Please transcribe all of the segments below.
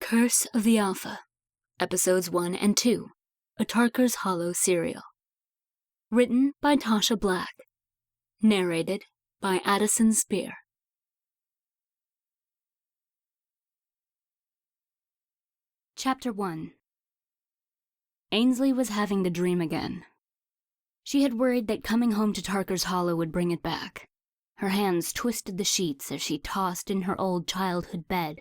Curse of the Alpha, Episodes 1 and 2, a Tarker's Hollow serial. Written by Tasha Black. Narrated by Addison Spear. Chapter 1. Ansley was having the dream again. She had worried that coming home to Tarker's Hollow would bring it back. Her hands twisted the sheets as she tossed in her old childhood bed.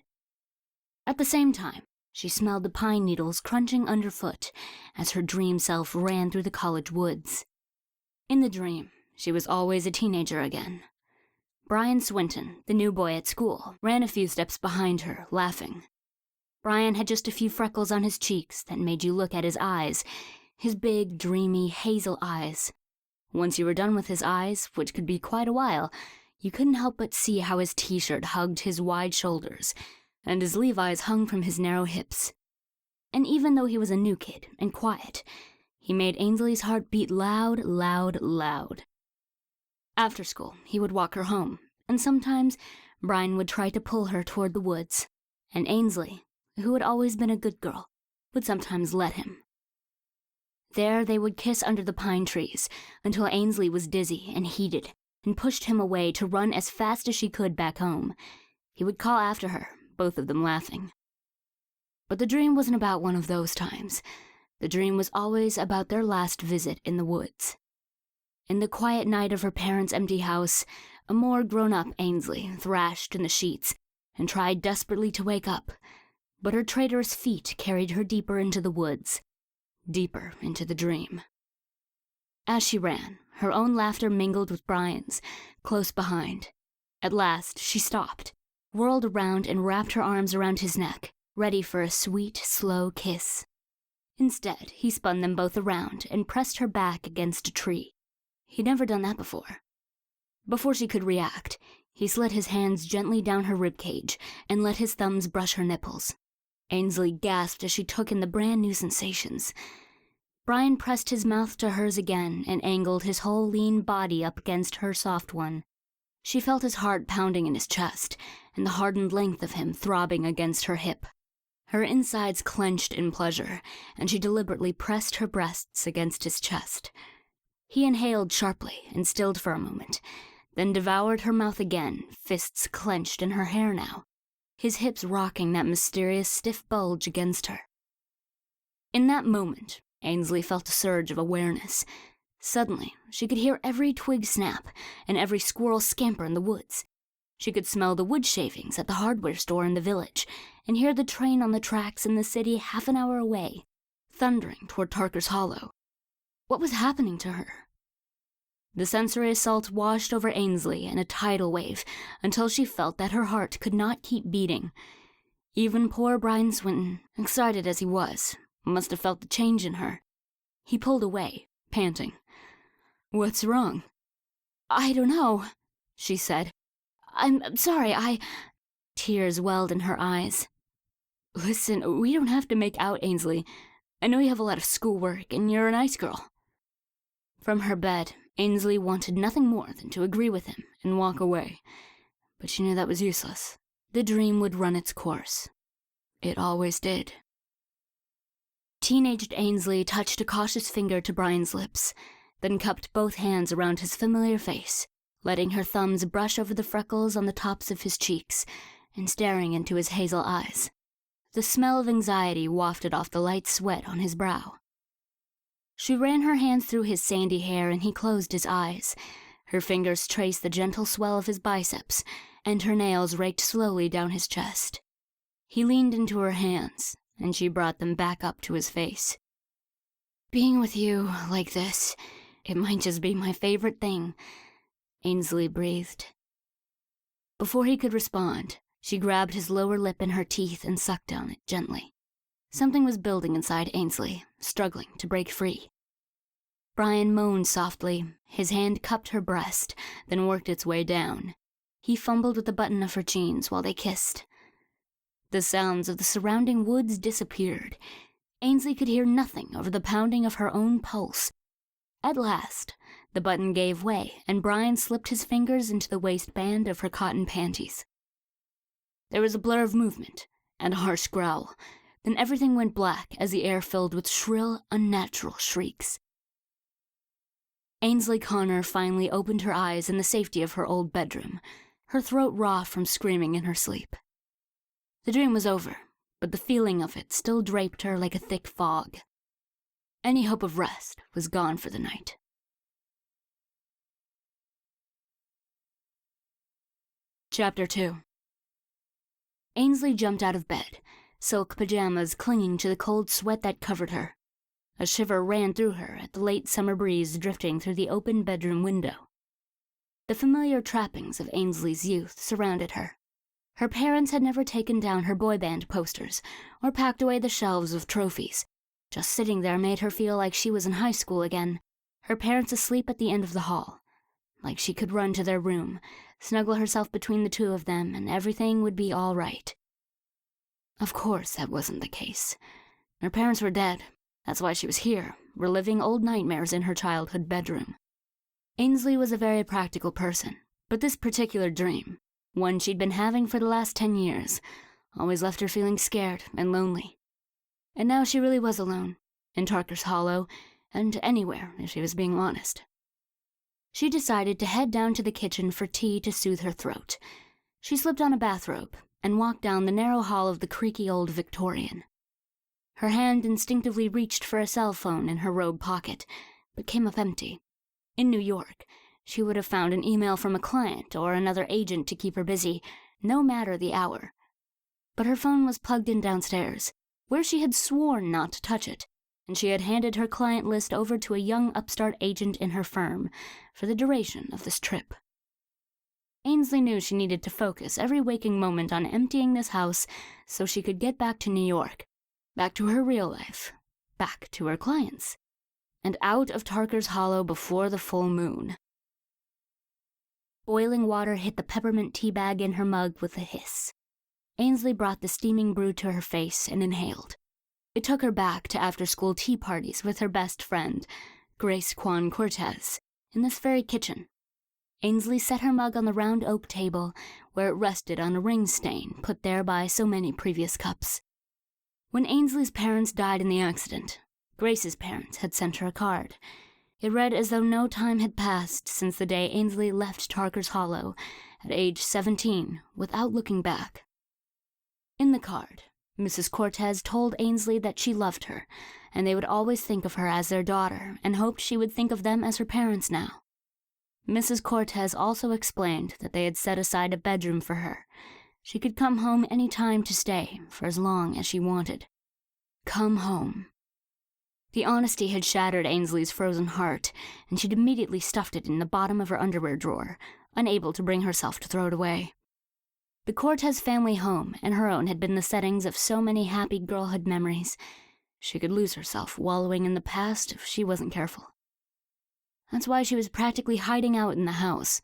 At the same time, she smelled the pine needles crunching underfoot as her dream self ran through the college woods. In the dream, she was always a teenager again. Brian Swinton, the new boy at school, ran a few steps behind her, laughing. Brian had just a few freckles on his cheeks that made you look at his eyes, his big, dreamy, hazel eyes. Once you were done with his eyes, which could be quite a while, you couldn't help but see how his t-shirt hugged his wide shoulders, and his Levi's hung from his narrow hips. And even though he was a new kid and quiet, he made Ainsley's heart beat loud, loud, loud. After school, he would walk her home, and sometimes Brian would try to pull her toward the woods, and Ainsley, who had always been a good girl, would sometimes let him. There they would kiss under the pine trees until Ainsley was dizzy and heated and pushed him away to run as fast as she could back home. He would call after her, both of them laughing. But the dream wasn't about one of those times. The dream was always about their last visit in the woods. In the quiet night of her parents' empty house, a more grown-up Ainsley thrashed in the sheets and tried desperately to wake up, but her traitorous feet carried her deeper into the woods, deeper into the dream. As she ran, her own laughter mingled with Brian's, close behind. At last, she stopped, whirled around and wrapped her arms around his neck, ready for a sweet, slow kiss. Instead, he spun them both around and pressed her back against a tree. He'd never done that before. Before she could react, he slid his hands gently down her ribcage and let his thumbs brush her nipples. Ainsley gasped as she took in the brand new sensations. Brian pressed his mouth to hers again and angled his whole lean body up against her soft one. She felt his heart pounding in his chest, and the hardened length of him throbbing against her hip. Her insides clenched in pleasure, and she deliberately pressed her breasts against his chest. He inhaled sharply and stilled for a moment, then devoured her mouth again, fists clenched in her hair now, his hips rocking that mysterious stiff bulge against her. In that moment, Ainsley felt a surge of awareness. Suddenly, she could hear every twig snap and every squirrel scamper in the woods. She could smell the wood shavings at the hardware store in the village and hear the train on the tracks in the city half an hour away, thundering toward Tarker's Hollow. What was happening to her? The sensory assault washed over Ainsley in a tidal wave until she felt that her heart could not keep beating. Even poor Brian Swinton, excited as he was, must have felt the change in her. He pulled away, panting. "What's wrong?" "I don't know," she said. I'm sorry, Tears welled in her eyes. "Listen, we don't have to make out, Ainsley. I know you have a lot of schoolwork, and you're a nice girl." From her bed, Ainsley wanted nothing more than to agree with him and walk away. But she knew that was useless. The dream would run its course. It always did. Teenaged Ainsley touched a cautious finger to Brian's lips, then cupped both hands around his familiar face, letting her thumbs brush over the freckles on the tops of his cheeks and staring into his hazel eyes. The smell of anxiety wafted off the light sweat on his brow. She ran her hands through his sandy hair and he closed his eyes. Her fingers traced the gentle swell of his biceps, and her nails raked slowly down his chest. He leaned into her hands, and she brought them back up to his face. "Being with you like this, it might just be my favorite thing," Ainsley breathed. Before he could respond, she grabbed his lower lip in her teeth and sucked down it gently. Something was building inside Ainsley, struggling to break free. Brian moaned softly. His hand cupped her breast, then worked its way down. He fumbled with the button of her jeans while they kissed. The sounds of the surrounding woods disappeared. Ainsley could hear nothing over the pounding of her own pulse. At last, the button gave way, and Brian slipped his fingers into the waistband of her cotton panties. There was a blur of movement, and a harsh growl. Then everything went black as the air filled with shrill, unnatural shrieks. Ansley Connor finally opened her eyes in the safety of her old bedroom, her throat raw from screaming in her sleep. The dream was over, but the feeling of it still draped her like a thick fog. Any hope of rest was gone for the night. Chapter 2. Ansley jumped out of bed, silk pajamas clinging to the cold sweat that covered her. A shiver ran through her at the late summer breeze drifting through the open bedroom window. The familiar trappings of Ainsley's youth surrounded her. Her parents had never taken down her boy band posters or packed away the shelves of trophies. Just sitting there made her feel like she was in high school again, her parents asleep at the end of the hall. Like she could run to their room, snuggle herself between the two of them, and everything would be all right. Of course, that wasn't the case. Her parents were dead. That's why she was here, reliving old nightmares in her childhood bedroom. Ainsley was a very practical person, but this particular dream, one she'd been having for the last 10 years, always left her feeling scared and lonely. And now she really was alone, in Tarker's Hollow, and anywhere, if she was being honest. She decided to head down to the kitchen for tea to soothe her throat. She slipped on a bathrobe and walked down the narrow hall of the creaky old Victorian. Her hand instinctively reached for a cell phone in her robe pocket, but came up empty. In New York, she would have found an email from a client or another agent to keep her busy, no matter the hour. But her phone was plugged in downstairs, where she had sworn not to touch it, and she had handed her client list over to a young upstart agent in her firm for the duration of this trip. Ainsley knew she needed to focus every waking moment on emptying this house so she could get back to New York, back to her real life, back to her clients, and out of Tarker's Hollow before the full moon. Boiling water hit the peppermint tea bag in her mug with a hiss. Ainsley brought the steaming brew to her face and inhaled. It took her back to after-school tea parties with her best friend, Grace Kwan Cortez, in this very kitchen. Ainsley set her mug on the round oak table, where it rested on a ring stain put there by so many previous cups. When Ainsley's parents died in the accident, Grace's parents had sent her a card. It read as though no time had passed since the day Ainsley left Tarker's Hollow at age 17 without looking back. In the card, Mrs. Cortez told Ainsley that she loved her, and they would always think of her as their daughter, and hoped she would think of them as her parents now. Mrs. Cortez also explained that they had set aside a bedroom for her. She could come home any time to stay, for as long as she wanted. Come home. The honesty had shattered Ainsley's frozen heart, and she'd immediately stuffed it in the bottom of her underwear drawer, unable to bring herself to throw it away. The Cortez family home and her own had been the settings of so many happy girlhood memories. She could lose herself wallowing in the past if she wasn't careful. That's why she was practically hiding out in the house.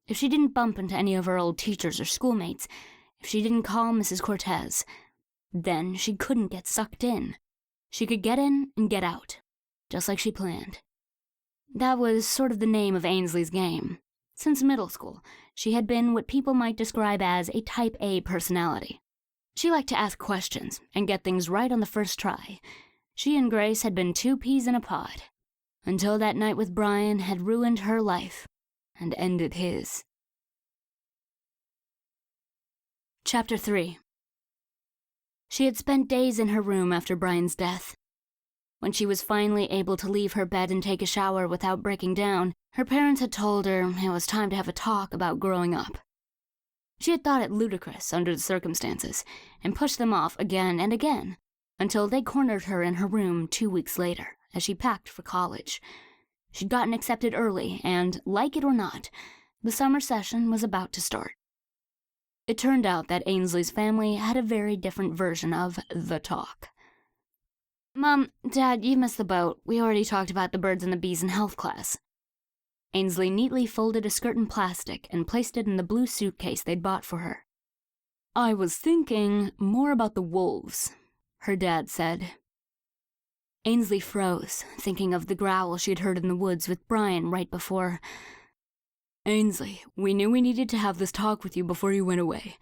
If she didn't bump into any of her old teachers or schoolmates, if she didn't call Mrs. Cortez, then she couldn't get sucked in. She could get in and get out, just like she planned. That was sort of the name of Ainsley's game. Since middle school, she had been what people might describe as a type A personality. She liked to ask questions and get things right on the first try. She and Grace had been two peas in a pod, until that night with Brian had ruined her life and ended his. Chapter 3. She had spent days in her room after Brian's death. When she was finally able to leave her bed and take a shower without breaking down, her parents had told her it was time to have a talk about growing up. She had thought it ludicrous under the circumstances, and pushed them off again and again, until they cornered her in her room 2 weeks later, as she packed for college. She'd gotten accepted early, and, like it or not, the summer session was about to start. It turned out that Ainsley's family had a very different version of the talk. "Mom, Dad, you missed the boat. We already talked about the birds and the bees in health class." Ainsley neatly folded a skirt in plastic and placed it in the blue suitcase they'd bought for her. "I was thinking more about the wolves," her dad said. Ainsley froze, thinking of the growl she'd heard in the woods with Brian right before. "Ainsley, we knew we needed to have this talk with you before you went away,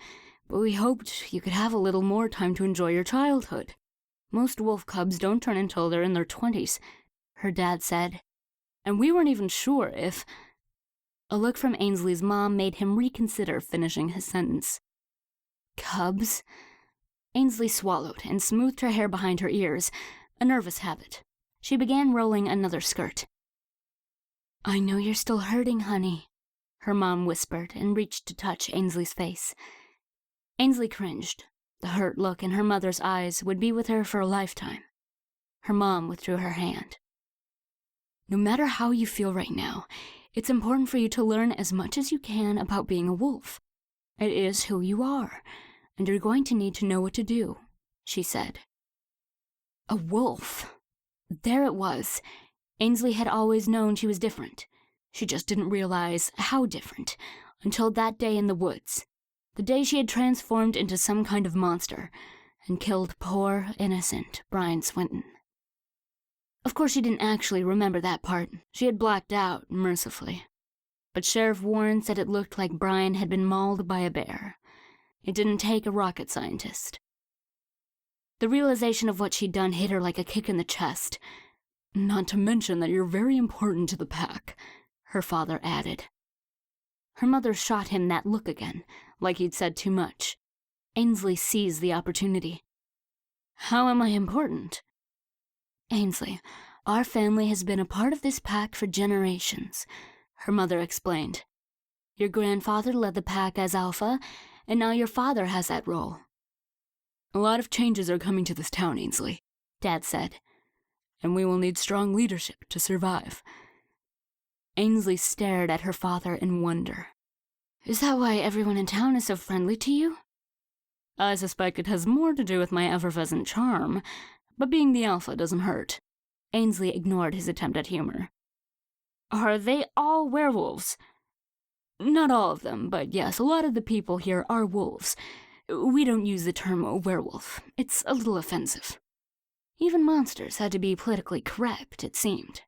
but we hoped you could have a little more time to enjoy your childhood. Most wolf cubs don't turn until they're in their 20s, her dad said. And we weren't even sure if... A look from Ainsley's mom made him reconsider finishing his sentence. Cubs? Ainsley swallowed and smoothed her hair behind her ears, a nervous habit. She began rolling another skirt. I know you're still hurting, honey, her mom whispered and reached to touch Ainsley's face. Ainsley cringed. The hurt look in her mother's eyes would be with her for a lifetime. Her mom withdrew her hand. No matter how you feel right now, it's important for you to learn as much as you can about being a wolf. It is who you are, and you're going to need to know what to do, she said. A wolf. There it was. Ainsley had always known she was different. She just didn't realize how different until that day in the woods. The day she had transformed into some kind of monster and killed poor, innocent Brian Swinton. Of course, she didn't actually remember that part. She had blacked out, mercifully. But Sheriff Warren said it looked like Brian had been mauled by a bear. It didn't take a rocket scientist. The realization of what she'd done hit her like a kick in the chest. Not to mention that you're very important to the pack, her father added. Her mother shot him that look again, like he'd said too much. Ainsley seized the opportunity. How am I important? Ainsley, our family has been a part of this pack for generations, her mother explained. Your grandfather led the pack as alpha, and now your father has that role. A lot of changes are coming to this town, Ainsley, Dad said, and we will need strong leadership to survive. Ainsley stared at her father in wonder. Is that why everyone in town is so friendly to you? I suspect it has more to do with my effervescent charm, but being the alpha doesn't hurt. Ainsley ignored his attempt at humor. Are they all werewolves? Not all of them, but yes, a lot of the people here are wolves. We don't use the term werewolf. It's a little offensive. Even monsters had to be politically correct, it seemed.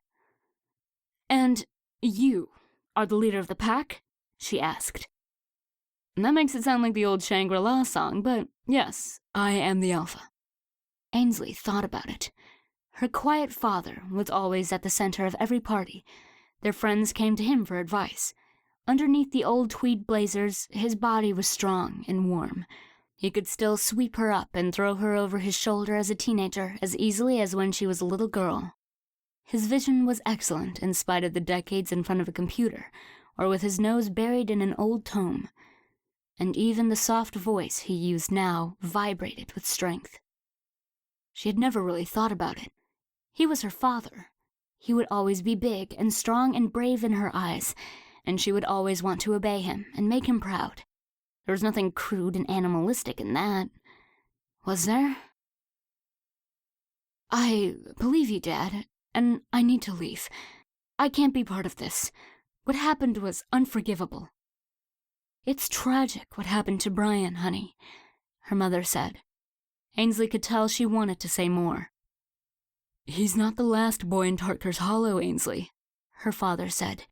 And you are the leader of the pack? She asked. That makes it sound like the old Shangri-La song, but yes, I am the alpha. Ainsley thought about it. Her quiet father was always at the center of every party. Their friends came to him for advice. Underneath the old tweed blazers, his body was strong and warm. He could still sweep her up and throw her over his shoulder as a teenager as easily as when she was a little girl. His vision was excellent in spite of the decades in front of a computer, or with his nose buried in an old tome. And even the soft voice he used now vibrated with strength. She had never really thought about it. He was her father. He would always be big and strong and brave in her eyes, and she would always want to obey him and make him proud. There was nothing crude and animalistic in that. Was there? I believe you, Dad, and I need to leave. I can't be part of this. What happened was unforgivable. It's tragic what happened to Brian, honey, her mother said. Ainsley could tell she wanted to say more. He's not the last boy in Tarker's Hollow, Ainsley, her father said.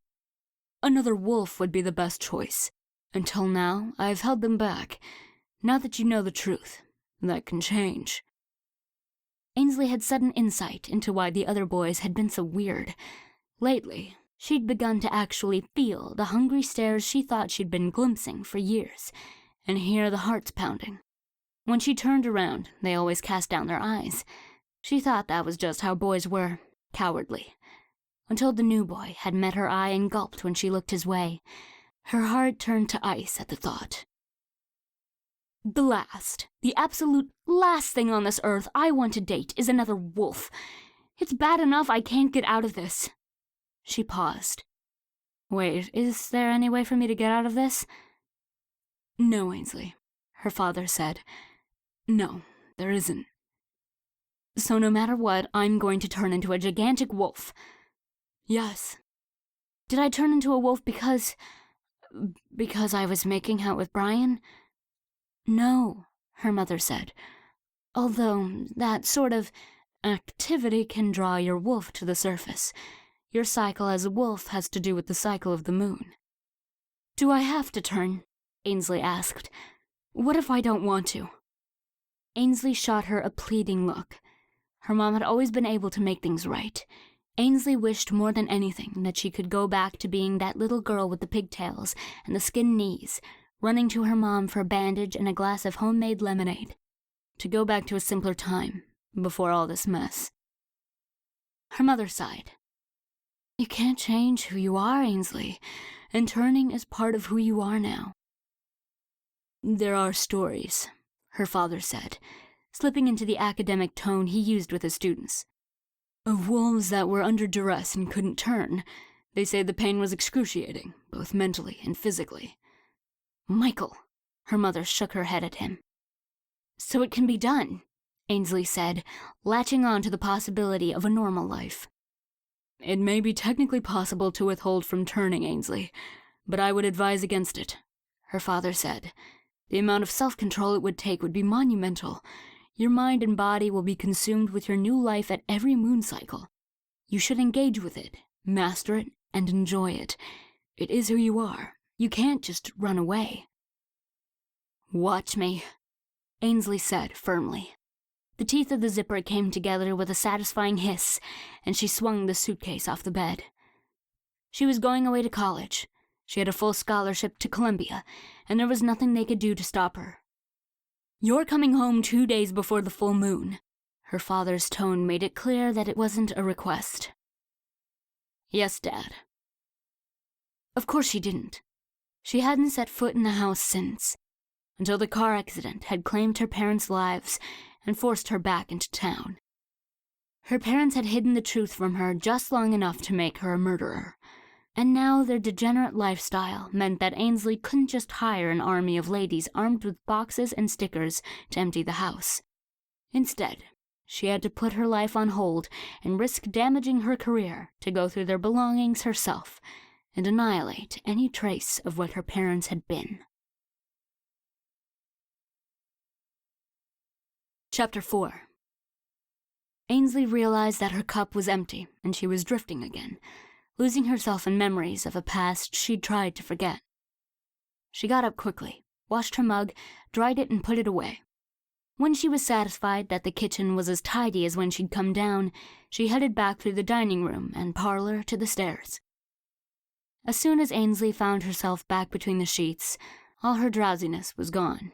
Another wolf would be the best choice. Until now, I've held them back. Now that you know the truth, that can change. Ainsley had sudden insight into why the other boys had been so weird. Lately, she'd begun to actually feel the hungry stares she thought she'd been glimpsing for years, and hear the hearts pounding. When she turned around, they always cast down their eyes. She thought that was just how boys were, cowardly. Until the new boy had met her eye and gulped when she looked his way. Her heart turned to ice at the thought. The absolute last thing on this earth I want to date is another wolf. It's bad enough I can't get out of this. She paused. Wait, is there any way for me to get out of this? No, Ainsley, her father said. No, there isn't. So no matter what, I'm going to turn into a gigantic wolf. Yes. Did I turn into a wolf because I was making out with Brian? No, her mother said. Although that sort of activity can draw your wolf to the surface. Your cycle as a wolf has to do with the cycle of the moon. Do I have to turn? Ainsley asked. What if I don't want to? Ansley shot her a pleading look. Her mom had always been able to make things right. Ansley wished more than anything that she could go back to being that little girl with the pigtails and the skinned knees, running to her mom for a bandage and a glass of homemade lemonade. To go back to a simpler time, before all this mess. Her mother sighed. You can't change who you are, Ansley, and turning is part of who you are now. There are stories, her father said, slipping into the academic tone he used with his students. Of wolves that were under duress and couldn't turn. They say the pain was excruciating, both mentally and physically. Michael, her mother shook her head at him. So it can be done, Ansley said, latching on to the possibility of a normal life. It may be technically possible to withhold from turning, Ansley, but I would advise against it, her father said. The amount of self-control it would take would be monumental. Your mind and body will be consumed with your new life at every moon cycle. You should engage with it, master it, and enjoy it. It is who you are. You can't just run away. Watch me, Ansley said firmly. The teeth of the zipper came together with a satisfying hiss, and she swung the suitcase off the bed. She was going away to college. She had a full scholarship to Columbia, and there was nothing they could do to stop her. You're coming home 2 days before the full moon. Her father's tone made it clear that it wasn't a request. Yes, Dad. Of course she didn't. She hadn't set foot in the house since, until the car accident had claimed her parents' lives and forced her back into town. Her parents had hidden the truth from her just long enough to make her a murderer, and now their degenerate lifestyle meant that Ansley couldn't just hire an army of ladies armed with boxes and stickers to empty the house. Instead, she had to put her life on hold and risk damaging her career to go through their belongings herself and annihilate any trace of what her parents had been. Chapter 4. Ansley realized that her cup was empty and she was drifting again, losing herself in memories of a past she'd tried to forget. She got up quickly, washed her mug, dried it and put it away. When she was satisfied that the kitchen was as tidy as when she'd come down, she headed back through the dining room and parlor to the stairs. As soon as Ansley found herself back between the sheets, all her drowsiness was gone.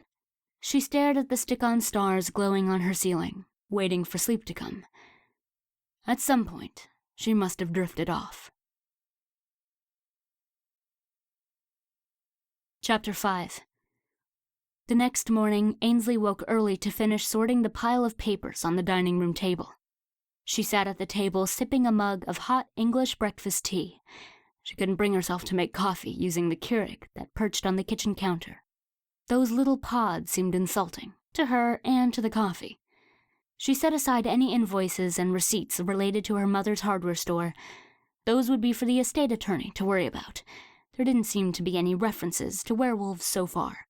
She stared at the stick-on stars glowing on her ceiling, waiting for sleep to come. At some point, she must have drifted off. Chapter 5. The next morning, Ansley woke early to finish sorting the pile of papers on the dining room table. She sat at the table sipping a mug of hot English breakfast tea. She couldn't bring herself to make coffee using the Keurig that perched on the kitchen counter. Those little pods seemed insulting, to her and to the coffee. She set aside any invoices and receipts related to her mother's hardware store. Those would be for the estate attorney to worry about. There didn't seem to be any references to werewolves so far.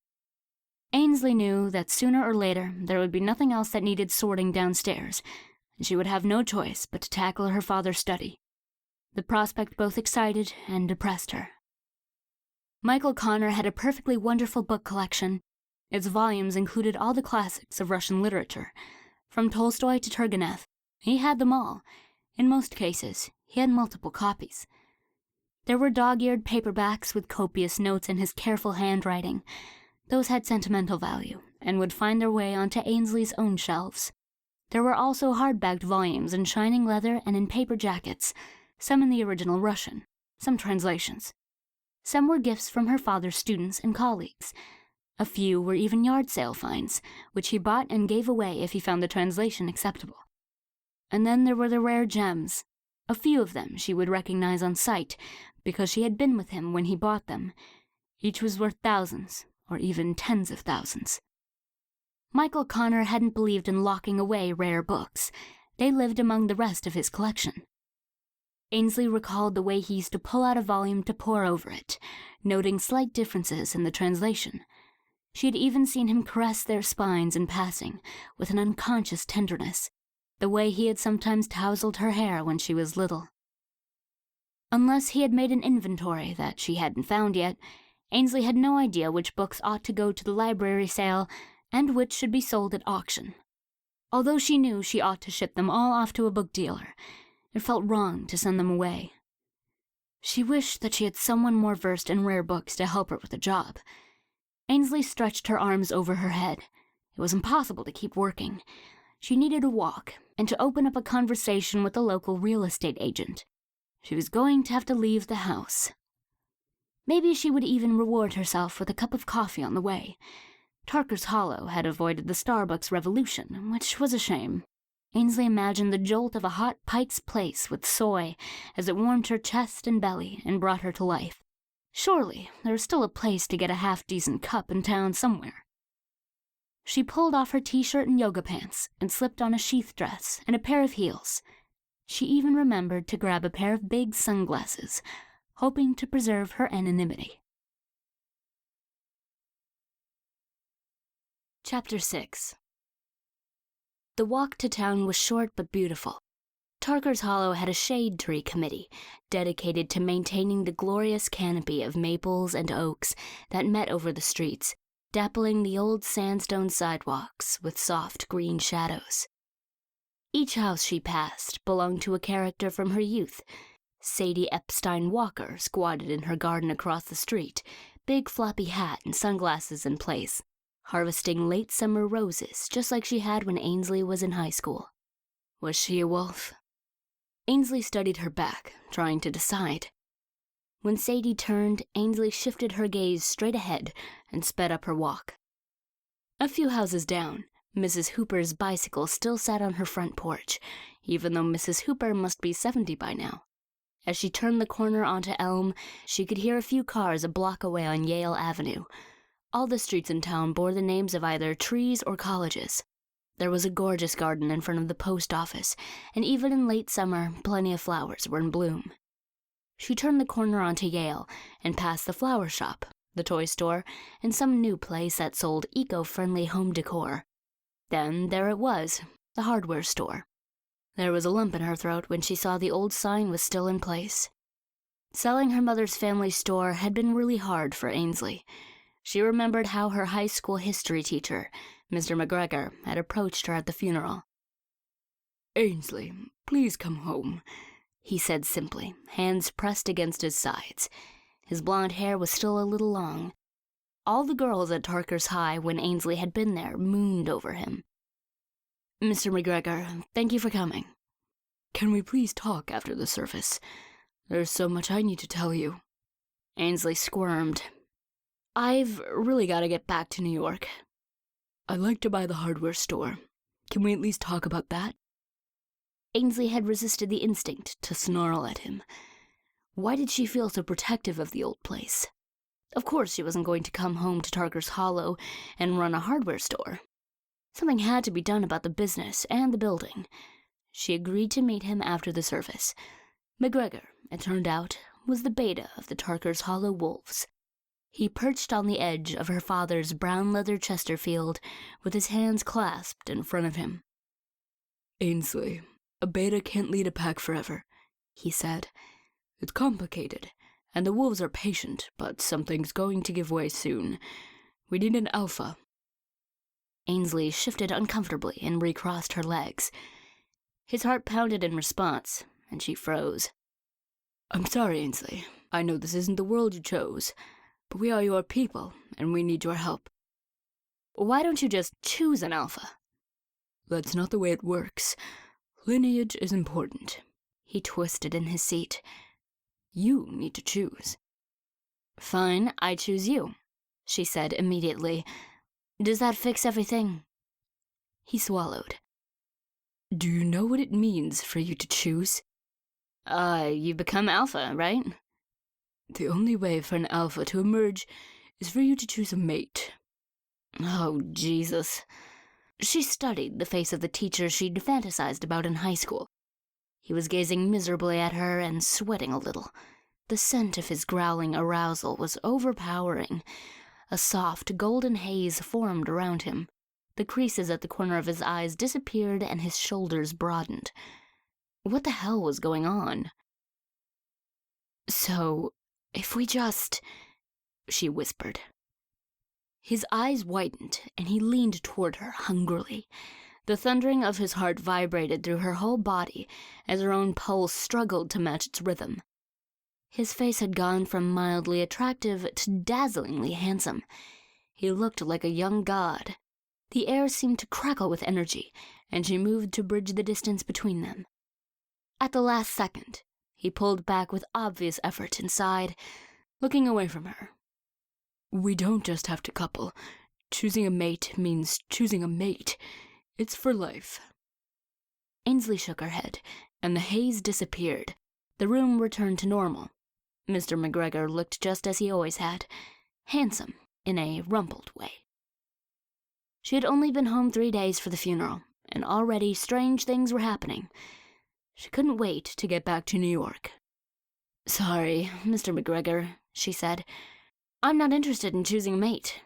Ansley knew that sooner or later there would be nothing else that needed sorting downstairs, and she would have no choice but to tackle her father's study. The prospect both excited and depressed her. Michael Connor had a perfectly wonderful book collection. Its volumes included all the classics of Russian literature, from Tolstoy to Turgenev. He had them all. In most cases, he had multiple copies. There were dog-eared paperbacks with copious notes in his careful handwriting. Those had sentimental value and would find their way onto Ainsley's own shelves. There were also hardbacked volumes in shining leather and in paper jackets, some in the original Russian, some translations. Some were gifts from her father's students and colleagues. A few were even yard sale finds, which he bought and gave away if he found the translation acceptable. And then there were the rare gems. A few of them she would recognize on sight, because she had been with him when he bought them. Each was worth thousands, or even tens of thousands. Michael Connor hadn't believed in locking away rare books. They lived among the rest of his collection. Ansley recalled the way he used to pull out a volume to pore over it, noting slight differences in the translation. She had even seen him caress their spines in passing, with an unconscious tenderness, the way he had sometimes tousled her hair when she was little. Unless he had made an inventory that she hadn't found yet, Ansley had no idea which books ought to go to the library sale and which should be sold at auction. Although she knew she ought to ship them all off to a book dealer, it felt wrong to send them away. She wished that she had someone more versed in rare books to help her with the job. Ansley stretched her arms over her head. It was impossible to keep working. She needed a walk and to open up a conversation with a local real estate agent. She was going to have to leave the house. Maybe she would even reward herself with a cup of coffee on the way. Tarker's Hollow had avoided the Starbucks revolution, which was a shame. Ansley imagined the jolt of a hot Pike's Place with soy as it warmed her chest and belly and brought her to life. Surely there was still a place to get a half-decent cup in town somewhere. She pulled off her t-shirt and yoga pants and slipped on a sheath dress and a pair of heels. She even remembered to grab a pair of big sunglasses, hoping to preserve her anonymity. Chapter 6. The walk to town was short but beautiful. Tarker's Hollow had a shade tree committee dedicated to maintaining the glorious canopy of maples and oaks that met over the streets, dappling the old sandstone sidewalks with soft green shadows. Each house she passed belonged to a character from her youth. Sadie Epstein Walker squatted in her garden across the street, big floppy hat and sunglasses in place, harvesting late summer roses just like she had when Ansley was in high school. Was she a wolf? Ansley studied her back, trying to decide. When Sadie turned, Ansley shifted her gaze straight ahead and sped up her walk. A few houses down, Mrs. Hooper's bicycle still sat on her front porch, even though Mrs. Hooper must be 70 by now. As she turned the corner onto Elm, she could hear a few cars a block away on Yale Avenue. All the streets in town bore the names of either trees or colleges. There was a gorgeous garden in front of the post office, and even in late summer, plenty of flowers were in bloom. She turned the corner onto Yale and passed the flower shop, the toy store, and some new place that sold eco-friendly home decor. Then there it was, the hardware store. There was a lump in her throat when she saw the old sign was still in place. Selling her mother's family store had been really hard for Ansley. She remembered how her high school history teacher, Mr. McGregor, had approached her at the funeral. "Ansley, please come home," he said simply, hands pressed against his sides. His blonde hair was still a little long. All the girls at Tarker's High when Ansley had been there mooned over him. "Mr. McGregor, thank you for coming. Can we please talk after the service? There's so much I need to tell you." Ansley squirmed. "I've really got to get back to New York. I'd like to buy the hardware store. Can we at least talk about that?" Ansley had resisted the instinct to snarl at him. Why did she feel so protective of the old place? Of course she wasn't going to come home to Tarker's Hollow and run a hardware store. Something had to be done about the business and the building. She agreed to meet him after the service. McGregor, it turned out, was the beta of the Tarker's Hollow wolves. He perched on the edge of her father's brown leather Chesterfield with his hands clasped in front of him. "Ainsley, a beta can't lead a pack forever," he said. "It's complicated, and the wolves are patient, but something's going to give way soon. We need an alpha." Ansley shifted uncomfortably and recrossed her legs. His heart pounded in response, and she froze. "I'm sorry, Ansley. I know this isn't the world you chose, but we are your people, and we need your help." "Why don't you just choose an alpha?" "That's not the way it works. Lineage is important." He twisted in his seat. "You need to choose." "Fine, I choose you," she said immediately. "Does that fix everything?" He swallowed. "Do you know what it means for you to choose?" You become alpha, right?" "The only way for an alpha to emerge is for you to choose a mate." Oh, Jesus. She studied the face of the teacher she'd fantasized about in high school. He was gazing miserably at her and sweating a little. The scent of his growling arousal was overpowering. A soft, golden haze formed around him. The creases at the corner of his eyes disappeared and his shoulders broadened. What the hell was going on? "So, if we just..." she whispered. His eyes widened, and he leaned toward her hungrily. The thundering of his heart vibrated through her whole body as her own pulse struggled to match its rhythm. His face had gone from mildly attractive to dazzlingly handsome. He looked like a young god. The air seemed to crackle with energy, and she moved to bridge the distance between them. At the last second, he pulled back with obvious effort and sighed, looking away from her. We don't just have to couple. Choosing a mate means choosing a mate. It's for life. Ansley shook her head, and the haze disappeared. The room returned to normal. Mr. McGregor looked just as he always had, handsome in a rumpled way. She had only been home 3 days for the funeral, and already strange things were happening. She couldn't wait to get back to New York. Sorry, Mr. McGregor, she said. I'm not interested in choosing a mate.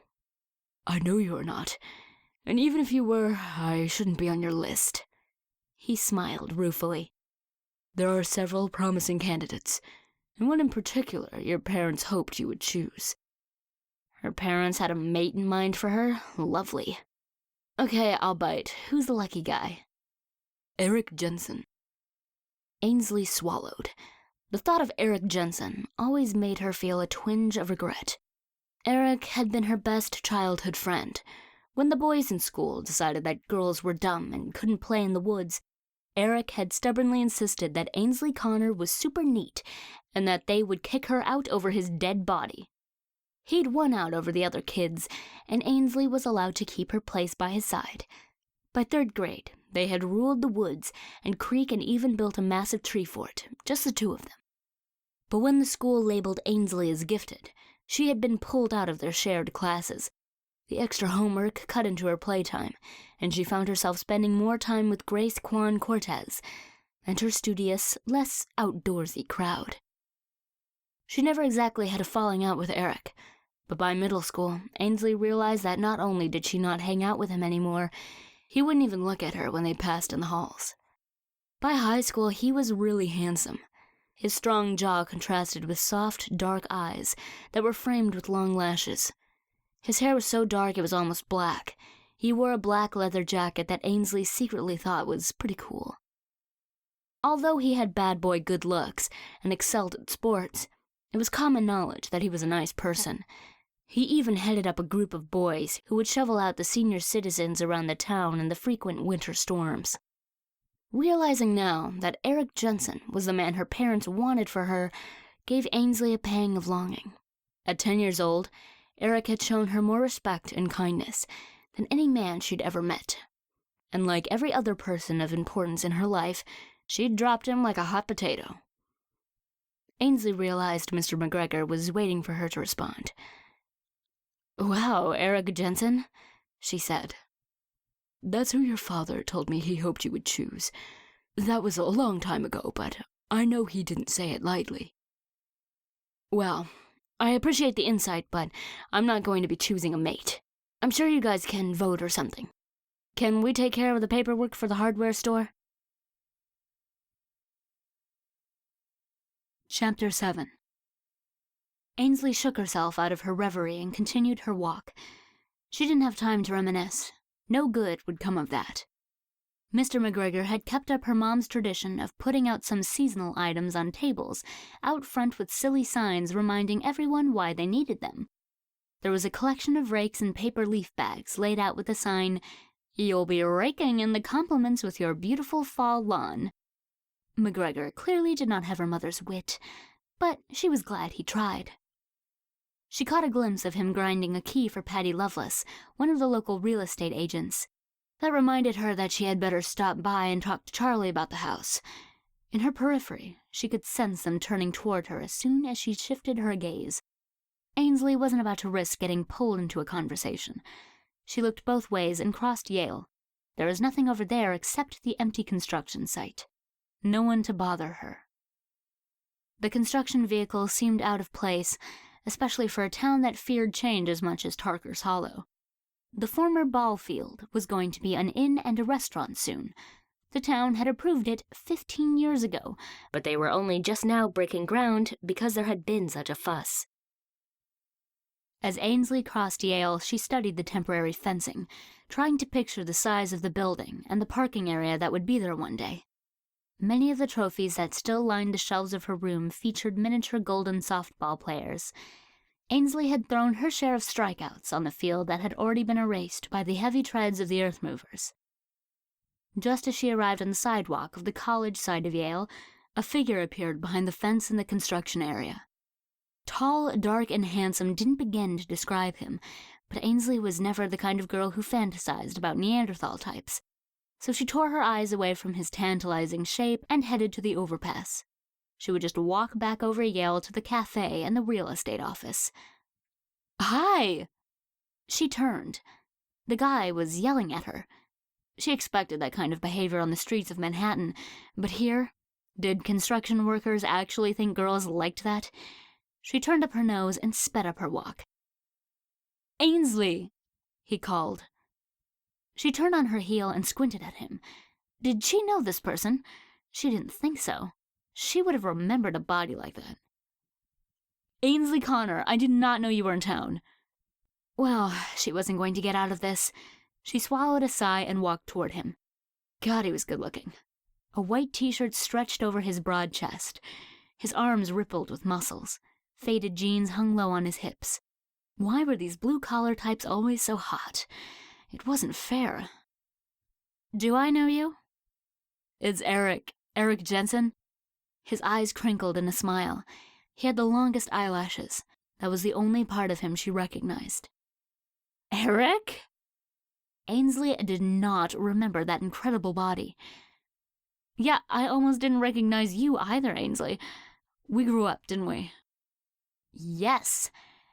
I know you're not, and even if you were, I shouldn't be on your list. He smiled ruefully. There are several promising candidates, and one in particular your parents hoped you would choose. Her parents had a mate in mind for her? Lovely. Okay, I'll bite. Who's the lucky guy? Eric Jensen. Ansley swallowed. The thought of Eric Jensen always made her feel a twinge of regret. Eric had been her best childhood friend. When the boys in school decided that girls were dumb and couldn't play in the woods, Eric had stubbornly insisted that Ansley Connor was super neat and that they would kick her out over his dead body. He'd won out over the other kids, and Ansley was allowed to keep her place by his side. By 3rd grade, they had ruled the woods and creek and even built a massive tree fort, just the two of them. But when the school labeled Ansley as gifted, she had been pulled out of their shared classes. The extra homework cut into her playtime, and she found herself spending more time with Grace Kwan Cortez and her studious, less outdoorsy crowd. She never exactly had a falling out with Eric, but by middle school, Ansley realized that not only did she not hang out with him anymore, he wouldn't even look at her when they passed in the halls. By high school, he was really handsome. His strong jaw contrasted with soft, dark eyes that were framed with long lashes. His hair was so dark it was almost black. He wore a black leather jacket that Ansley secretly thought was pretty cool. Although he had bad boy good looks and excelled at sports, it was common knowledge that he was a nice person. He even headed up a group of boys who would shovel out the senior citizens around the town in the frequent winter storms. Realizing now that Eric Jensen was the man her parents wanted for her gave Ansley a pang of longing. At 10 years old, Eric had shown her more respect and kindness than any man she'd ever met. And like every other person of importance in her life, she'd dropped him like a hot potato. Ansley realized Mr. McGregor was waiting for her to respond. Wow, Eric Jensen, she said. That's who your father told me he hoped you would choose. That was a long time ago, but I know he didn't say it lightly. Well, I appreciate the insight, but I'm not going to be choosing a mate. I'm sure you guys can vote or something. Can we take care of the paperwork for the hardware store? Chapter 7. Ansley shook herself out of her reverie and continued her walk. She didn't have time to reminisce. No good would come of that. Mr. McGregor had kept up her mom's tradition of putting out some seasonal items on tables out front with silly signs reminding everyone why they needed them. There was a collection of rakes and paper leaf bags laid out with the sign, "You'll be raking in the compliments with your beautiful fall lawn." McGregor clearly did not have her mother's wit, but she was glad he tried. She caught a glimpse of him grinding a key for Patty Lovelace, one of the local real estate agents. That reminded her that she had better stop by and talk to Charlie about the house. In her periphery, she could sense them turning toward her as soon as she shifted her gaze. Ansley wasn't about to risk getting pulled into a conversation. She looked both ways and crossed Yale. There was nothing over there except the empty construction site. No one to bother her. The construction vehicle seemed out of place, especially for a town that feared change as much as Tarker's Hollow. The former ball field was going to be an inn and a restaurant soon. The town had approved it 15 years ago, but they were only just now breaking ground because there had been such a fuss. As Ansley crossed Yale, she studied the temporary fencing, trying to picture the size of the building and the parking area that would be there one day. Many of the trophies that still lined the shelves of her room featured miniature golden softball players. Ansley had thrown her share of strikeouts on the field that had already been erased by the heavy treads of the earth movers. Just as she arrived on the sidewalk of the college side of Yale, a figure appeared behind the fence in the construction area. Tall, dark, and handsome didn't begin to describe him, but Ansley was never the kind of girl who fantasized about Neanderthal types, so she tore her eyes away from his tantalizing shape and headed to the overpass. She would just walk back over Yale to the cafe and the real estate office. "Hi!" She turned. The guy was yelling at her. She expected that kind of behavior on the streets of Manhattan, but here, did construction workers actually think girls liked that? She turned up her nose and sped up her walk. "Ansley!" he called. She turned on her heel and squinted at him. Did she know this person? She didn't think so. She would have remembered a body like that. "Ansley Connor, I did not know you were in town." Well, she wasn't going to get out of this. She swallowed a sigh and walked toward him. God, he was good-looking. A white t-shirt stretched over his broad chest. His arms rippled with muscles. Faded jeans hung low on his hips. Why were these blue-collar types always so hot? It wasn't fair. "Do I know you?" "It's Eric Jensen." His eyes crinkled in a smile. He had the longest eyelashes. That was the only part of him she recognized. "Eric?" Ansley did not remember that incredible body. "Yeah, I almost didn't recognize you either, Ansley. We grew up, didn't we?" Yes.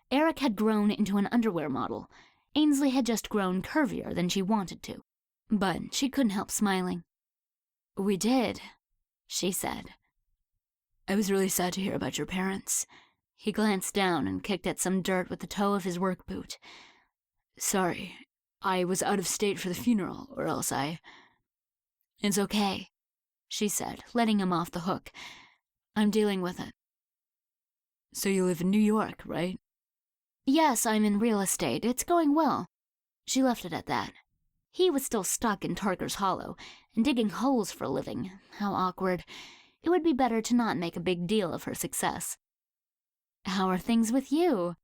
Eric had grown into an underwear model. Ansley had just grown curvier than she wanted to. But she couldn't help smiling. "We did," she said. "I was really sad to hear about your parents." He glanced down and kicked at some dirt with the toe of his work boot. "Sorry, I was out of state for the funeral, or else It's okay," she said, letting him off the hook. "I'm dealing with it." "So you live in New York, right?" "Yes, I'm in real estate. It's going well." She left it at that. He was still stuck in Tarker's Hollow, and digging holes for a living. How awkward. It would be better to not make a big deal of her success. "How are things with you?"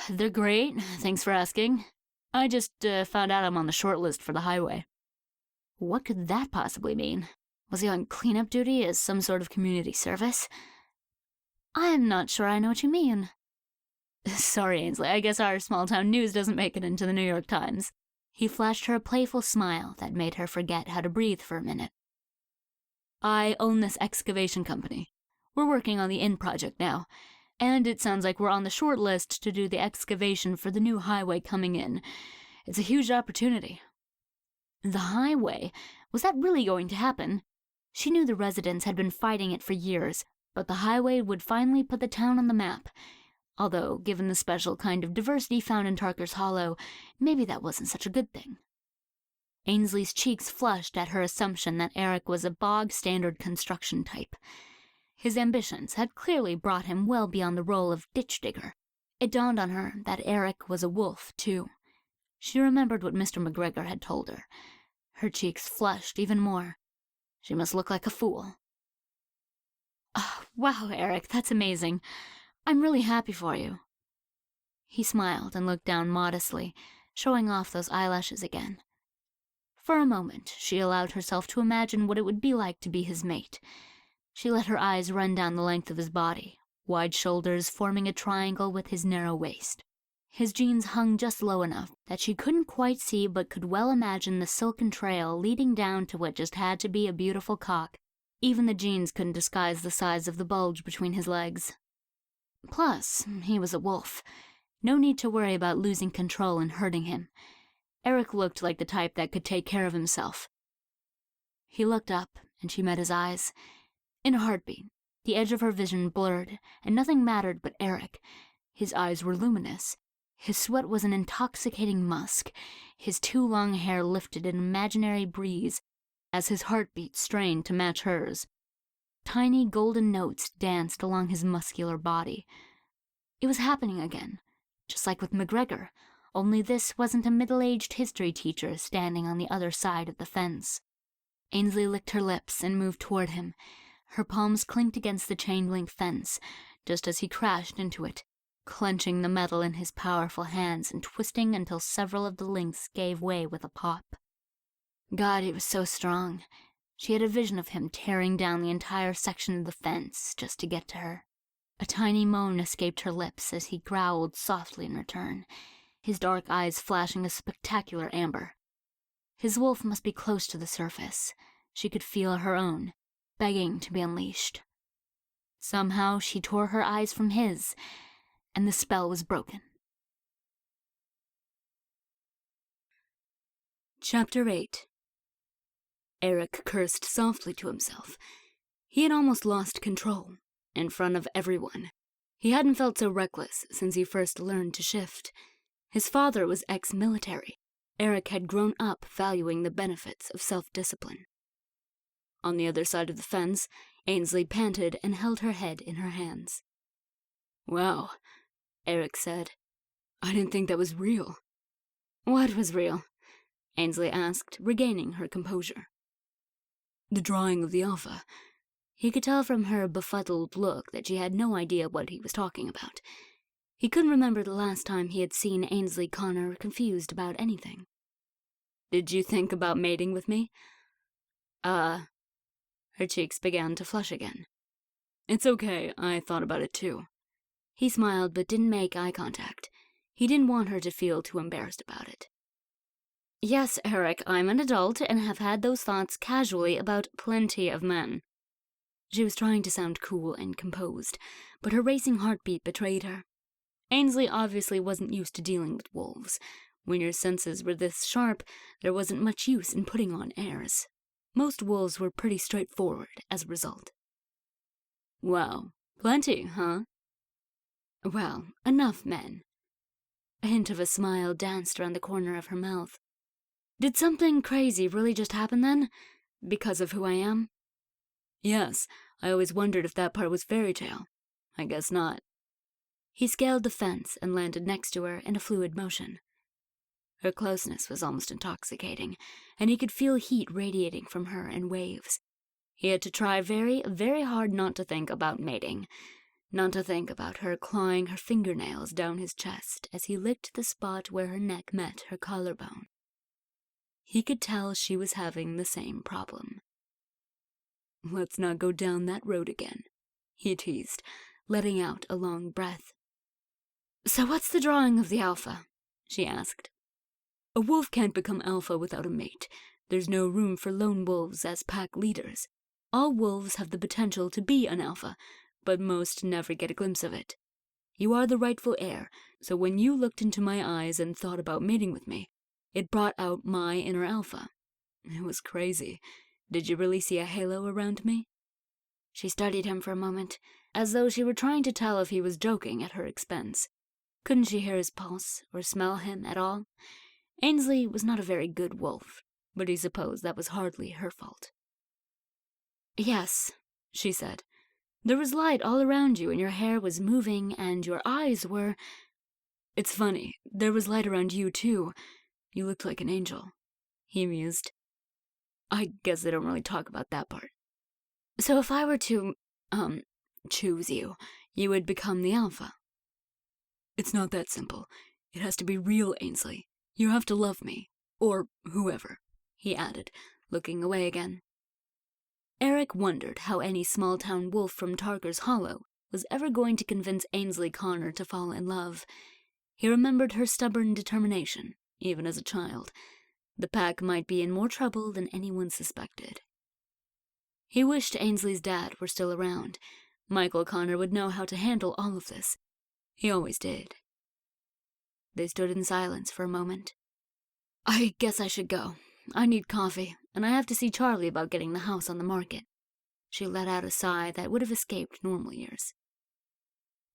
"They're great, thanks for asking. I just found out I'm on the short list for the highway." What could that possibly mean? Was he on cleanup duty as some sort of community service? "I'm not sure I know what you mean." "Sorry, Ansley, I guess our small-town news doesn't make it into the New York Times." He flashed her a playful smile that made her forget how to breathe for a minute. "I own this excavation company. We're working on the Inn project now, and it sounds like we're on the short list to do the excavation for the new highway coming in. It's a huge opportunity." The highway? Was that really going to happen? She knew the residents had been fighting it for years, but the highway would finally put the town on the map. Although, given the special kind of diversity found in Tarker's Hollow, maybe that wasn't such a good thing. Ainsley's cheeks flushed at her assumption that Eric was a bog-standard construction type. His ambitions had clearly brought him well beyond the role of ditch digger. It dawned on her that Eric was a wolf, too. She remembered what Mr. McGregor had told her. Her cheeks flushed even more. She must look like a fool. "Oh, wow, Eric, that's amazing. I'm really happy for you." He smiled and looked down modestly, showing off those eyelashes again. For a moment, she allowed herself to imagine what it would be like to be his mate. She let her eyes run down the length of his body, wide shoulders forming a triangle with his narrow waist. His jeans hung just low enough that she couldn't quite see but could well imagine the silken trail leading down to what just had to be a beautiful cock. Even the jeans couldn't disguise the size of the bulge between his legs. Plus, he was a wolf. No need to worry about losing control and hurting him. Eric looked like the type that could take care of himself. He looked up, and she met his eyes. In a heartbeat, the edge of her vision blurred, and nothing mattered but Eric. His eyes were luminous. His sweat was an intoxicating musk. His too long hair lifted an imaginary breeze as his heartbeat strained to match hers. Tiny golden notes danced along his muscular body. It was happening again. just like with McGregor, only this wasn't a middle-aged history teacher standing on the other side of the fence. Ansley licked her lips and moved toward him. Her palms clinked against the chain-link fence, just as he crashed into it, clenching the metal in his powerful hands and twisting until several of the links gave way with a pop. God, he was so strong. She had a vision of him tearing down the entire section of the fence just to get to her. A tiny moan escaped her lips as he growled softly in return, his dark eyes flashing a spectacular amber. His wolf must be close to the surface. She could feel her own, begging to be unleashed. Somehow she tore her eyes from his, and the spell was broken. Chapter 8. Eric cursed softly to himself. He had almost lost control, in front of everyone. He hadn't felt so reckless since he first learned to shift. His father was ex-military. Eric had grown up valuing the benefits of self-discipline. On the other side of the fence, Ansley panted and held her head in her hands. "Wow," Eric said. "I didn't think that was real." "What was real?" Ansley asked, regaining her composure. "The drawing of the alpha." He could tell from her befuddled look that she had no idea what he was talking about. He couldn't remember the last time he had seen Ansley Connor confused about anything. "Did you think about mating with me?" Her cheeks began to flush again. "It's okay, I thought about it too." He smiled but didn't make eye contact. He didn't want her to feel too embarrassed about it. "Yes, Eric, I'm an adult and have had those thoughts casually about plenty of men." She was trying to sound cool and composed, but her racing heartbeat betrayed her. Ansley obviously wasn't used to dealing with wolves. When your senses were this sharp, there wasn't much use in putting on airs. Most wolves were pretty straightforward as a result. "Wow, plenty, huh?" "Well, enough men." A hint of a smile danced around the corner of her mouth. "Did something crazy really just happen then? Because of who I am?" "Yes, I always wondered if that part was fairy tale. I guess not." He scaled the fence and landed next to her in a fluid motion. Her closeness was almost intoxicating, and he could feel heat radiating from her in waves. He had to try very, very hard not to think about mating, not to think about her clawing her fingernails down his chest as he licked the spot where her neck met her collarbone. He could tell she was having the same problem. "Let's not go down that road again," he teased, letting out a long breath. "So what's the drawing of the alpha?" she asked. "A wolf can't become alpha without a mate. There's no room for lone wolves as pack leaders. All wolves have the potential to be an alpha, but most never get a glimpse of it. You are the rightful heir, so when you looked into my eyes and thought about mating with me, it brought out my inner alpha. It was crazy. Did you really see a halo around me?" She studied him for a moment, as though she were trying to tell if he was joking at her expense. Couldn't she hear his pulse or smell him at all? Ansley was not a very good wolf, but he supposed that was hardly her fault. "Yes," she said. "There was light all around you, and your hair was moving, and your eyes were—" "It's funny, there was light around you, too. You looked like an angel," he mused. "I guess they don't really talk about that part." "So if I were to, choose you, you would become the alpha?" "It's not that simple. It has to be real, Ansley. You have to love me. Or whoever," he added, looking away again. Eric wondered how any small-town wolf from Tarker's Hollow was ever going to convince Ansley Connor to fall in love. He remembered her stubborn determination, even as a child. The pack might be in more trouble than anyone suspected. He wished Ainsley's dad were still around. Michael Connor would know how to handle all of this. He always did. They stood in silence for a moment. "I guess I should go. I need coffee, and I have to see Charlie about getting the house on the market." She let out a sigh that would have escaped normal ears.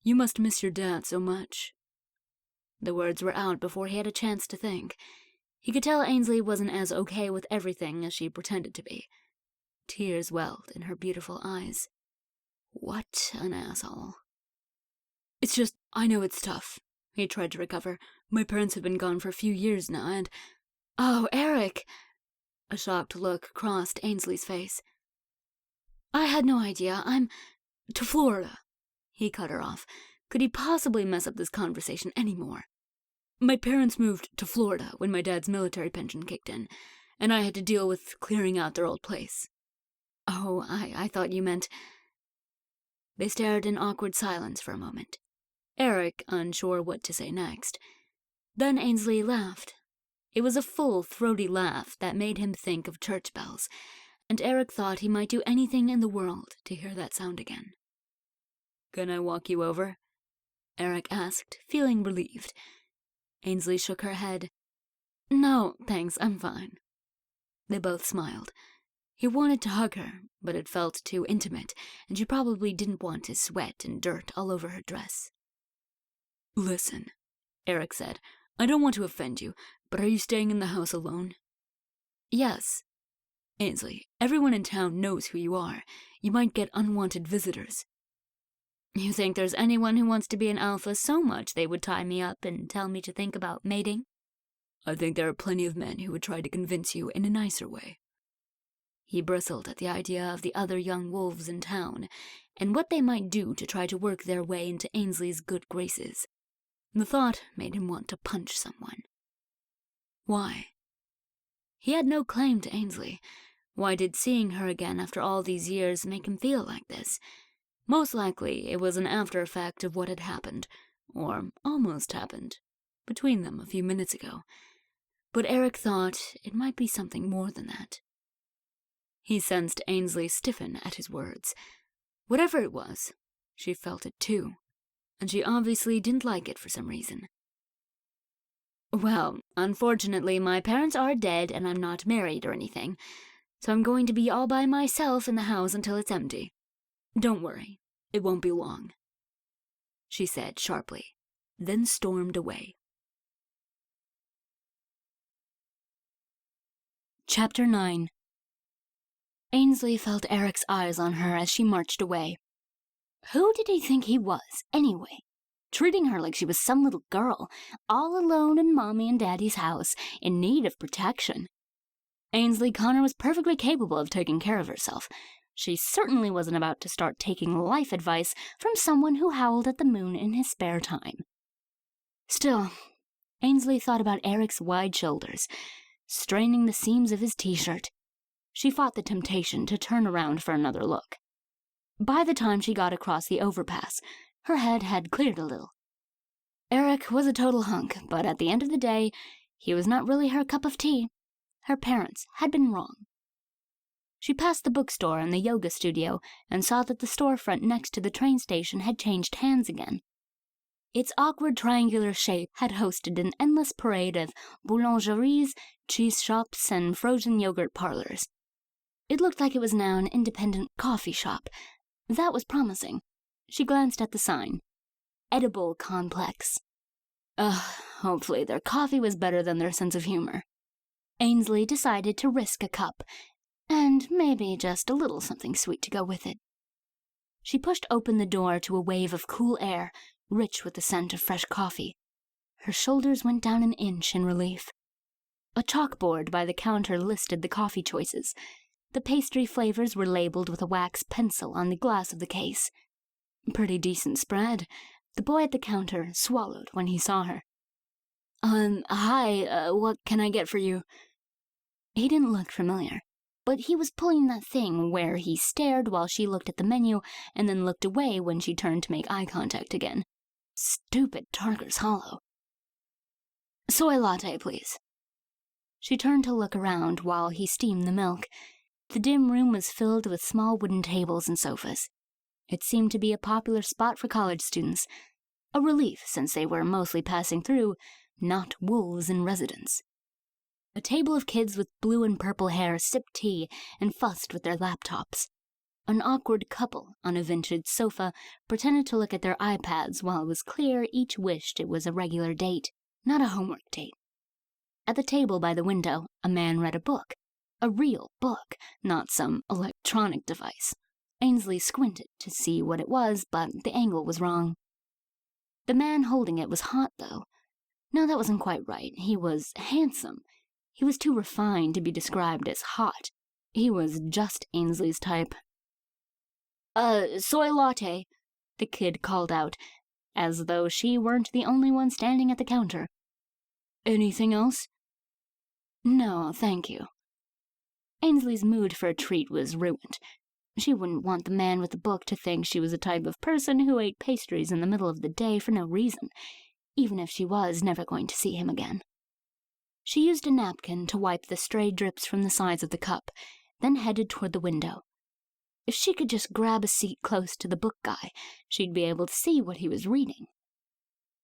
"You must miss your dad so much." The words were out before he had a chance to think. He could tell Ainsley wasn't as okay with everything as she pretended to be. Tears welled in her beautiful eyes. What an asshole. "It's just, I know it's tough. He tried to recover. My parents have been gone for a few years now, and... Oh, Eric! A shocked look crossed Ainsley's face. I had no idea. I'm... to Florida. He cut her off. Could he possibly mess up this conversation anymore? My parents moved to Florida when my dad's military pension kicked in, and I had to deal with clearing out their old place. Oh, I thought you meant... They stared in awkward silence for a moment, Eric unsure what to say next. Then Ainsley laughed. It was a full, throaty laugh that made him think of church bells, and Eric thought he might do anything in the world to hear that sound again. Can I walk you over? Eric asked, feeling relieved. Ainsley shook her head. No, thanks, I'm fine. They both smiled. He wanted to hug her, but it felt too intimate, and she probably didn't want his sweat and dirt all over her dress. Listen, Eric said, I don't want to offend you, but are you staying in the house alone? Yes. Ainsley, everyone in town knows who you are. You might get unwanted visitors. You think there's anyone who wants to be an alpha so much they would tie me up and tell me to think about mating? I think there are plenty of men who would try to convince you in a nicer way. He bristled at the idea of the other young wolves in town, and what they might do to try to work their way into Ainsley's good graces. The thought made him want to punch someone. Why? He had no claim to Ainsley. Why did seeing her again after all these years make him feel like this? Most likely it was an after-effect of what had happened, or almost happened, between them a few minutes ago. But Eric thought it might be something more than that. He sensed Ainsley stiffen at his words. Whatever it was, she felt it too, and she obviously didn't like it for some reason. Well, unfortunately, my parents are dead and I'm not married or anything, so I'm going to be all by myself in the house until it's empty. Don't worry, it won't be long, she said sharply, then stormed away. Chapter 9. Ainsley felt Eric's eyes on her as she marched away. Who did he think he was, anyway? Treating her like she was some little girl, all alone in Mommy and Daddy's house, in need of protection. Ainsley Connor was perfectly capable of taking care of herself. She certainly wasn't about to start taking life advice from someone who howled at the moon in his spare time. Still, Ainsley thought about Eric's wide shoulders, straining the seams of his t-shirt. She fought the temptation to turn around for another look. By the time she got across the overpass, her head had cleared a little. Eric was a total hunk, but at the end of the day, he was not really her cup of tea. Her parents had been wrong. She passed the bookstore and the yoga studio and saw that the storefront next to the train station had changed hands again. Its awkward triangular shape had hosted an endless parade of boulangeries, cheese shops, and frozen yogurt parlors. It looked like it was now an independent coffee shop. That was promising. She glanced at the sign. Edible complex. Hopefully their coffee was better than their sense of humor. Ainsley decided to risk a cup, and maybe just a little something sweet to go with it. She pushed open the door to a wave of cool air, rich with the scent of fresh coffee. Her shoulders went down an inch in relief. A chalkboard by the counter listed the coffee choices. The pastry flavors were labeled with a wax pencil on the glass of the case. Pretty decent spread. The boy at the counter swallowed when he saw her. Hi, what can I get for you? He didn't look familiar, but he was pulling that thing where he stared while she looked at the menu and then looked away when she turned to make eye contact again. Stupid Tarker's Hollow. Soy latte, please. She turned to look around while he steamed the milk. The dim room was filled with small wooden tables and sofas. It seemed to be a popular spot for college students, a relief since they were mostly passing through, not wolves in residence. A table of kids with blue and purple hair sipped tea and fussed with their laptops. An awkward couple on a vintage sofa pretended to look at their iPads while it was clear each wished it was a regular date, not a homework date. At the table by the window, a man read a book. A real book, not some electronic device. Ainsley squinted to see what it was, but the angle was wrong. The man holding it was hot, though. No, that wasn't quite right. He was handsome. He was too refined to be described as hot. He was just Ainsley's type. Soy latte, the kid called out, as though she weren't the only one standing at the counter. Anything else? No, thank you. Ainsley's mood for a treat was ruined. She wouldn't want the man with the book to think she was the type of person who ate pastries in the middle of the day for no reason, even if she was never going to see him again. She used a napkin to wipe the stray drips from the sides of the cup, then headed toward the window. If she could just grab a seat close to the book guy, she'd be able to see what he was reading.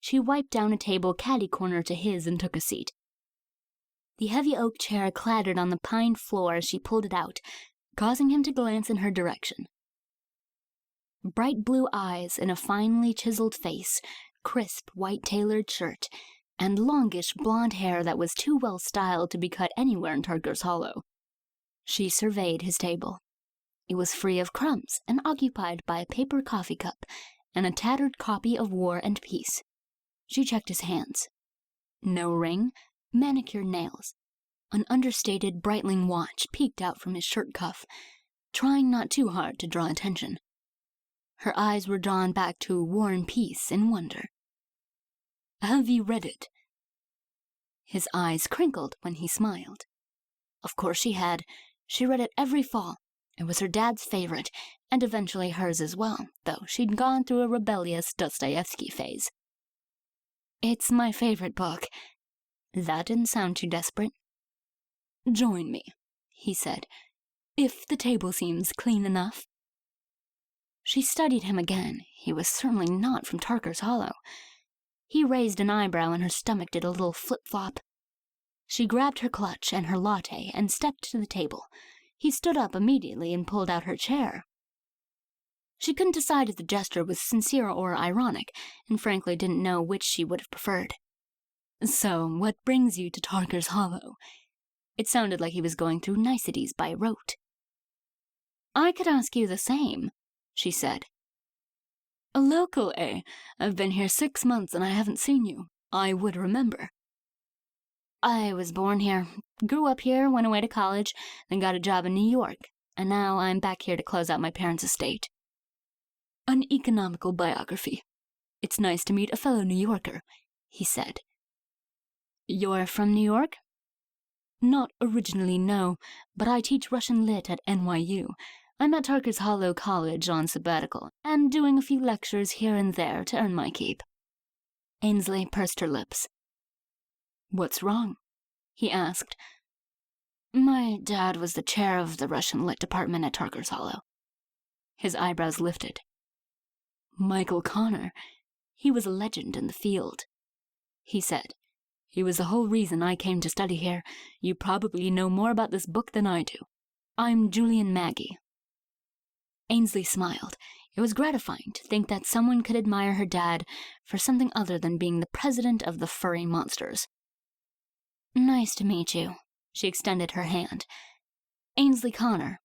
She wiped down a table catty-corner to his and took a seat. The heavy oak chair clattered on the pine floor as she pulled it out, causing him to glance in her direction. Bright blue eyes in a finely chiseled face, crisp white tailored shirt, and longish blonde hair that was too well styled to be cut anywhere in Tarker's Hollow. She surveyed his table. It was free of crumbs and occupied by a paper coffee cup and a tattered copy of War and Peace. She checked his hands. No ring, manicured nails. An understated Breitling watch peeked out from his shirt cuff, trying not too hard to draw attention. Her eyes were drawn back to War and Peace in wonder. Have you read it? His eyes crinkled when he smiled. Of course she had. She read it every fall. It was her dad's favorite, and eventually hers as well, though she'd gone through a rebellious Dostoevsky phase. It's my favorite book. That didn't sound too desperate. Join me, he said, if the table seems clean enough. She studied him again. He was certainly not from Tarker's Hollow. He raised an eyebrow and her stomach did a little flip-flop. She grabbed her clutch and her latte and stepped to the table. He stood up immediately and pulled out her chair. She couldn't decide if the gesture was sincere or ironic, and frankly didn't know which she would have preferred. So, what brings you to Tarker's Hollow? It sounded like he was going through niceties by rote. I could ask you the same, she said. A local, eh? I've been here 6 months and I haven't seen you. I would remember. I was born here, grew up here, went away to college, then got a job in New York, and now I'm back here to close out my parents' estate. An economical biography. It's nice to meet a fellow New Yorker, he said. You're from New York? Not originally, no, but I teach Russian Lit at NYU. I'm at Tarker's Hollow College on sabbatical, and doing a few lectures here and there to earn my keep. Ainsley pursed her lips. What's wrong? He asked. My dad was the chair of the Russian Lit department at Tarker's Hollow. His eyebrows lifted. Michael Connor. He was a legend in the field, he said. He was the whole reason I came to study here. You probably know more about this book than I do. I'm Julian Maggie. Ainsley smiled. It was gratifying to think that someone could admire her dad for something other than being the president of the furry monsters. Nice to meet you. She extended her hand. Ainsley Connor.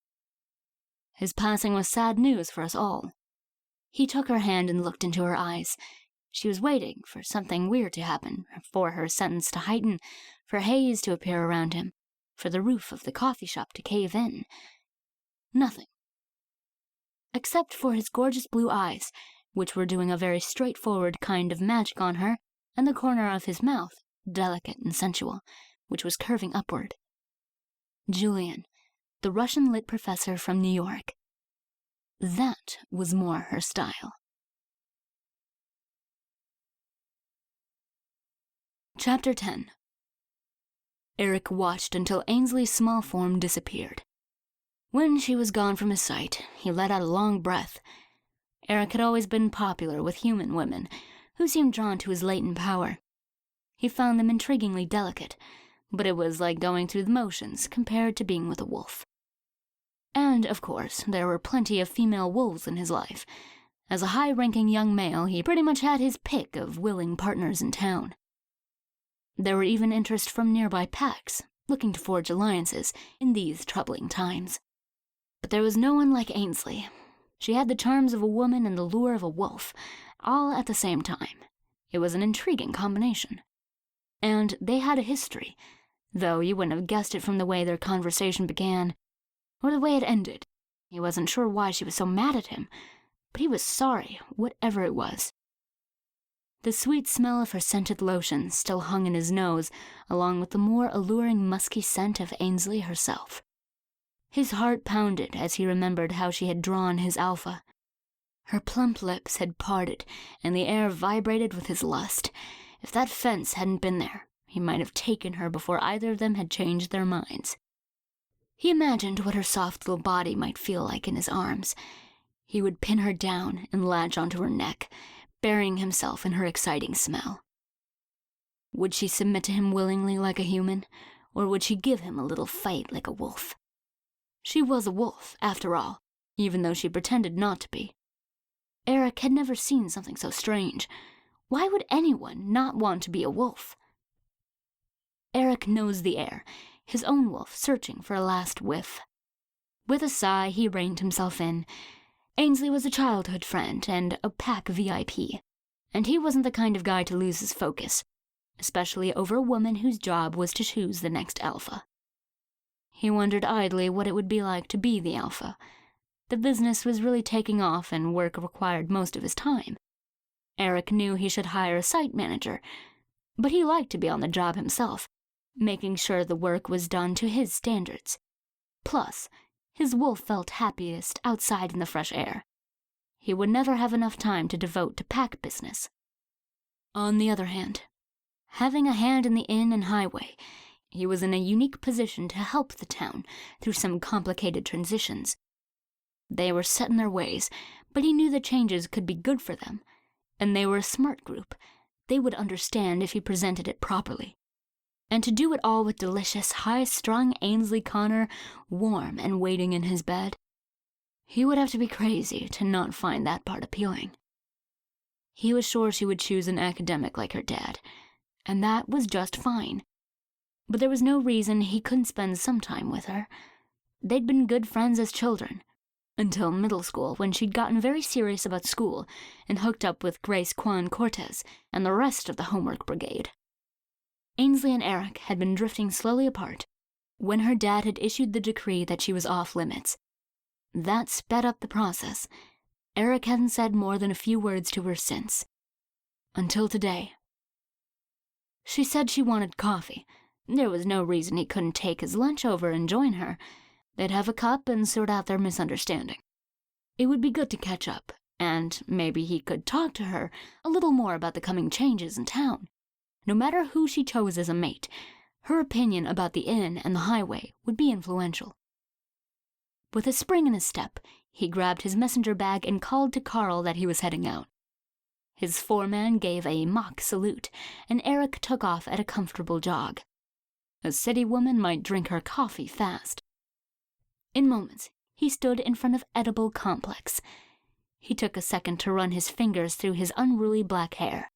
His passing was sad news for us all. He took her hand and looked into her eyes. She was waiting for something weird to happen, for her sentence to heighten, for haze to appear around him, for the roof of the coffee shop to cave in. Nothing. Except for his gorgeous blue eyes, which were doing a very straightforward kind of magic on her, and the corner of his mouth, delicate and sensual, which was curving upward. Julian, the Russian Lit professor from New York. That was more her style. Chapter 10. Eric watched until Ainsley's small form disappeared. When she was gone from his sight, he let out a long breath. Eric had always been popular with human women, who seemed drawn to his latent power. He found them intriguingly delicate, but it was like going through the motions compared to being with a wolf. And, of course, there were plenty of female wolves in his life. As a high-ranking young male, he pretty much had his pick of willing partners in town. There were even interest from nearby packs, looking to forge alliances in these troubling times. But there was no one like Ainsley. She had the charms of a woman and the lure of a wolf, all at the same time. It was an intriguing combination. And they had a history, though you wouldn't have guessed it from the way their conversation began, or the way it ended. He wasn't sure why she was so mad at him, but he was sorry, whatever it was. The sweet smell of her scented lotion still hung in his nose, along with the more alluring musky scent of Ansley herself. His heart pounded as he remembered how she had drawn his alpha. Her plump lips had parted, and the air vibrated with his lust. If that fence hadn't been there, he might have taken her before either of them had changed their minds. He imagined what her soft little body might feel like in his arms. He would pin her down and latch onto her neck, burying himself in her exciting smell. Would she submit to him willingly like a human, or would she give him a little fight like a wolf? She was a wolf, after all, even though she pretended not to be. Eric had never seen something so strange. Why would anyone not want to be a wolf? Eric nosed the air, his own wolf searching for a last whiff. With a sigh, he reined himself in. Ansley was a childhood friend and a pack VIP, and he wasn't the kind of guy to lose his focus, especially over a woman whose job was to choose the next alpha. He wondered idly what it would be like to be the alpha. The business was really taking off and work required most of his time. Eric knew he should hire a site manager, but he liked to be on the job himself, making sure the work was done to his standards. Plus, his wolf felt happiest outside in the fresh air. He would never have enough time to devote to pack business. On the other hand, having a hand in the inn and highway, he was in a unique position to help the town through some complicated transitions. They were set in their ways, but he knew the changes could be good for them, and they were a smart group. They would understand if he presented it properly. And to do it all with delicious, high-strung Ansley Connor, warm and waiting in his bed, he would have to be crazy to not find that part appealing. He was sure she would choose an academic like her dad, and that was just fine. But there was no reason he couldn't spend some time with her. They'd been good friends as children, until middle school, when she'd gotten very serious about school and hooked up with Grace Kwan Cortez and the rest of the homework brigade. Ansley and Eric had been drifting slowly apart when her dad had issued the decree that she was off limits. That sped up the process. Eric hadn't said more than a few words to her since. Until today. She said she wanted coffee. There was no reason he couldn't take his lunch over and join her. They'd have a cup and sort out their misunderstanding. It would be good to catch up, and maybe he could talk to her a little more about the coming changes in town. No matter who she chose as a mate, her opinion about the inn and the highway would be influential. With a spring in his step, he grabbed his messenger bag and called to Carl that he was heading out. His foreman gave a mock salute, and Eric took off at a comfortable jog. A city woman might drink her coffee fast. In moments, he stood in front of Edible Complex. He took a second to run his fingers through his unruly black hair.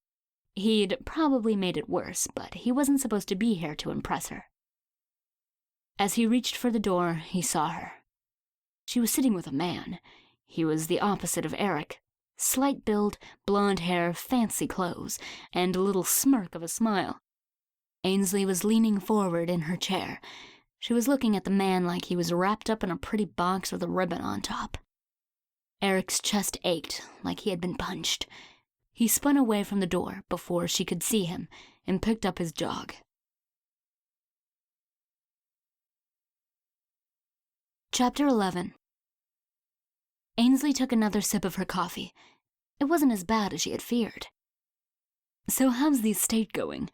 He'd probably made it worse, but he wasn't supposed to be here to impress her. As he reached for the door, he saw her. She was sitting with a man. He was the opposite of Eric. Slight build, blonde hair, fancy clothes, and a little smirk of a smile. Ansley was leaning forward in her chair. She was looking at the man like he was wrapped up in a pretty box with a ribbon on top. Eric's chest ached like he had been punched. He spun away from the door before she could see him and picked up his jog. Chapter 11. Ansley took another sip of her coffee. It wasn't as bad as she had feared. "So how's the estate going?"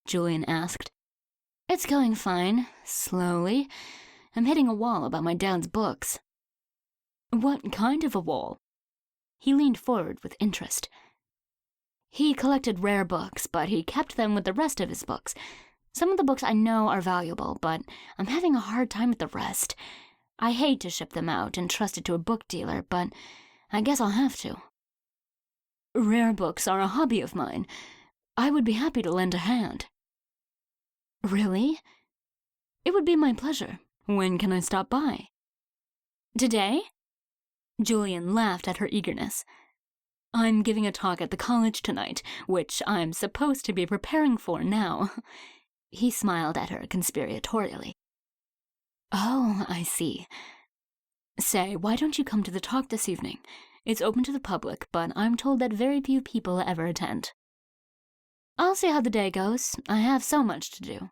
Julian asked. "It's going fine, slowly. I'm hitting a wall about my dad's books." "What kind of a wall?" He leaned forward with interest. "He collected rare books, but he kept them with the rest of his books. Some of the books I know are valuable, but I'm having a hard time with the rest. I hate to ship them out and trust it to a book dealer, but I guess I'll have to." "Rare books are a hobby of mine. I would be happy to lend a hand." "Really?" "It would be my pleasure. When can I stop by?" "Today?" Julian laughed at her eagerness. I'm giving a talk at the college tonight, which I'm supposed to be preparing for now." He smiled at her conspiratorially. "Oh, I see. Say, why don't you come to the talk this evening? It's open to the public, but I'm told that very few people ever attend." "I'll see how the day goes. I have so much to do,"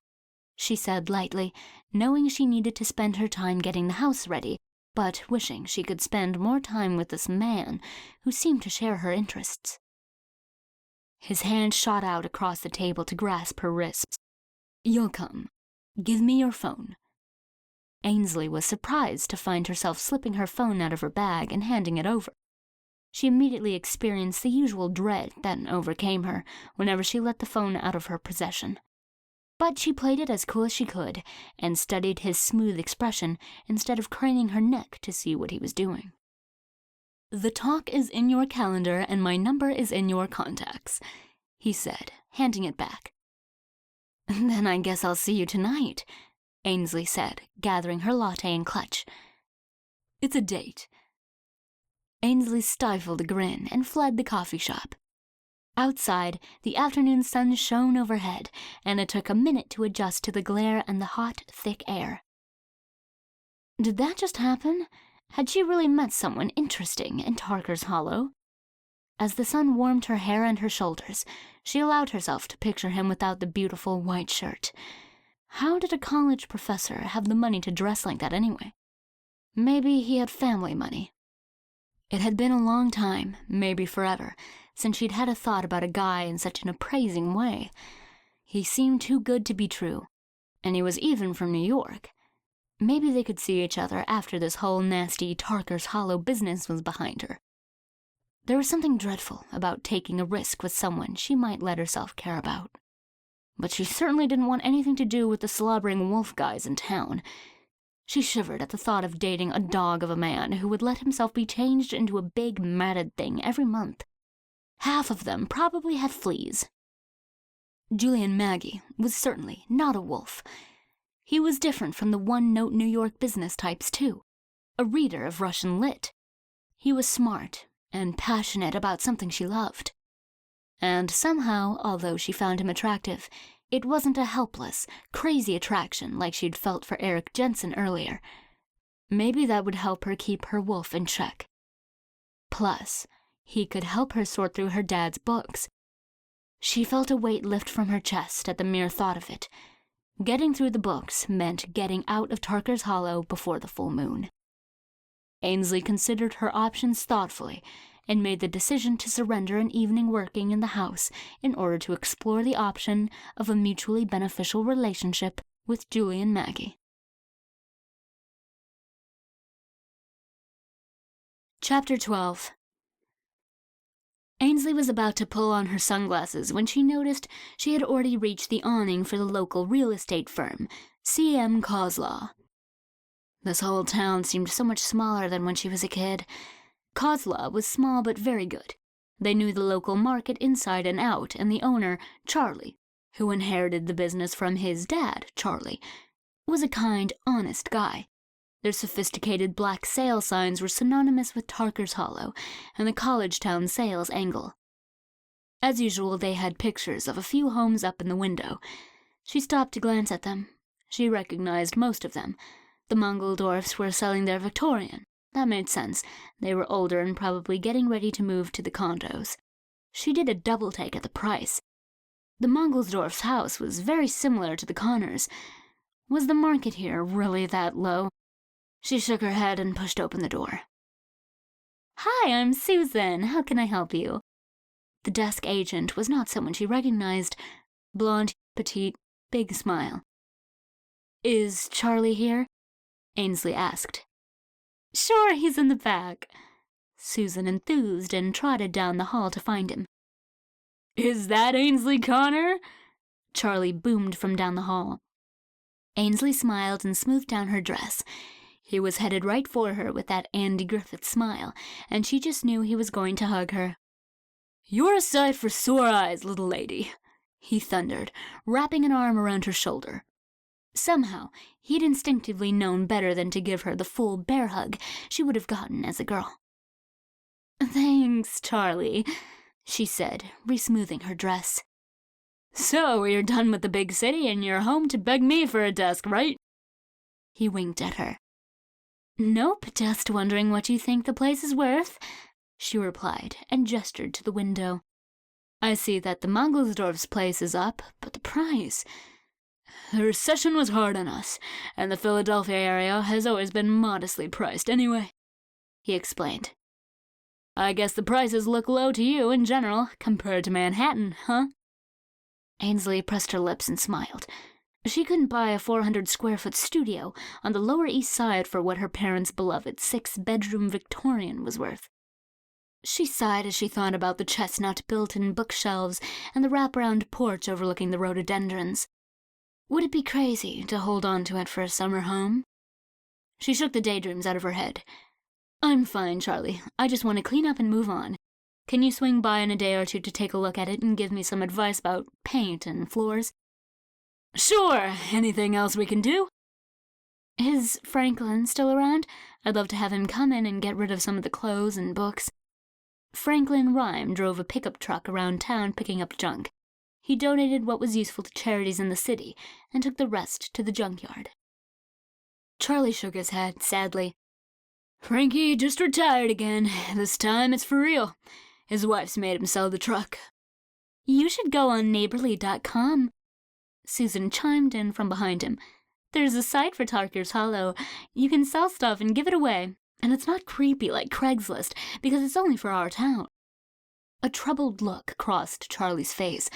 she said lightly, knowing she needed to spend her time getting the house ready, but wishing she could spend more time with this man who seemed to share her interests. His hand shot out across the table to grasp her wrists. "You'll come. Give me your phone." Ansley was surprised to find herself slipping her phone out of her bag and handing it over. She immediately experienced the usual dread that overcame her whenever she let the phone out of her possession. But she played it as cool as she could and studied his smooth expression instead of craning her neck to see what he was doing. "The talk is in your calendar and my number is in your contacts," he said, handing it back. "Then I guess I'll see you tonight," Ansley said, gathering her latte in clutch. "It's a date." Ansley stifled a grin and fled the coffee shop. Outside, the afternoon sun shone overhead, and it took a minute to adjust to the glare and the hot, thick air. Did that just happen? Had she really met someone interesting in Tarker's Hollow? As the sun warmed her hair and her shoulders, she allowed herself to picture him without the beautiful white shirt. How did a college professor have the money to dress like that anyway? Maybe he had family money. It had been a long time, maybe forever, since she'd had a thought about a guy in such an appraising way. He seemed too good to be true, and he was even from New York. Maybe they could see each other after this whole nasty Tarker's Hollow business was behind her. There was something dreadful about taking a risk with someone she might let herself care about. But she certainly didn't want anything to do with the slobbering wolf guys in town. She shivered at the thought of dating a dog of a man who would let himself be changed into a big matted thing every month. Half of them probably had fleas. Julian Maggie was certainly not a wolf. He was different from the one-note New York business types, too. A reader of Russian lit. He was smart and passionate about something she loved. And somehow, although she found him attractive, it wasn't a helpless, crazy attraction like she'd felt for Eric Jensen earlier. Maybe that would help her keep her wolf in check. Plus, he could help her sort through her dad's books. She felt a weight lift from her chest at the mere thought of it. Getting through the books meant getting out of Tarker's Hollow before the full moon. Ansley considered her options thoughtfully and made the decision to surrender an evening working in the house in order to explore the option of a mutually beneficial relationship with Julian Maggie. Chapter 12. Ansley was about to pull on her sunglasses when she noticed she had already reached the awning for the local real estate firm, C.M. Coslaw. This whole town seemed so much smaller than when she was a kid. Coslaw was small but very good. They knew the local market inside and out, and the owner, Charlie, who inherited the business from his dad, Charlie, was a kind, honest guy. Their sophisticated black sale signs were synonymous with Tarker's Hollow and the college town sales angle. As usual, they had pictures of a few homes up in the window. She stopped to glance at them. She recognized most of them. The Mongol dwarfs were selling their Victorian. That made sense. They were older and probably getting ready to move to the condos. She did a double take at the price. The Mongolsdorf's house was very similar to the Connors. Was the market here really that low? She shook her head and pushed open the door. "Hi, I'm Susan. How can I help you?" The desk agent was not someone she recognized. Blonde, petite, big smile. "Is Charlie here?" Ansley asked. "Sure, he's in the back." Susan enthused and trotted down the hall to find him. "Is that Ansley Connor?" Charlie boomed from down the hall. Ansley smiled and smoothed down her dress. He was headed right for her with that Andy Griffith smile, and she just knew he was going to hug her. "You're a sight for sore eyes, little lady," he thundered, wrapping an arm around her shoulder. Somehow, he'd instinctively known better than to give her the full bear hug she would have gotten as a girl. "Thanks, Charlie," she said, resmoothing her dress. "So, you're done with the big city and you're home to beg me for a desk, right?" He winked at her. "Nope, just wondering what you think the place is worth," she replied and gestured to the window. "I see that the Mangelsdorf's place is up, but the price... The recession was hard on us, and the Philadelphia area has always been modestly priced anyway," he explained. "I guess the prices look low to you in general, compared to Manhattan, huh?" Ansley pressed her lips and smiled. She couldn't buy a 400-square-foot studio on the Lower East Side for what her parents' beloved 6-bedroom Victorian was worth. She sighed as she thought about the chestnut built-in bookshelves and the wraparound porch overlooking the rhododendrons. Would it be crazy to hold on to it for a summer home? She shook the daydreams out of her head. "I'm fine, Charlie. I just want to clean up and move on. Can you swing by in a day or two to take a look at it and give me some advice about paint and floors?" "Sure. Anything else we can do?" "Is Franklin still around? I'd love to have him come in and get rid of some of the clothes and books." Franklin Rhyme drove a pickup truck around town picking up junk. He donated what was useful to charities in the city and took the rest to the junkyard. Charlie shook his head sadly. "Frankie just retired again. This time it's for real. His wife's made him sell the truck." "You should go on neighborly.com. Susan chimed in from behind him. "There's a site for Tarker's Hollow. You can sell stuff and give it away. And it's not creepy like Craigslist, because it's only for our town." A troubled look crossed Charlie's face,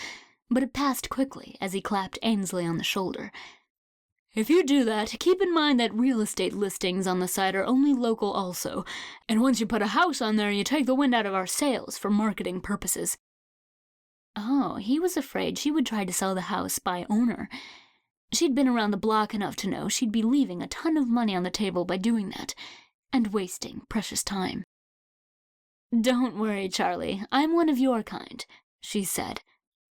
but it passed quickly as he clapped Ansley on the shoulder. "If you do that, keep in mind that real estate listings on the site are only local also, and once you put a house on there, you take the wind out of our sails for marketing purposes." Oh, he was afraid she would try to sell the house by owner. She'd been around the block enough to know she'd be leaving a ton of money on the table by doing that, and wasting precious time. "Don't worry, Charlie. I'm one of your kind," she said.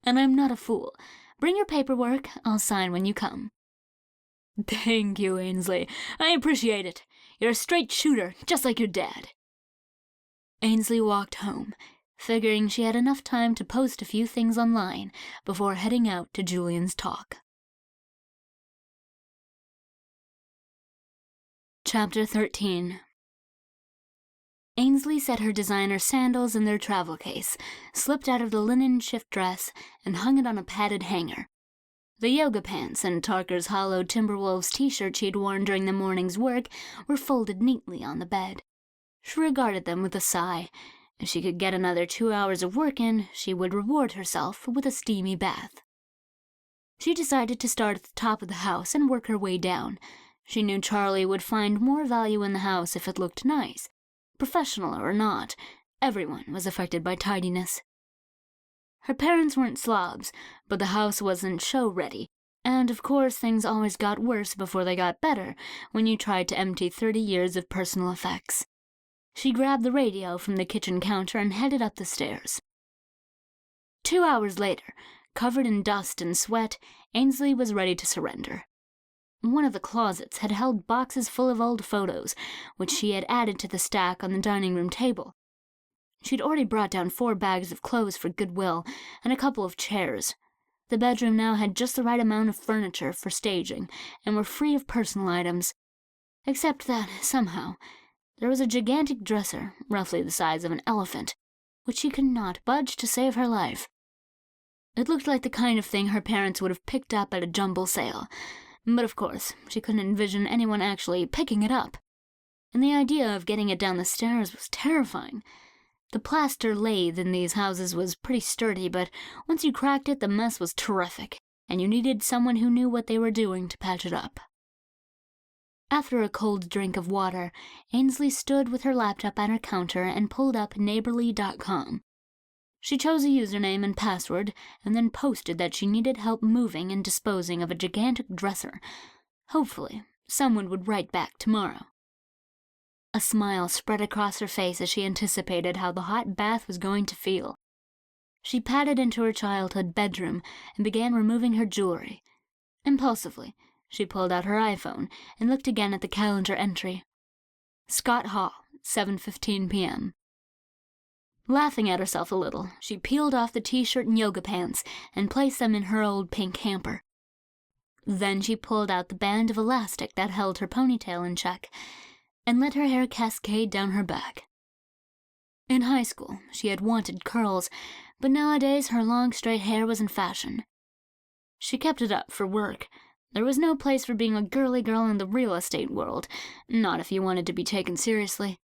"And I'm not a fool. Bring your paperwork. I'll sign when you come." "Thank you, Ansley. I appreciate it. You're a straight shooter, just like your dad." Ansley walked home, figuring she had enough time to post a few things online before heading out to Julian's talk. Chapter 13. Ansley set her designer sandals in their travel case, slipped out of the linen shift dress, and hung it on a padded hanger. The yoga pants and Tarker's Hollow Timberwolves t-shirt she'd worn during the morning's work were folded neatly on the bed. She regarded them with a sigh. If she could get another 2 hours of work in, she would reward herself with a steamy bath. She decided to start at the top of the house and work her way down. She knew Charlie would find more value in the house if it looked nice. Professional or not, everyone was affected by tidiness. Her parents weren't slobs, but the house wasn't show-ready, and of course things always got worse before they got better when you tried to empty 30 years of personal effects. She grabbed the radio from the kitchen counter and headed up the stairs. 2 hours later, covered in dust and sweat, Ansley was ready to surrender. One of the closets had held boxes full of old photos, which she had added to the stack on the dining room table. She'd already brought down 4 bags of clothes for Goodwill and a couple of chairs. The bedroom now had just the right amount of furniture for staging and were free of personal items. Except that, somehow, there was a gigantic dresser, roughly the size of an elephant, which she could not budge to save her life. It looked like the kind of thing her parents would have picked up at a jumble sale, but of course, she couldn't envision anyone actually picking it up. And the idea of getting it down the stairs was terrifying. The plaster lathe in these houses was pretty sturdy, but once you cracked it, the mess was terrific, and you needed someone who knew what they were doing to patch it up. After a cold drink of water, Ansley stood with her laptop at her counter and pulled up neighborly.com. She chose a username and password, and then posted that she needed help moving and disposing of a gigantic dresser. Hopefully, someone would write back tomorrow. A smile spread across her face as she anticipated how the hot bath was going to feel. She padded into her childhood bedroom and began removing her jewelry. Impulsively, she pulled out her iPhone and looked again at the calendar entry. Scott Hall, 7:15 p.m. Laughing at herself a little, she peeled off the t-shirt and yoga pants and placed them in her old pink hamper. Then she pulled out the band of elastic that held her ponytail in check and let her hair cascade down her back. In high school, she had wanted curls, but nowadays her long straight hair was in fashion. She kept it up for work. There was no place for being a girly girl in the real estate world, not if you wanted to be taken seriously.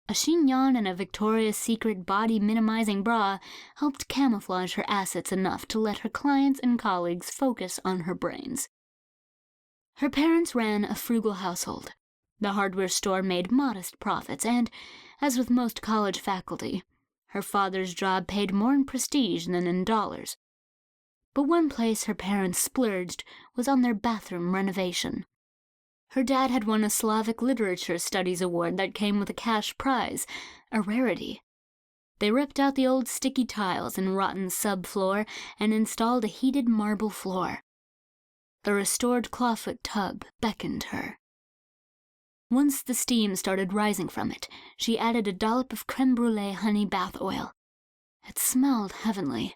A chignon and a Victoria's Secret body-minimizing bra helped camouflage her assets enough to let her clients and colleagues focus on her brains. Her parents ran a frugal household. The hardware store made modest profits, and, as with most college faculty, her father's job paid more in prestige than in dollars. But one place her parents splurged was on their bathroom renovation. Her dad had won a Slavic Literature Studies award that came with a cash prize, a rarity. They ripped out the old sticky tiles and rotten subfloor and installed a heated marble floor. A restored clawfoot tub beckoned her. Once the steam started rising from it, she added a dollop of creme brulee honey bath oil. It smelled heavenly.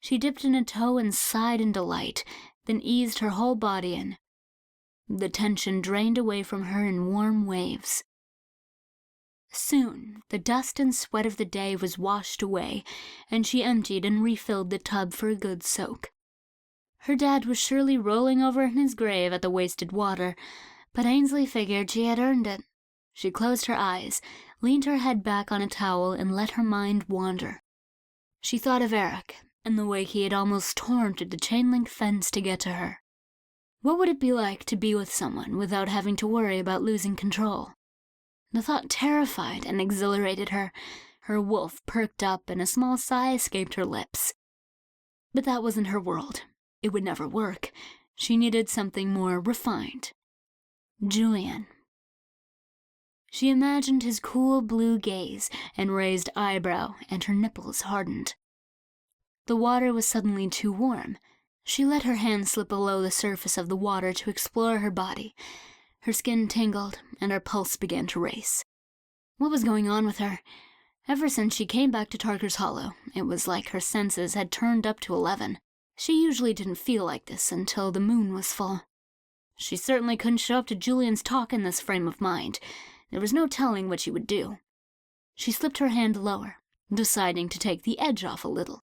She dipped in a toe and sighed in delight, then eased her whole body in. The tension drained away from her in warm waves. Soon, the dust and sweat of the day was washed away, and she emptied and refilled the tub for a good soak. Her dad was surely rolling over in his grave at the wasted water, but Ansley figured she had earned it. She closed her eyes, leaned her head back on a towel, and let her mind wander. She thought of Eric, and the way he had almost torn through the chain-link fence to get to her. What would it be like to be with someone without having to worry about losing control? The thought terrified and exhilarated her. Her wolf perked up and a small sigh escaped her lips. But that wasn't her world. It would never work. She needed something more refined. Julian. She imagined his cool blue gaze and raised eyebrow, and her nipples hardened. The water was suddenly too warm. She let her hand slip below the surface of the water to explore her body. Her skin tingled, and her pulse began to race. What was going on with her? Ever since she came back to Tarker's Hollow, it was like her senses had turned up to 11. She usually didn't feel like this until the moon was full. She certainly couldn't show up to Julian's talk in this frame of mind. There was no telling what she would do. She slipped her hand lower, deciding to take the edge off a little.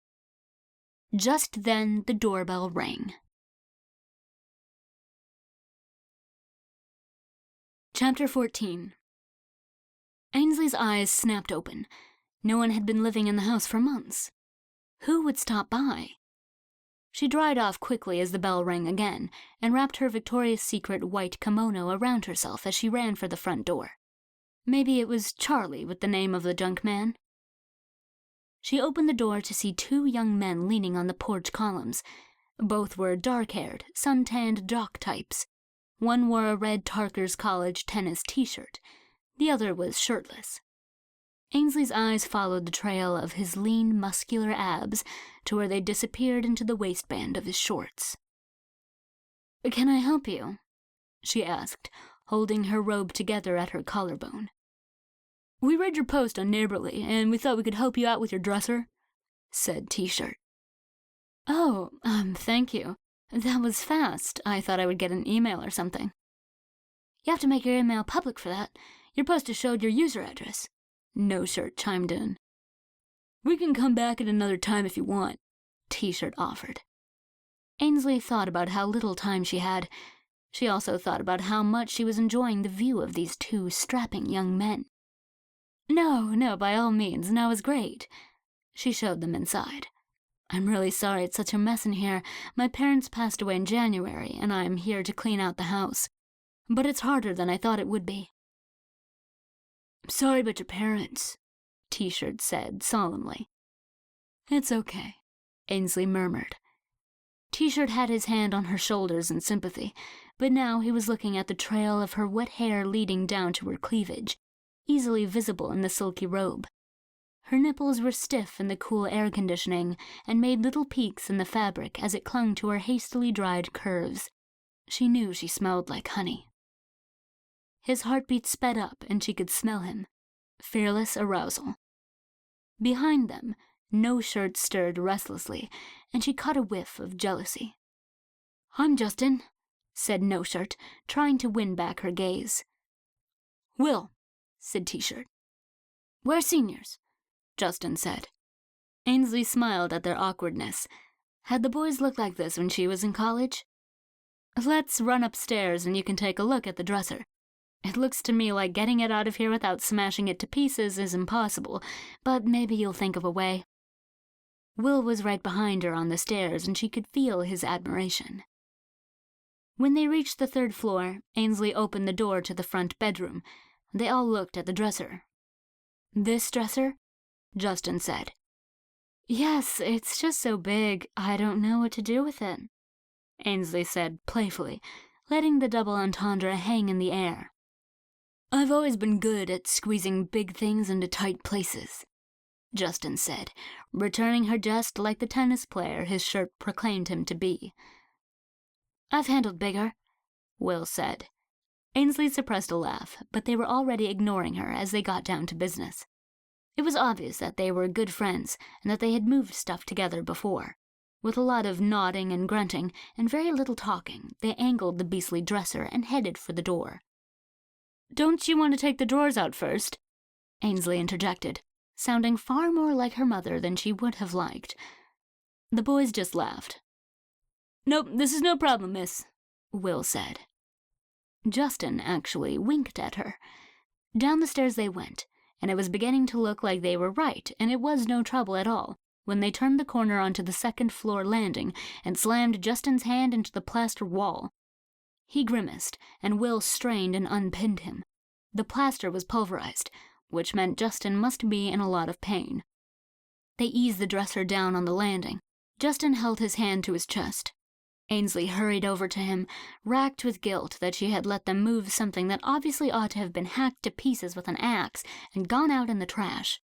Just then, the doorbell rang. Chapter 14. Ainsley's eyes snapped open. No one had been living in the house for months. Who would stop by? She dried off quickly as the bell rang again, and wrapped her Victoria's Secret white kimono around herself as she ran for the front door. Maybe it was Charlie with the name of the junk man. She opened the door to see two young men leaning on the porch columns. Both were dark-haired, sun-tanned jock types. One wore a red Tarker's College tennis t-shirt. The other was shirtless. Ainsley's eyes followed the trail of his lean, muscular abs to where they disappeared into the waistband of his shorts. "Can I help you?" she asked, holding her robe together at her collarbone. "We read your post on Neighborly, and we thought we could help you out with your dresser," said T-shirt. "Oh, thank you. That was fast. I thought I would get an email or something." "You have to make your email public for that. Your post has showed your user address." No Shirt chimed in. "We can come back at another time if you want," T-shirt offered. Ainsley thought about how little time she had. She also thought about how much she was enjoying the view of these two strapping young men. No, by all means, now is great." She showed them inside. "I'm really sorry it's such a mess in here. My parents passed away in January, and I'm here to clean out the house. But it's harder than I thought it would be." "I'm sorry about your parents," T-shirt said solemnly. "It's okay," Ainsley murmured. T-shirt had his hand on her shoulders in sympathy, but now he was looking at the trail of her wet hair leading down to her cleavage, easily visible in the silky robe. Her nipples were stiff in the cool air conditioning and made little peaks in the fabric as it clung to her hastily dried curves. She knew she smelled like honey. His heartbeat sped up and she could smell him. Fearless arousal. Behind them, No Shirt stirred restlessly, and she caught a whiff of jealousy. "I'm Justin," said No Shirt, trying to win back her gaze. "Will," said T-Shirt. "We're seniors," Justin said. Ansley smiled at their awkwardness. Had the boys looked like this when she was in college? "Let's run upstairs and you can take a look at the dresser. It looks to me like getting it out of here without smashing it to pieces is impossible, but maybe you'll think of a way." Will was right behind her on the stairs, and she could feel his admiration. When they reached the 3rd floor, Ansley opened the door to the front bedroom. They all looked at the dresser. "This dresser?" Justin said. "Yes, it's just so big, I don't know what to do with it," Ansley said playfully, letting the double entendre hang in the air. "I've always been good at squeezing big things into tight places," Justin said, returning her jest like the tennis player his shirt proclaimed him to be. "I've handled bigger," Will said. Ansley suppressed a laugh, but they were already ignoring her as they got down to business. It was obvious that they were good friends and that they had moved stuff together before. With a lot of nodding and grunting and very little talking, they angled the beastly dresser and headed for the door. "Don't you want to take the drawers out first?" Ansley interjected, sounding far more like her mother than she would have liked. The boys just laughed. "Nope, this is no problem, miss," Will said. Justin actually winked at her. Down the stairs they went, and it was beginning to look like they were right, and it was no trouble at all, when they turned the corner onto the 2nd floor landing and slammed Justin's hand into the plaster wall. He grimaced, and Will strained and unpinned him. The plaster was pulverized, which meant Justin must be in a lot of pain. They eased the dresser down on the landing. Justin held his hand to his chest. Ansley hurried over to him, racked with guilt that she had let them move something that obviously ought to have been hacked to pieces with an axe and gone out in the trash.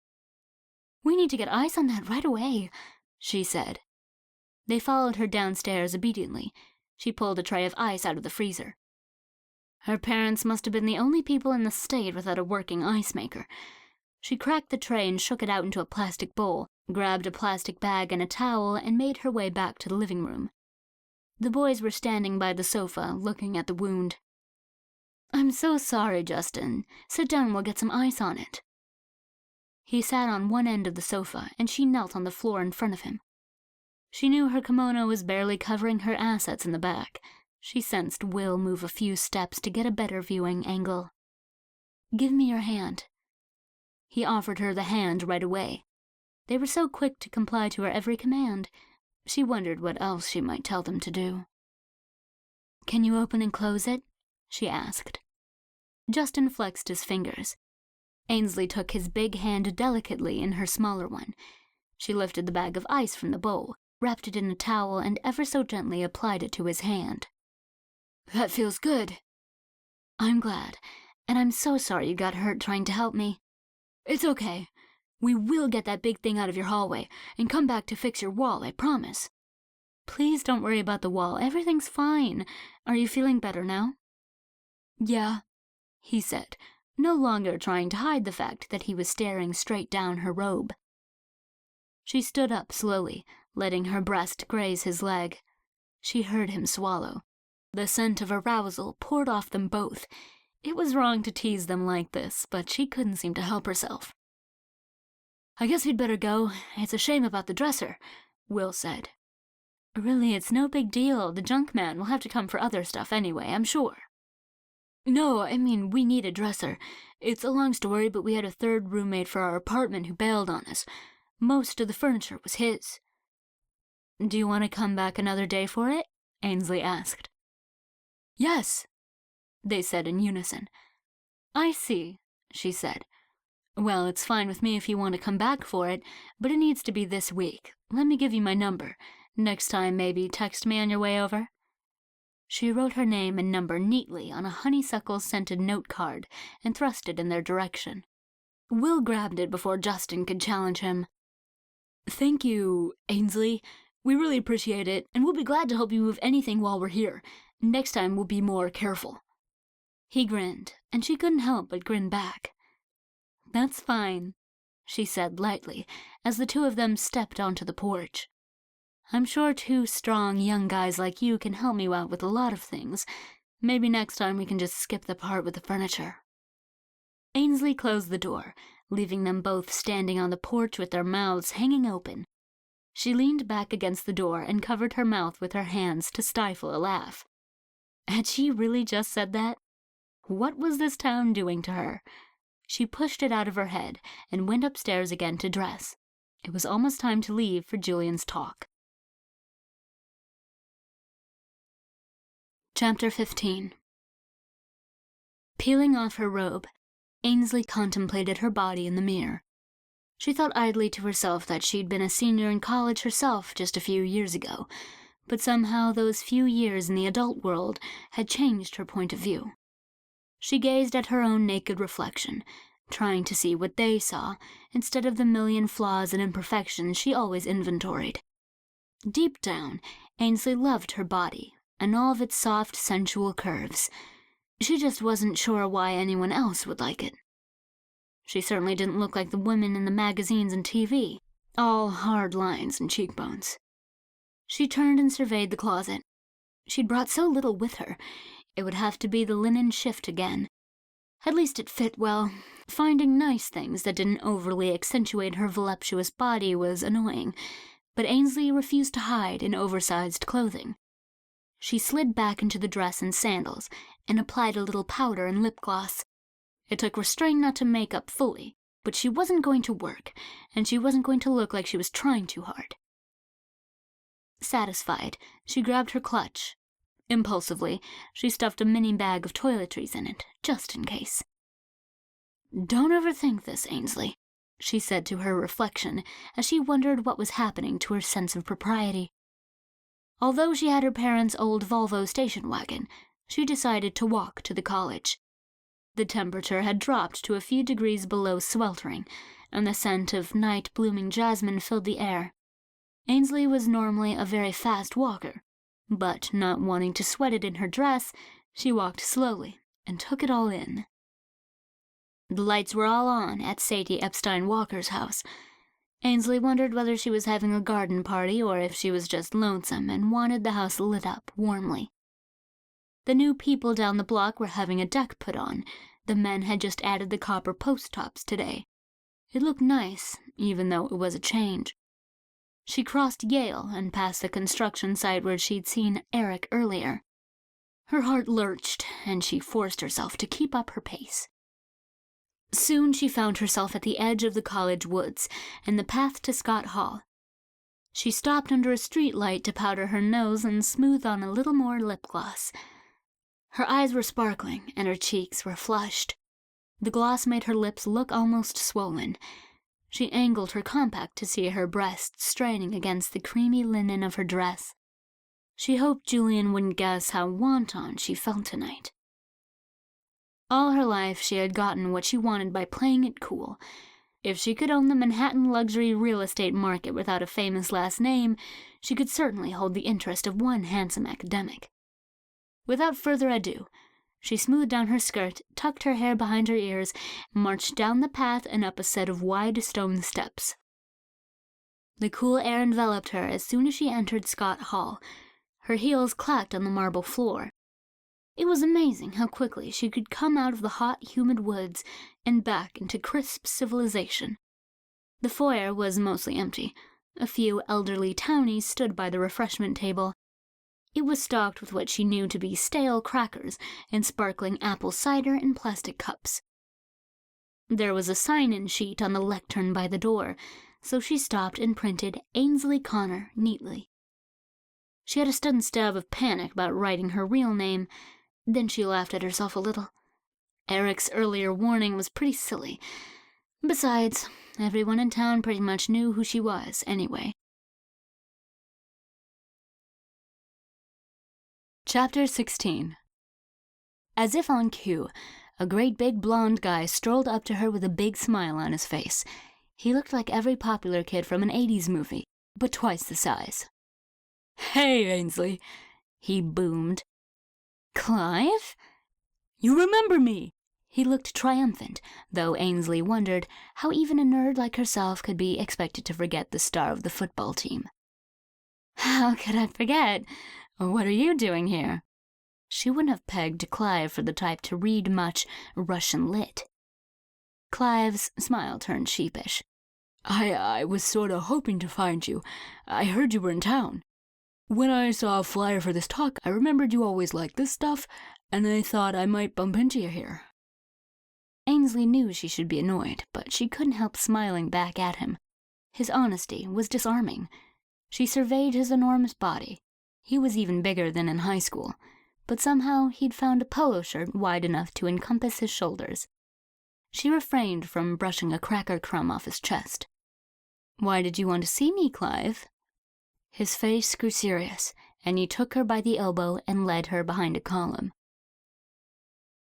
"We need to get ice on that right away," she said. They followed her downstairs obediently. She pulled a tray of ice out of the freezer. Her parents must have been the only people in the state without a working ice maker. She cracked the tray and shook it out into a plastic bowl, grabbed a plastic bag and a towel, and made her way back to the living room. The boys were standing by the sofa, looking at the wound. "I'm so sorry, Justin. Sit down and we'll get some ice on it." He sat on one end of the sofa, and she knelt on the floor in front of him. She knew her kimono was barely covering her assets in the back. She sensed Will move a few steps to get a better viewing angle. "Give me your hand." He offered her the hand right away. They were so quick to comply to her every command. She wondered what else she might tell them to do. "Can you open and close it?" she asked. Justin flexed his fingers. Ansley took his big hand delicately in her smaller one. She lifted the bag of ice from the bowl, wrapped it in a towel, and ever so gently applied it to his hand. "That feels good." "I'm glad, and I'm so sorry you got hurt trying to help me." "It's okay. We will get that big thing out of your hallway and come back to fix your wall, I promise." "Please don't worry about the wall. Everything's fine. Are you feeling better now?" "Yeah," he said, no longer trying to hide the fact that he was staring straight down her robe. She stood up slowly, letting her breast graze his leg. She heard him swallow. The scent of arousal poured off them both. It was wrong to tease them like this, but she couldn't seem to help herself. "I guess we'd better go. It's a shame about the dresser," Will said. "Really, it's no big deal. The junk man will have to come for other stuff anyway, I'm sure." "No, I mean, we need a dresser. It's a long story, but we had a 3rd roommate for our apartment who bailed on us. Most of the furniture was his." "Do you want to come back another day for it?" Ansley asked. "Yes," they said in unison. "I see," she said. "Well, it's fine with me if you want to come back for it, but it needs to be this week. Let me give you my number. Next time, maybe text me on your way over." She wrote her name and number neatly on a honeysuckle-scented note card and thrust it in their direction. Will grabbed it before Justin could challenge him. "Thank you, Ansley. We really appreciate it, and we'll be glad to help you move anything while we're here. Next time we'll be more careful." He grinned, and she couldn't help but grin back. "That's fine," she said lightly, as the two of them stepped onto the porch. "I'm sure two strong young guys like you can help me out with a lot of things. Maybe next time we can just skip the part with the furniture." Ansley closed the door, leaving them both standing on the porch with their mouths hanging open. She leaned back against the door and covered her mouth with her hands to stifle a laugh. Had she really just said that? What was this town doing to her? She pushed it out of her head and went upstairs again to dress. It was almost time to leave for Julian's talk. Chapter 15. Peeling off her robe, Ansley contemplated her body in the mirror. She thought idly to herself that she'd been a senior in college herself just a few years ago, but somehow those few years in the adult world had changed her point of view. She gazed at her own naked reflection, trying to see what they saw, instead of the million flaws and imperfections she always inventoried. Deep down, Ansley loved her body, and all of its soft, sensual curves. She just wasn't sure why anyone else would like it. She certainly didn't look like the women in the magazines and TV, all hard lines and cheekbones. She turned and surveyed the closet. She'd brought so little with her, it would have to be the linen shift again. At least it fit well. Finding nice things that didn't overly accentuate her voluptuous body was annoying, but Ansley refused to hide in oversized clothing. She slid back into the dress and sandals and applied a little powder and lip gloss. It took restraint not to make up fully, but she wasn't going to work, and she wasn't going to look like she was trying too hard. Satisfied, she grabbed her clutch. Impulsively, she stuffed a mini bag of toiletries in it, just in case. "Don't overthink this, Ansley," she said to her reflection as she wondered what was happening to her sense of propriety. Although she had her parents' old Volvo station wagon, she decided to walk to the college. The temperature had dropped to a few degrees below sweltering, and the scent of night-blooming jasmine filled the air. Ansley was normally a very fast walker, but not wanting to sweat it in her dress, she walked slowly and took it all in. The lights were all on at Sadie Epstein Walker's house. Ansley wondered whether she was having a garden party or if she was just lonesome and wanted the house lit up warmly. The new people down the block were having a deck put on. The men had just added the copper post tops today. It looked nice, even though it was a change. She crossed Yale and passed the construction site where she'd seen Eric earlier. Her heart lurched, and she forced herself to keep up her pace. Soon she found herself at the edge of the college woods and the path to Scott Hall. She stopped under a street light to powder her nose and smooth on a little more lip gloss. Her eyes were sparkling and her cheeks were flushed. The gloss made her lips look almost swollen. She angled her compact to see her breasts straining against the creamy linen of her dress. She hoped Julian wouldn't guess how wanton she felt tonight. All her life she had gotten what she wanted by playing it cool. If she could own the Manhattan luxury real estate market without a famous last name, she could certainly hold the interest of one handsome academic. Without further ado, she smoothed down her skirt, tucked her hair behind her ears, and marched down the path and up a set of wide stone steps. The cool air enveloped her as soon as she entered Scott Hall. Her heels clacked on the marble floor. It was amazing how quickly she could come out of the hot, humid woods and back into crisp civilization. The foyer was mostly empty. A few elderly townies stood by the refreshment table. It was stocked with what she knew to be stale crackers and sparkling apple cider in plastic cups. There was a sign-in sheet on the lectern by the door, so she stopped and printed Ansley Connor neatly. She had a sudden stab of panic about writing her real name. Then she laughed at herself a little. Eric's earlier warning was pretty silly. Besides, everyone in town pretty much knew who she was anyway. Chapter 16. As if on cue, a great big blonde guy strolled up to her with a big smile on his face. He looked like every popular kid from an 80s movie, but twice the size. "Hey, Ansley," he boomed. "Clive? You remember me?" He looked triumphant, though Ansley wondered how even a nerd like herself could be expected to forget the star of the football team. How could I forget? What are you doing here? She wouldn't have pegged Clive for the type to read much Russian lit. Clive's smile turned sheepish. I was sorta hoping to find you. I heard you were in town. When I saw a flyer for this talk, I remembered you always liked this stuff, and I thought I might bump into you here. Ansley knew she should be annoyed, but she couldn't help smiling back at him. His honesty was disarming. She surveyed his enormous body. He was even bigger than in high school, but somehow he'd found a polo shirt wide enough to encompass his shoulders. She refrained from brushing a cracker crumb off his chest. Why did you want to see me, Clive? His face grew serious, and he took her by the elbow and led her behind a column.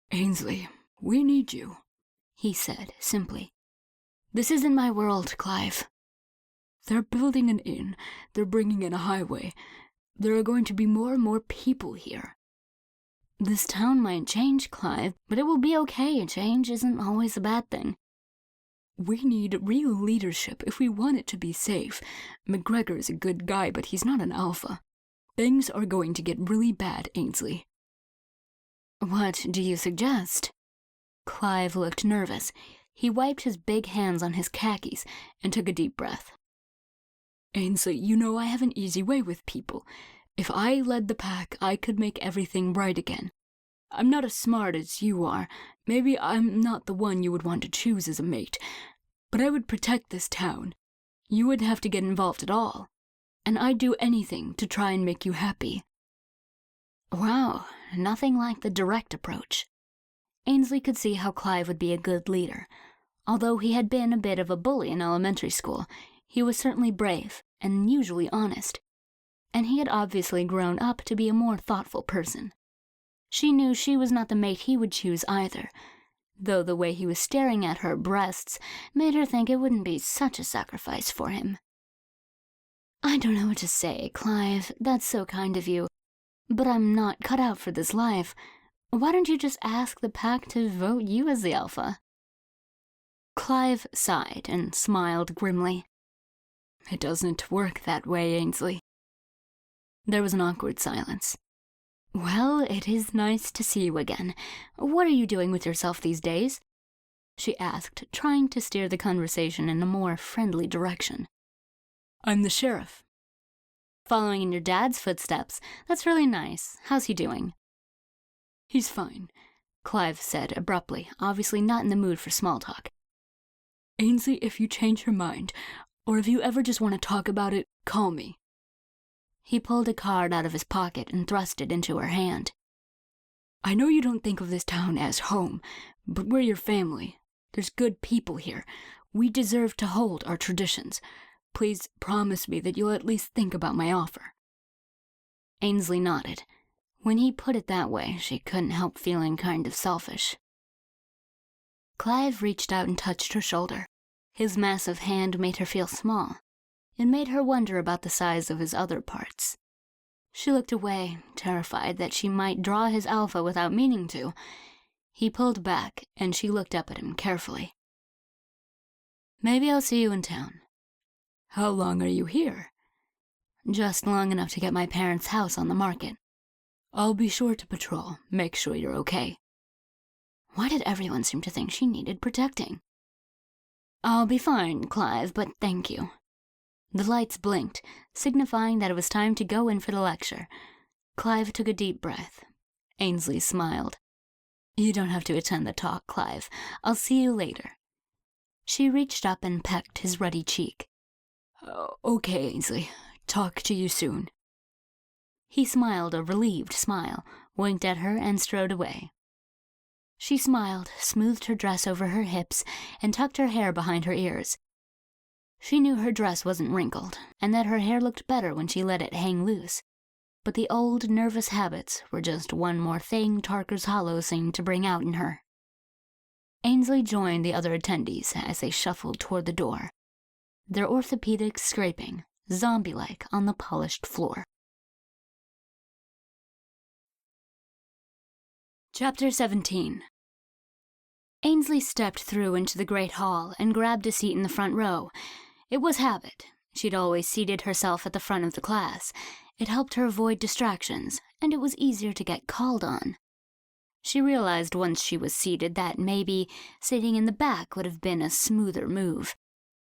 Ansley, we need you, he said simply. This isn't my world, Clive. They're building an inn. They're bringing in a highway. There are going to be more and more people here. This town might change, Clive, but it will be okay. Change isn't always a bad thing. We need real leadership if we want it to be safe. McGregor is a good guy, but he's not an alpha. Things are going to get really bad, Ansley. What do you suggest? Clive looked nervous. He wiped his big hands on his khakis and took a deep breath. Ansley, you know I have an easy way with people. If I led the pack, I could make everything right again. I'm not as smart as you are. Maybe I'm not the one you would want to choose as a mate. But I would protect this town. You wouldn't have to get involved at all. And I'd do anything to try and make you happy. Wow, nothing like the direct approach. Ansley could see how Clive would be a good leader. Although he had been a bit of a bully in elementary school, he was certainly brave and usually honest. And he had obviously grown up to be a more thoughtful person. She knew she was not the mate he would choose either, though the way he was staring at her breasts made her think it wouldn't be such a sacrifice for him. I don't know what to say, Clive. That's so kind of you. But I'm not cut out for this life. Why don't you just ask the pack to vote you as the alpha? Clive sighed and smiled grimly. It doesn't work that way, Ansley. There was an awkward silence. Well, it is nice to see you again. What are you doing with yourself these days? She asked, trying to steer the conversation in a more friendly direction. I'm the sheriff. Following in your dad's footsteps. That's really nice. How's he doing? He's fine, Clive said abruptly, obviously not in the mood for small talk. Ainsley, if you change your mind, or if you ever just want to talk about it, call me. He pulled a card out of his pocket and thrust it into her hand. I know you don't think of this town as home, but we're your family. There's good people here. We deserve to hold our traditions. Please promise me that you'll at least think about my offer. Ainsley nodded. When he put it that way, she couldn't help feeling kind of selfish. Clive reached out and touched her shoulder. His massive hand made her feel small. It made her wonder about the size of his other parts. She looked away, terrified that she might draw his alpha without meaning to. He pulled back, and she looked up at him carefully. Maybe I'll see you in town. How long are you here? Just long enough to get my parents' house on the market. I'll be sure to patrol, make sure you're okay. Why did everyone seem to think she needed protecting? I'll be fine, Clive, but thank you. The lights blinked, signifying that it was time to go in for the lecture. Clive took a deep breath. Ainsley smiled. You don't have to attend the talk, Clive. I'll see you later. She reached up and pecked his ruddy cheek. Okay, Ainsley. Talk to you soon. He smiled a relieved smile, winked at her, and strode away. She smiled, smoothed her dress over her hips, and tucked her hair behind her ears. She knew her dress wasn't wrinkled, and that her hair looked better when she let it hang loose. But the old, nervous habits were just one more thing Tarker's Hollow seemed to bring out in her. Ainsley joined the other attendees as they shuffled toward the door, their orthopedics scraping, zombie-like, on the polished floor. Chapter 17. Ansley stepped through into the great hall and grabbed a seat in the front row. It was habit. She'd always seated herself at the front of the class. It helped her avoid distractions, and it was easier to get called on. She realized once she was seated that maybe sitting in the back would have been a smoother move.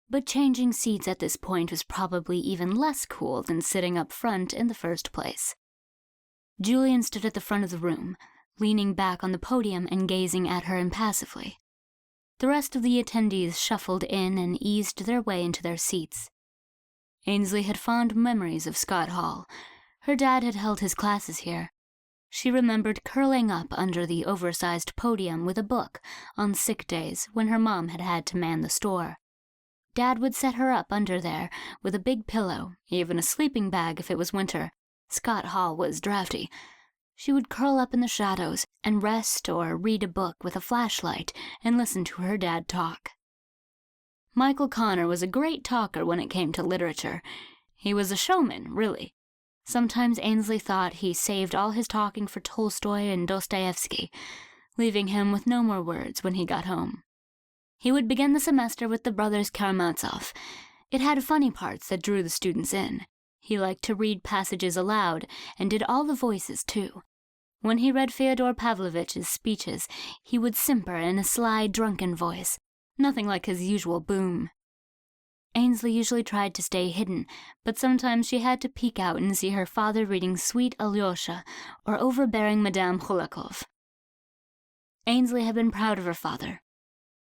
But changing seats at this point was probably even less cool than sitting up front in the first place. Julian stood at the front of the room, leaning back on the podium and gazing at her impassively. The rest of the attendees shuffled in and eased their way into their seats. Ansley had fond memories of Scott Hall. Her dad had held his classes here. She remembered curling up under the oversized podium with a book on sick days when her mom had had to man the store. Dad would set her up under there with a big pillow, even a sleeping bag if it was winter. Scott Hall was drafty. She would curl up in the shadows and rest or read a book with a flashlight and listen to her dad talk. Michael Connor was a great talker when it came to literature. He was a showman, really. Sometimes Ansley thought he saved all his talking for Tolstoy and Dostoevsky, leaving him with no more words when he got home. He would begin the semester with the brothers Karamazov. It had funny parts that drew the students in. He liked to read passages aloud and did all the voices, too. When he read Fyodor Pavlovich's speeches, he would simper in a sly, drunken voice, nothing like his usual boom. Ansley usually tried to stay hidden, but sometimes she had to peek out and see her father reading Sweet Alyosha or overbearing Madame Khulakov. Ainsley had been proud of her father.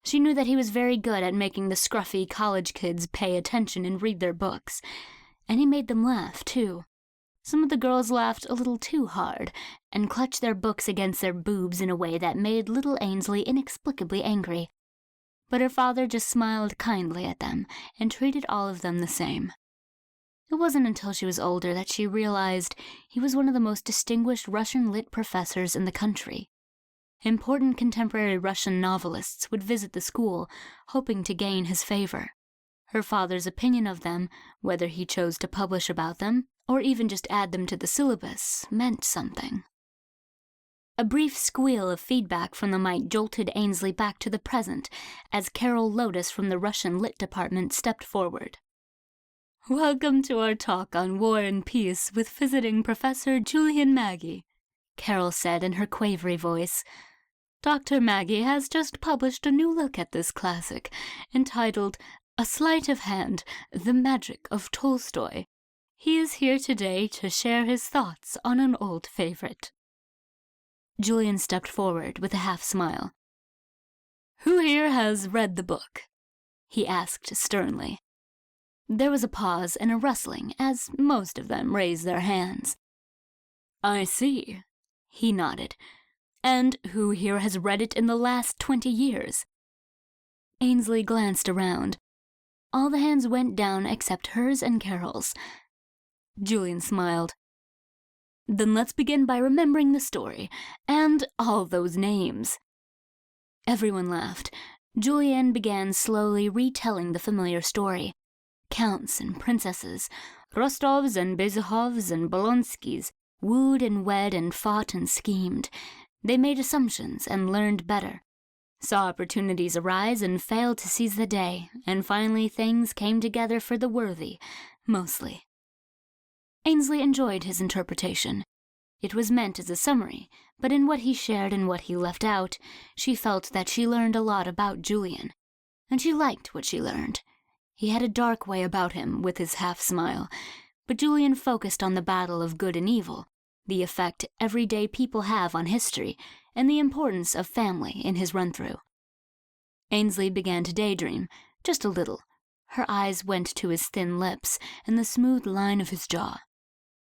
She knew that he was very good at making the scruffy college kids pay attention and read their books, and he made them laugh, too. Some of the girls laughed a little too hard and clutched their books against their boobs in a way that made little Ainsley inexplicably angry. But her father just smiled kindly at them and treated all of them the same. It wasn't until she was older that she realized he was one of the most distinguished Russian lit professors in the country. Important contemporary Russian novelists would visit the school, hoping to gain his favor. Her father's opinion of them, whether he chose to publish about them or even just add them to the syllabus, meant something. A brief squeal of feedback from the mic jolted Ainsley back to the present as Carol Lotus from the Russian Lit department stepped forward. "Welcome to our talk on War and Peace with visiting Professor Julian Maggie," Carol said in her quavery voice. "Dr. Maggie has just published a new look at this classic, entitled A Sleight of Hand, The Magic of Tolstoy. He is here today to share his thoughts on an old favorite." Julian stepped forward with a half-smile. "Who here has read the book?" he asked sternly. There was a pause and a rustling as most of them raised their hands. "I see," he nodded. "And who here has read it in the last 20 years? Ainsley glanced around. All the hands went down except hers and Carol's. Julian smiled. "Then let's begin by remembering the story, and all those names." Everyone laughed. Julian began slowly retelling the familiar story. Counts and princesses, Rostovs and Bezuhovs and Bolonskis, wooed and wed and fought and schemed. They made assumptions and learned better. Saw opportunities arise and failed to seize the day, and finally things came together for the worthy, mostly. Ainsley enjoyed his interpretation. It was meant as a summary, but in what he shared and what he left out, she felt that she learned a lot about Julian. And she liked what she learned. He had a dark way about him with his half-smile, but Julian focused on the battle of good and evil, the effect everyday people have on history, and the importance of family in his run-through. Ainsley began to daydream, just a little. Her eyes went to his thin lips and the smooth line of his jaw.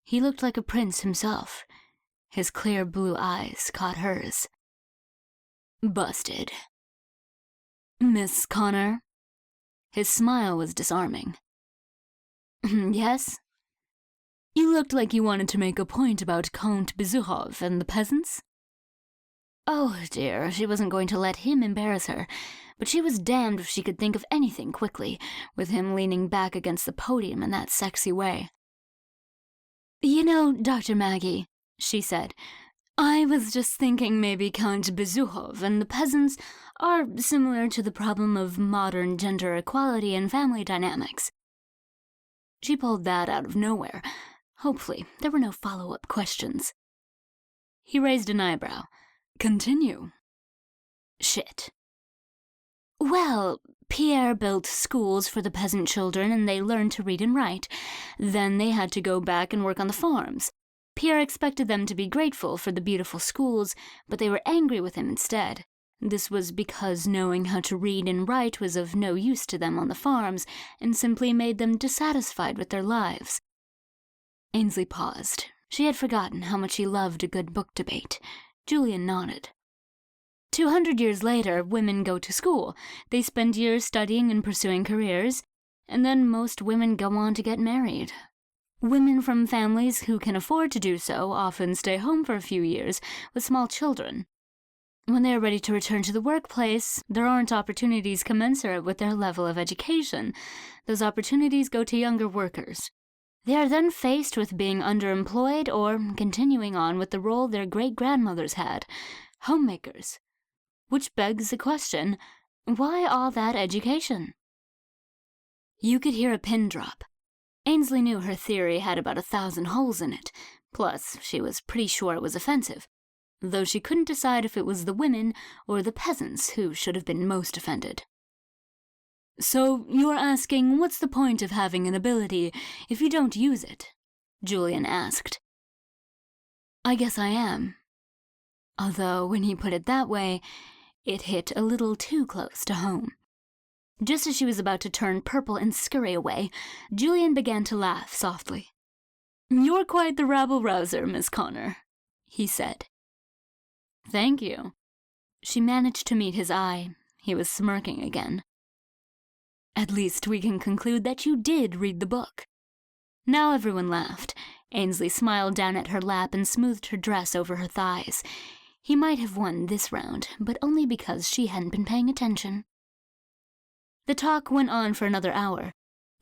He looked like a prince himself. His clear blue eyes caught hers. "Busted." "Miss Connor?" His smile was disarming. "Yes?" "You looked like you wanted to make a point about Count Bezukhov and the peasants." Oh dear, she wasn't going to let him embarrass her, but she was damned if she could think of anything quickly, with him leaning back against the podium in that sexy way. "You know, Dr. Maggie," she said, I was just thinking maybe Count Bezukhov and the peasants are similar to the problem of modern gender equality and family dynamics. She pulled that out of nowhere. Hopefully, there were no follow-up questions. He raised an eyebrow. Continue. Shit. Well, Pierre built schools for the peasant children and they learned to read and write. Then they had to go back and work on the farms. Pierre expected them to be grateful for the beautiful schools, but they were angry with him instead. This was because knowing how to read and write was of no use to them on the farms and simply made them dissatisfied with their lives. Ansley paused. She had forgotten how much he loved a good book debate. Julian nodded. 200 years later, women go to school. They spend years studying and pursuing careers, and then most women go on to get married. Women from families who can afford to do so often stay home for a few years with small children. When they are ready to return to the workplace, there aren't opportunities commensurate with their level of education. Those opportunities go to younger workers. They are then faced with being underemployed or continuing on with the role their great-grandmothers had, homemakers. Which begs the question, why all that education? You could hear a pin drop. Ansley knew her theory had about 1,000 holes in it, plus she was pretty sure it was offensive, though she couldn't decide if it was the women or the peasants who should have been most offended. So you're asking what's the point of having an ability if you don't use it? Julian asked. I guess I am. Although, when he put it that way, it hit a little too close to home. Just as she was about to turn purple and scurry away, Julian began to laugh softly. You're quite the rabble-rouser, Miss Connor, he said. Thank you. She managed to meet his eye. He was smirking again. At least we can conclude that you did read the book. Now everyone laughed. Ansley smiled down at her lap and smoothed her dress over her thighs. He might have won this round, but only because she hadn't been paying attention. The talk went on for another hour.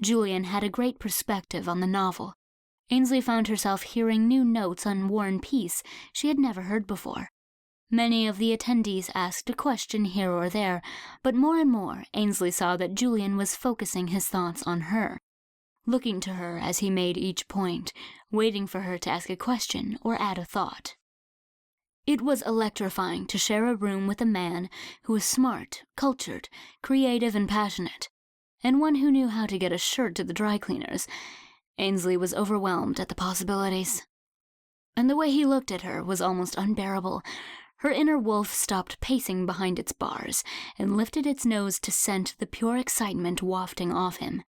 Julian had a great perspective on the novel. Ansley found herself hearing new notes on War and Peace she had never heard before. Many of the attendees asked a question here or there, but more and more Ansley saw that Julian was focusing his thoughts on her, looking to her as he made each point, waiting for her to ask a question or add a thought. It was electrifying to share a room with a man who was smart, cultured, creative, and passionate, and one who knew how to get a shirt to the dry cleaners. Ansley was overwhelmed at the possibilities. And the way he looked at her was almost unbearable. Her inner wolf stopped pacing behind its bars and lifted its nose to scent the pure excitement wafting off him.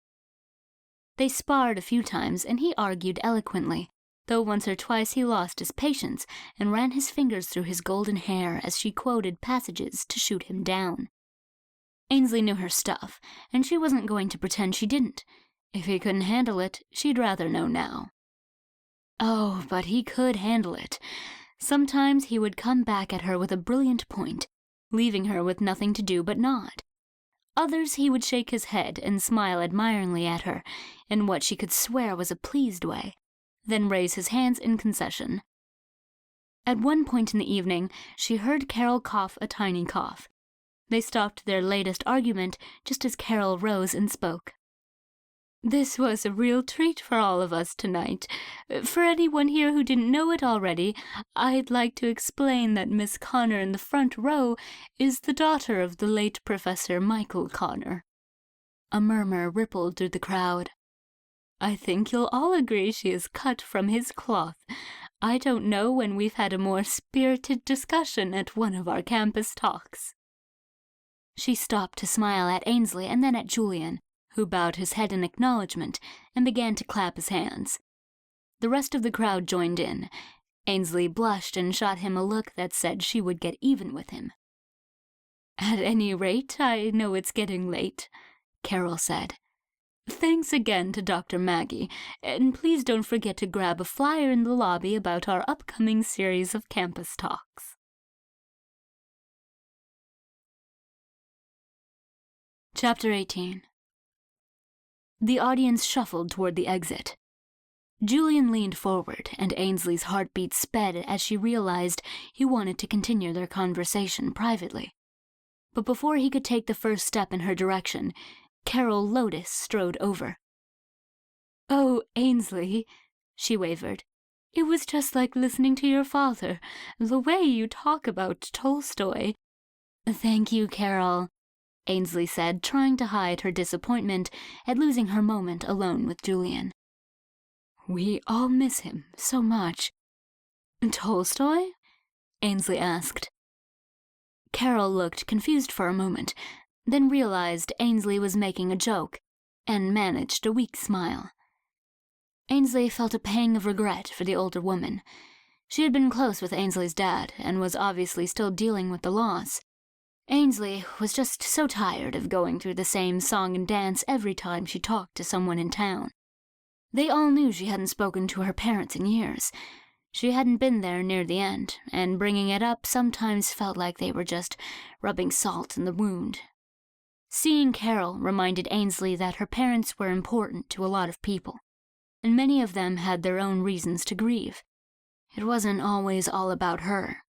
They sparred a few times, and he argued eloquently, though once or twice he lost his patience and ran his fingers through his golden hair as she quoted passages to shoot him down. Ansley knew her stuff, and she wasn't going to pretend she didn't. If he couldn't handle it, she'd rather know now. Oh, but he could handle it. Sometimes he would come back at her with a brilliant point, leaving her with nothing to do but nod. Others he would shake his head and smile admiringly at her, in what she could swear was a pleased way, then raise his hands in concession. At one point in the evening, she heard Carol cough a tiny cough. They stopped their latest argument just as Carol rose and spoke. This was a real treat for all of us tonight. For anyone here who didn't know it already, I'd like to explain that Miss Connor in the front row is the daughter of the late Professor Michael Connor. A murmur rippled through the crowd. I think you'll all agree she is cut from his cloth. I don't know when we've had a more spirited discussion at one of our campus talks. She stopped to smile at Ansley and then at Julian, who bowed his head in acknowledgement and began to clap his hands. The rest of the crowd joined in. Ansley blushed and shot him a look that said she would get even with him. At any rate, I know it's getting late, Carol said. Thanks again to Dr. Maggie, and please don't forget to grab a flyer in the lobby about our upcoming series of campus talks. Chapter 18. The audience shuffled toward the exit. Julian leaned forward, and Ainsley's heartbeat sped as she realized he wanted to continue their conversation privately. But before he could take the first step in her direction, Carol Lotus strode over. "Oh, Ainsley," she wavered. "It was just like listening to your father, the way you talk about Tolstoy." "Thank you, Carol," Ainsley said, trying to hide her disappointment at losing her moment alone with Julian. "We all miss him so much." "Tolstoy?" Ainsley asked. Carol looked confused for a moment, then realized Ainsley was making a joke, and managed a weak smile. Ainsley felt a pang of regret for the older woman. She had been close with Ainsley's dad, and was obviously still dealing with the loss. Ainsley was just so tired of going through the same song and dance every time she talked to someone in town. They all knew she hadn't spoken to her parents in years. She hadn't been there near the end, and bringing it up sometimes felt like they were just rubbing salt in the wound. Seeing Carol reminded Ainsley that her parents were important to a lot of people, and many of them had their own reasons to grieve. It wasn't always all about her.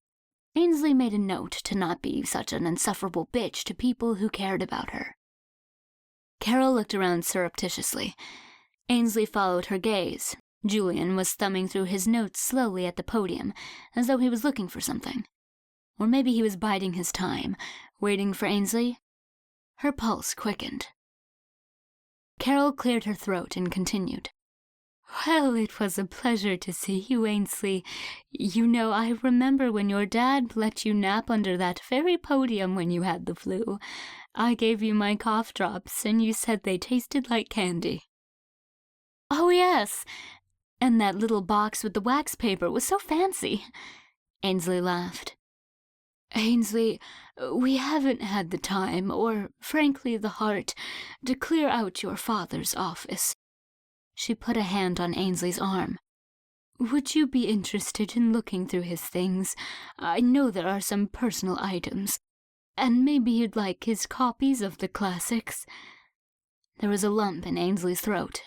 Ainsley made a note to not be such an insufferable bitch to people who cared about her. Carol looked around surreptitiously. Ainsley followed her gaze. Julian was thumbing through his notes slowly at the podium, as though he was looking for something. Or maybe he was biding his time, waiting for Ainsley. Her pulse quickened. Carol cleared her throat and continued. "Well, it was a pleasure to see you, Ansley. You know, I remember when your dad let you nap under that very podium when you had the flu. I gave you my cough drops, and you said they tasted like candy." "Oh, yes, and that little box with the wax paper was so fancy," Ainsley laughed. "Ainsley, we haven't had the time, or, frankly, the heart, to clear out your father's office." She put a hand on Ainsley's arm. "Would you be interested in looking through his things? I know there are some personal items. And maybe you'd like his copies of the classics." There was a lump in Ainsley's throat.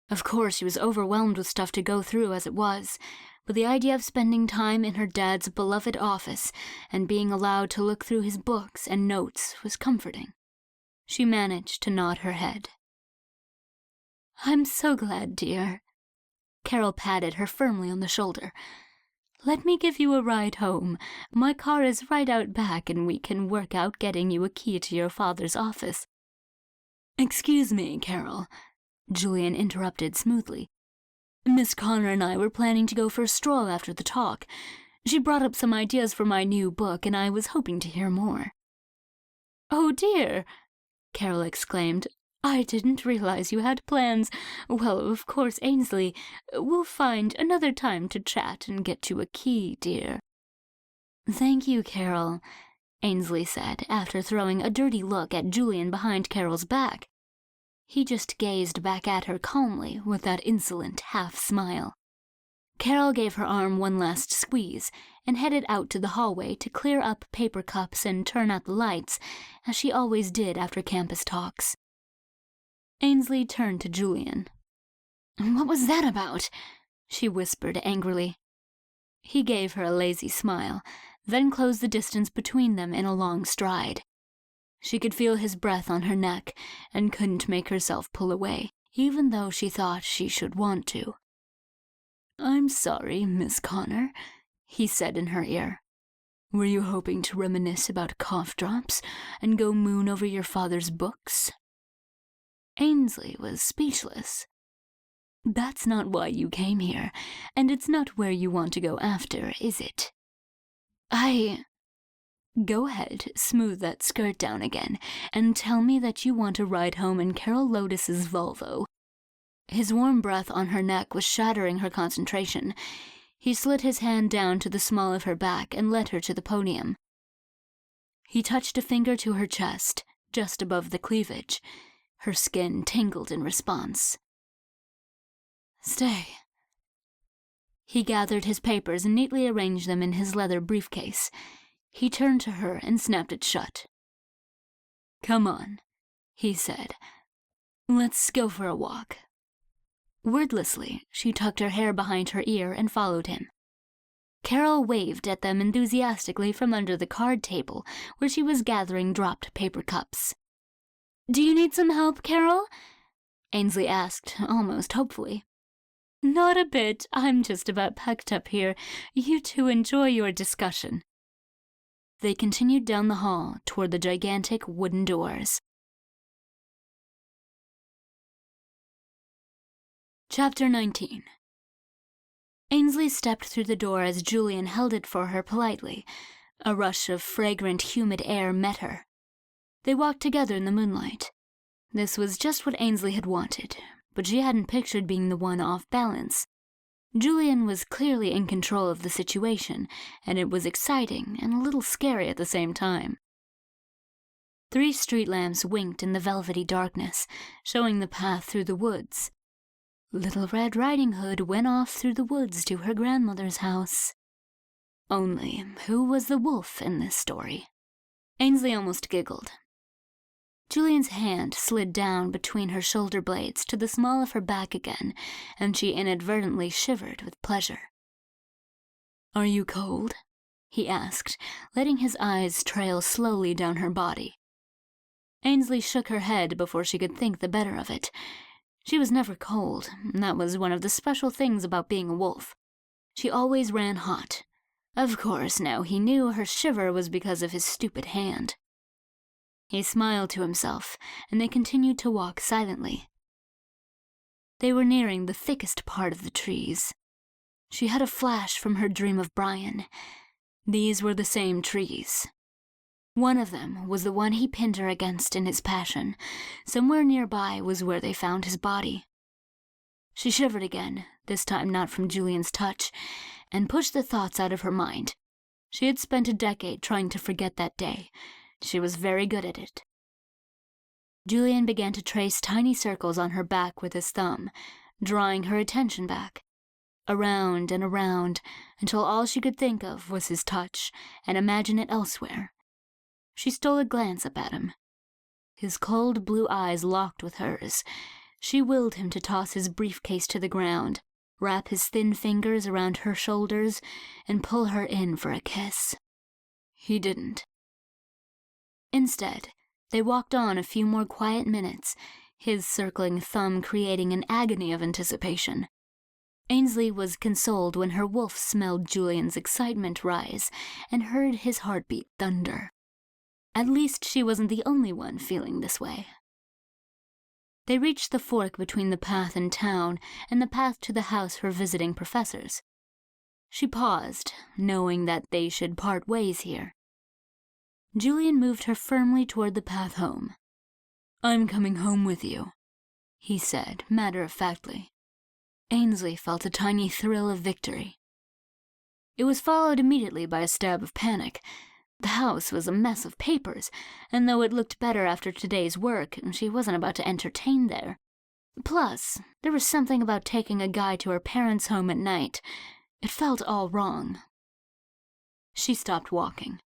Of course, she was overwhelmed with stuff to go through as it was, but the idea of spending time in her dad's beloved office and being allowed to look through his books and notes was comforting. She managed to nod her head. "I'm so glad, dear." Carol patted her firmly on the shoulder. "Let me give you a ride home. My car is right out back, and we can work out getting you a key to your father's office." "Excuse me, Carol," Julian interrupted smoothly. "Miss Connor and I were planning to go for a stroll after the talk. She brought up some ideas for my new book, and I was hoping to hear more." "Oh, dear," Carol exclaimed. "I didn't realize you had plans. Well, of course, Ainsley, we'll find another time to chat and get you a key, dear." "Thank you, Carol," Ainsley said, after throwing a dirty look at Julian behind Carol's back. He just gazed back at her calmly with that insolent half-smile. Carol gave her arm one last squeeze and headed out to the hallway to clear up paper cups and turn out the lights, as she always did after campus talks. Ainsley turned to Julian. "What was that about?" she whispered angrily. He gave her a lazy smile, then closed the distance between them in a long stride. She could feel his breath on her neck and couldn't make herself pull away, even though she thought she should want to. "I'm sorry, Miss Connor," he said in her ear. "Were you hoping to reminisce about cough drops and go moon over your father's books?" Ainsley was speechless. "That's not why you came here, and it's not where you want to go after, is it?" Go ahead, smooth that skirt down again, and tell me that you want to ride home in Carol Lotus's Volvo." His warm breath on her neck was shattering her concentration. He slid his hand down to the small of her back and led her to the podium. He touched a finger to her chest, just above the cleavage. Her skin tingled in response. "Stay." He gathered his papers and neatly arranged them in his leather briefcase. He turned to her and snapped it shut. "Come on," he said. "Let's go for a walk." Wordlessly, she tucked her hair behind her ear and followed him. Carol waved at them enthusiastically from under the card table, where she was gathering dropped paper cups. "Do you need some help, Carol?" Ansley asked, almost hopefully. "Not a bit. I'm just about packed up here. You two enjoy your discussion." They continued down the hall toward the gigantic wooden doors. Chapter 19. Ansley stepped through the door as Julian held it for her politely. A rush of fragrant, humid air met her. They walked together in the moonlight. This was just what Ansley had wanted, but she hadn't pictured being the one off balance. Julian was clearly in control of the situation, and it was exciting and a little scary at the same time. 3 street lamps winked in the velvety darkness, showing the path through the woods. Little Red Riding Hood went off through the woods to her grandmother's house. Only, who was the wolf in this story? Ansley almost giggled. Julian's hand slid down between her shoulder blades to the small of her back again, and she inadvertently shivered with pleasure. "Are you cold?" he asked, letting his eyes trail slowly down her body. Ansley shook her head before she could think the better of it. She was never cold, and that was one of the special things about being a wolf. She always ran hot. Of course, now he knew her shiver was because of his stupid hand. He smiled to himself, and they continued to walk silently. They were nearing the thickest part of the trees. She had a flash from her dream of Brian. These were the same trees. One of them was the one he pinned her against in his passion. Somewhere nearby was where they found his body. She shivered again, this time not from Julian's touch, and pushed the thoughts out of her mind. She had spent a decade trying to forget that day. She was very good at it. Julian began to trace tiny circles on her back with his thumb, drawing her attention back. Around and around, until all she could think of was his touch, and imagine it elsewhere. She stole a glance up at him. His cold blue eyes locked with hers. She willed him to toss his briefcase to the ground, wrap his thin fingers around her shoulders, and pull her in for a kiss. He didn't. Instead, they walked on a few more quiet minutes, his circling thumb creating an agony of anticipation. Ansley was consoled when her wolf smelled Julian's excitement rise and heard his heartbeat thunder. At least she wasn't the only one feeling this way. They reached the fork between the path in town and the path to the house for visiting professors. She paused, knowing that they should part ways here. Julian moved her firmly toward the path home. "I'm coming home with you," he said, matter-of-factly. Ansley felt a tiny thrill of victory. It was followed immediately by a stab of panic. The house was a mess of papers, and though it looked better after today's work, she wasn't about to entertain there. Plus, there was something about taking a guy to her parents' home at night. It felt all wrong. She stopped walking.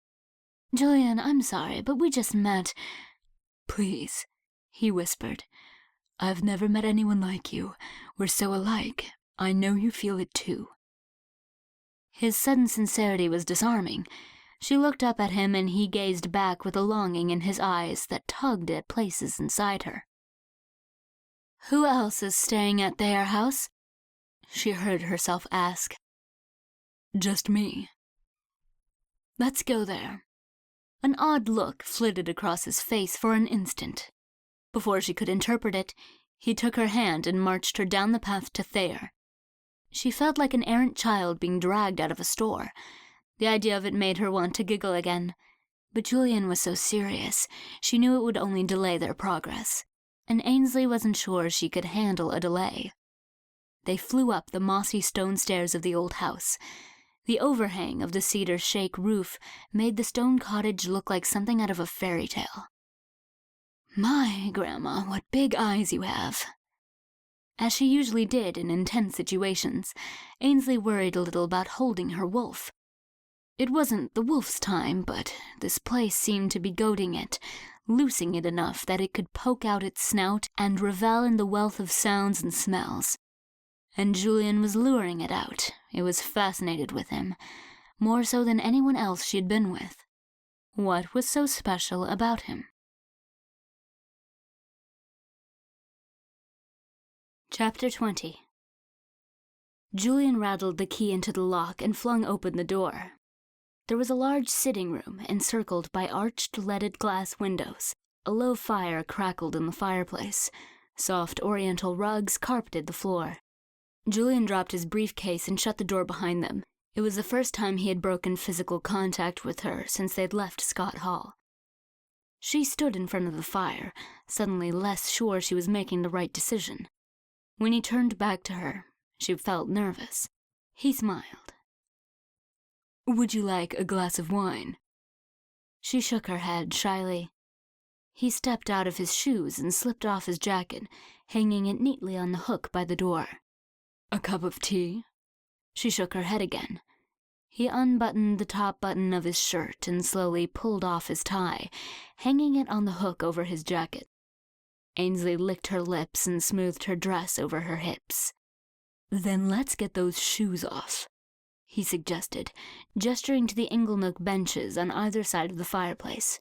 "Julian, I'm sorry, but we just met." "Please," he whispered. "I've never met anyone like you. We're so alike. I know you feel it too." His sudden sincerity was disarming. She looked up at him, and he gazed back with a longing in his eyes that tugged at places inside her. "Who else is staying at their house?" she heard herself ask. "Just me." "Let's go there." An odd look flitted across his face for an instant. Before she could interpret it, he took her hand and marched her down the path to Thayer. She felt like an errant child being dragged out of a store. The idea of it made her want to giggle again. But Julian was so serious, she knew it would only delay their progress, and Ansley wasn't sure she could handle a delay. They flew up the mossy stone stairs of the old house. The overhang of the cedar shake roof made the stone cottage look like something out of a fairy tale. "My, Grandma, what big eyes you have." As she usually did in intense situations, Ansley worried a little about holding her wolf. It wasn't the wolf's time, but this place seemed to be goading it, loosing it enough that it could poke out its snout and revel in the wealth of sounds and smells. And Julian was luring it out. It was fascinated with him, more so than anyone else she'd been with. What was so special about him? Chapter 20. Julian rattled the key into the lock and flung open the door. There was a large sitting room encircled by arched leaded glass windows. A low fire crackled in the fireplace. Soft oriental rugs carpeted the floor. Julian dropped his briefcase and shut the door behind them. It was the first time he had broken physical contact with her since they'd left Scott Hall. She stood in front of the fire, suddenly less sure she was making the right decision. When he turned back to her, she felt nervous. He smiled. "Would you like a glass of wine?" She shook her head shyly. He stepped out of his shoes and slipped off his jacket, hanging it neatly on the hook by the door. "A cup of tea?" She shook her head again. He unbuttoned the top button of his shirt and slowly pulled off his tie, hanging it on the hook over his jacket. Ansley licked her lips and smoothed her dress over her hips. "Then let's get those shoes off," he suggested, gesturing to the inglenook benches on either side of the fireplace.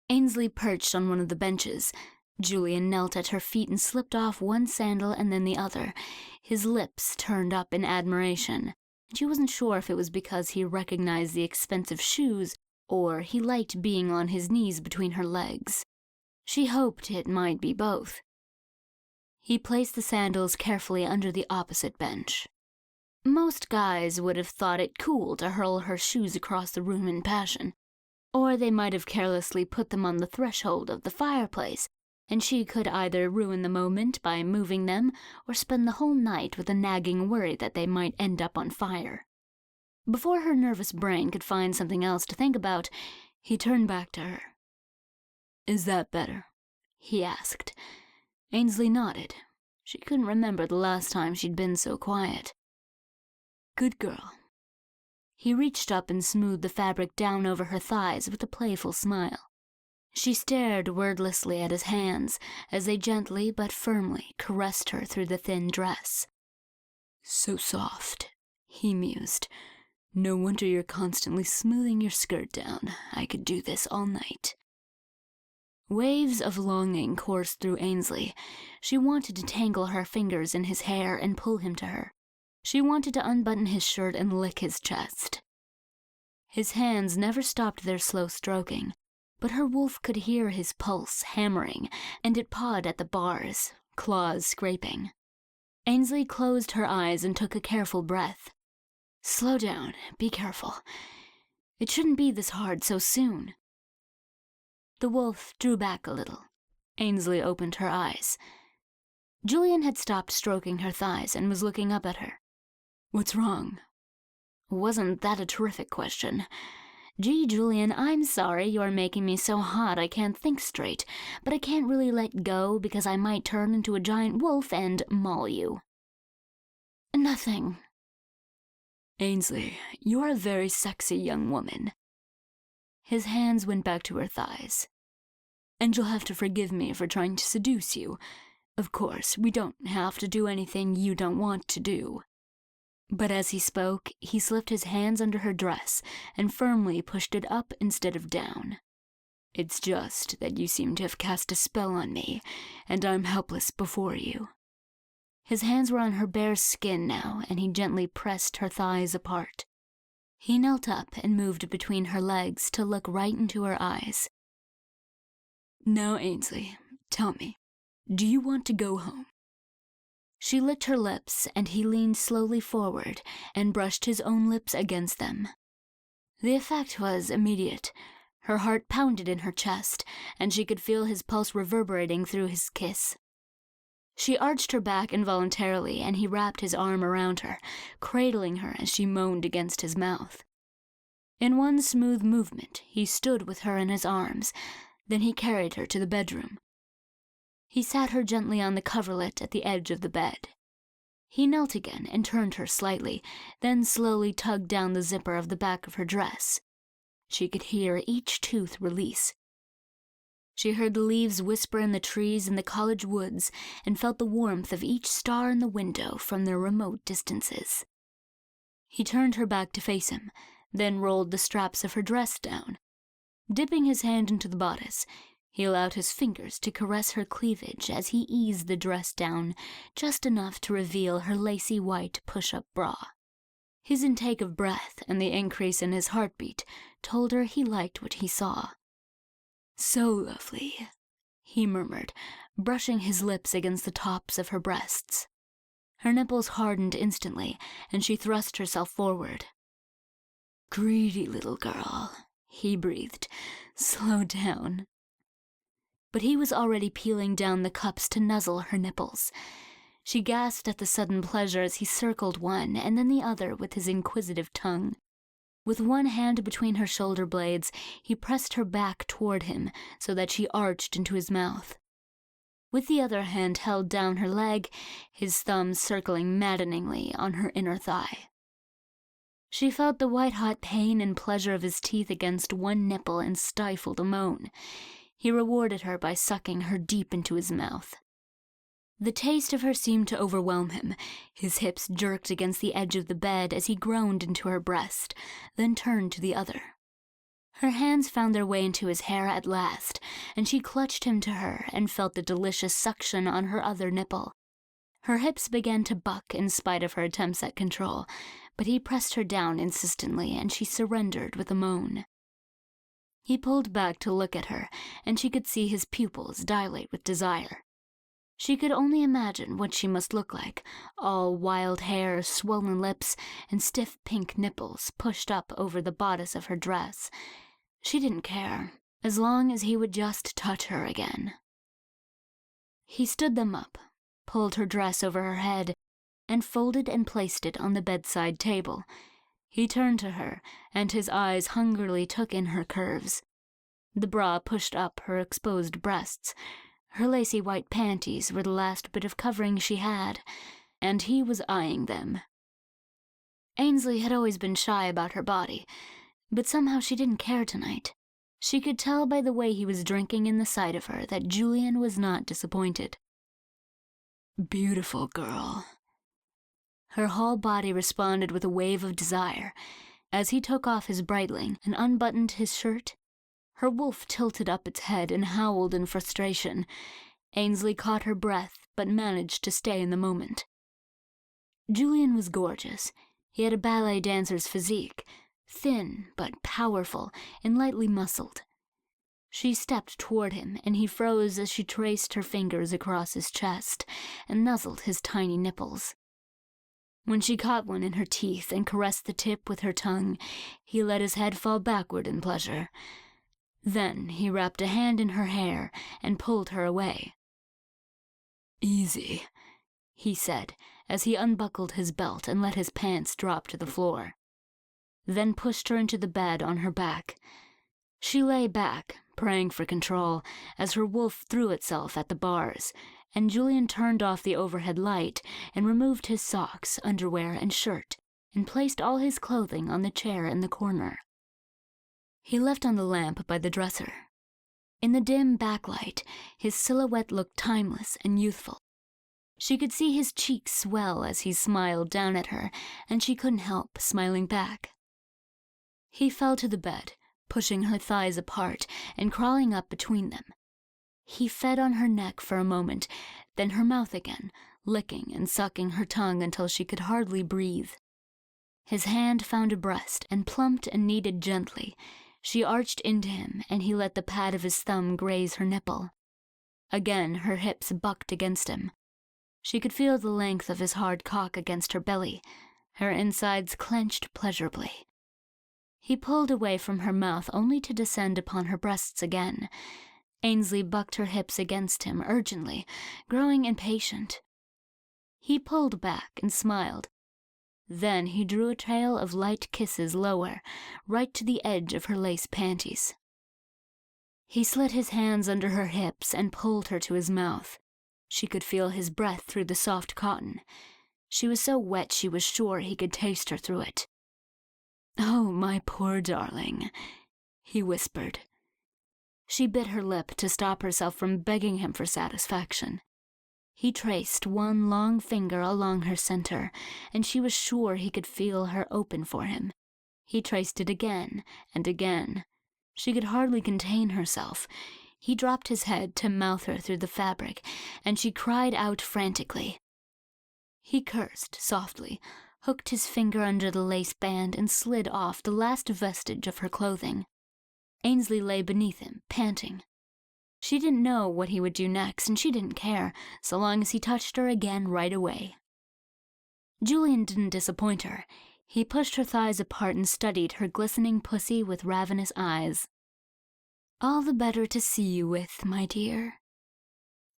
Ansley perched on one of the benches. Julian knelt at her feet and slipped off one sandal and then the other, his lips turned up in admiration. She wasn't sure if it was because he recognized the expensive shoes or he liked being on his knees between her legs. She hoped it might be both. He placed the sandals carefully under the opposite bench. Most guys would have thought it cool to hurl her shoes across the room in passion, or they might have carelessly put them on the threshold of the fireplace, and she could either ruin the moment by moving them or spend the whole night with a nagging worry that they might end up on fire. Before her nervous brain could find something else to think about, he turned back to her. "Is that better?" he asked. Ansley nodded. She couldn't remember the last time she'd been so quiet. "Good girl." He reached up and smoothed the fabric down over her thighs with a playful smile. She stared wordlessly at his hands as they gently but firmly caressed her through the thin dress. "So soft," he mused. "No wonder you're constantly smoothing your skirt down. I could do this all night." Waves of longing coursed through Ansley. She wanted to tangle her fingers in his hair and pull him to her. She wanted to unbutton his shirt and lick his chest. His hands never stopped their slow stroking, but her wolf could hear his pulse hammering, and it pawed at the bars, claws scraping. Ansley closed her eyes and took a careful breath. "Slow down, be careful. It shouldn't be this hard so soon." The wolf drew back a little. Ansley opened her eyes. Julian had stopped stroking her thighs and was looking up at her. "What's wrong?" "Wasn't that a terrific question? Gee, Julian, I'm sorry you're making me so hot I can't think straight, but I can't really let go because I might turn into a giant wolf and maul you." "Nothing." "Ansley, you're a very sexy young woman." His hands went back to her thighs. "And you'll have to forgive me for trying to seduce you. Of course, we don't have to do anything you don't want to do." But as he spoke, he slipped his hands under her dress and firmly pushed it up instead of down. "It's just that you seem to have cast a spell on me, and I'm helpless before you." His hands were on her bare skin now, and he gently pressed her thighs apart. He knelt up and moved between her legs to look right into her eyes. "Now, Ansley, tell me, do you want to go home?" She licked her lips, and he leaned slowly forward and brushed his own lips against them. The effect was immediate. Her heart pounded in her chest, and she could feel his pulse reverberating through his kiss. She arched her back involuntarily, and he wrapped his arm around her, cradling her as she moaned against his mouth. In one smooth movement, he stood with her in his arms. Then he carried her to the bedroom. He sat her gently on the coverlet at the edge of the bed. He knelt again and turned her slightly, then slowly tugged down the zipper of the back of her dress. She could hear each tooth release. She heard the leaves whisper in the trees in the college woods and felt the warmth of each star in the window from their remote distances. He turned her back to face him, then rolled the straps of her dress down. Dipping his hand into the bodice, he allowed his fingers to caress her cleavage as he eased the dress down just enough to reveal her lacy white push-up bra. His intake of breath and the increase in his heartbeat told her he liked what he saw. "So lovely," he murmured, brushing his lips against the tops of her breasts. Her nipples hardened instantly, and she thrust herself forward. "Greedy little girl," he breathed. "Slow down." But he was already peeling down the cups to nuzzle her nipples. She gasped at the sudden pleasure as he circled one and then the other with his inquisitive tongue. With one hand between her shoulder blades, he pressed her back toward him so that she arched into his mouth. With the other hand held down her leg, his thumb circling maddeningly on her inner thigh. She felt the white-hot pain and pleasure of his teeth against one nipple and stifled a moan. He rewarded her by sucking her deep into his mouth. The taste of her seemed to overwhelm him. His hips jerked against the edge of the bed as he groaned into her breast, then turned to the other. Her hands found their way into his hair at last, and she clutched him to her and felt the delicious suction on her other nipple. Her hips began to buck in spite of her attempts at control, but he pressed her down insistently, and she surrendered with a moan. He pulled back to look at her, and she could see his pupils dilate with desire. She could only imagine what she must look like, all wild hair, swollen lips, and stiff pink nipples pushed up over the bodice of her dress. She didn't care, as long as he would just touch her again. He stood them up, pulled her dress over her head, and folded and placed it on the bedside table. He turned to her, and his eyes hungrily took in her curves. The bra pushed up her exposed breasts. Her lacy white panties were the last bit of covering she had, and he was eyeing them. Ansley had always been shy about her body, but somehow she didn't care tonight. She could tell by the way he was drinking in the sight of her that Julian was not disappointed. "Beautiful girl." Her whole body responded with a wave of desire. As he took off his breitling and unbuttoned his shirt, her wolf tilted up its head and howled in frustration. Ansley caught her breath, but managed to stay in the moment. Julian was gorgeous. He had a ballet dancer's physique, thin but powerful and lightly muscled. She stepped toward him, and he froze as she traced her fingers across his chest and nuzzled his tiny nipples. When she caught one in her teeth and caressed the tip with her tongue, he let his head fall backward in pleasure. Then he wrapped a hand in her hair and pulled her away. "Easy," he said, as he unbuckled his belt and let his pants drop to the floor. Then pushed her into the bed on her back. She lay back, praying for control, as her wolf threw itself at the bars, and Julian turned off the overhead light and removed his socks, underwear, and shirt, and placed all his clothing on the chair in the corner. He left on the lamp by the dresser. In the dim backlight, his silhouette looked timeless and youthful. She could see his cheeks swell as he smiled down at her, and she couldn't help smiling back. He fell to the bed, pushing her thighs apart and crawling up between them. He fed on her neck for a moment, then her mouth again, licking and sucking her tongue until she could hardly breathe. His hand found a breast and plumped and kneaded gently. She arched into him, and he let the pad of his thumb graze her nipple. Again her hips bucked against him. She could feel the length of his hard cock against her belly. Her insides clenched pleasurably. He pulled away from her mouth only to descend upon her breasts again. Ansley bucked her hips against him urgently, growing impatient. He pulled back and smiled. Then he drew a trail of light kisses lower, right to the edge of her lace panties. He slid his hands under her hips and pulled her to his mouth. She could feel his breath through the soft cotton. She was so wet she was sure he could taste her through it. "Oh, my poor darling," he whispered. She bit her lip to stop herself from begging him for satisfaction. He traced one long finger along her center, and she was sure he could feel her open for him. He traced it again and again. She could hardly contain herself. He dropped his head to mouth her through the fabric, and she cried out frantically. He cursed softly, hooked his finger under the lace band, and slid off the last vestige of her clothing. Ansley lay beneath him, panting. She didn't know what he would do next, and she didn't care, so long as he touched her again right away. Julian didn't disappoint her. He pushed her thighs apart and studied her glistening pussy with ravenous eyes. "All the better to see you with, my dear."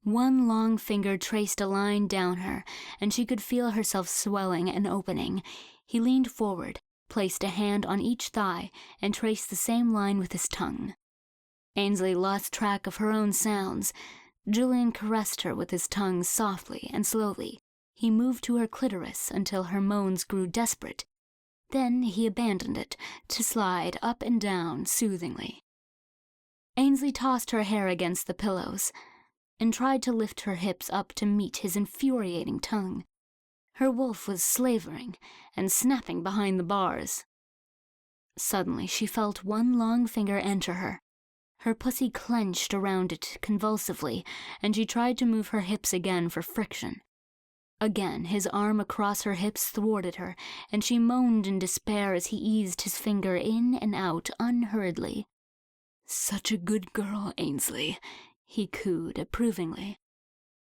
One long finger traced a line down her, and she could feel herself swelling and opening. He leaned forward, placed a hand on each thigh, and traced the same line with his tongue. Ansley lost track of her own sounds. Julian caressed her with his tongue softly and slowly. He moved to her clitoris until her moans grew desperate. Then he abandoned it to slide up and down soothingly. Ansley tossed her hair against the pillows and tried to lift her hips up to meet his infuriating tongue. Her wolf was slavering and snapping behind the bars. Suddenly she felt one long finger enter her. Her pussy clenched around it convulsively, and she tried to move her hips again for friction. Again, his arm across her hips thwarted her, and she moaned in despair as he eased his finger in and out unhurriedly. "Such a good girl, Ansley," he cooed approvingly.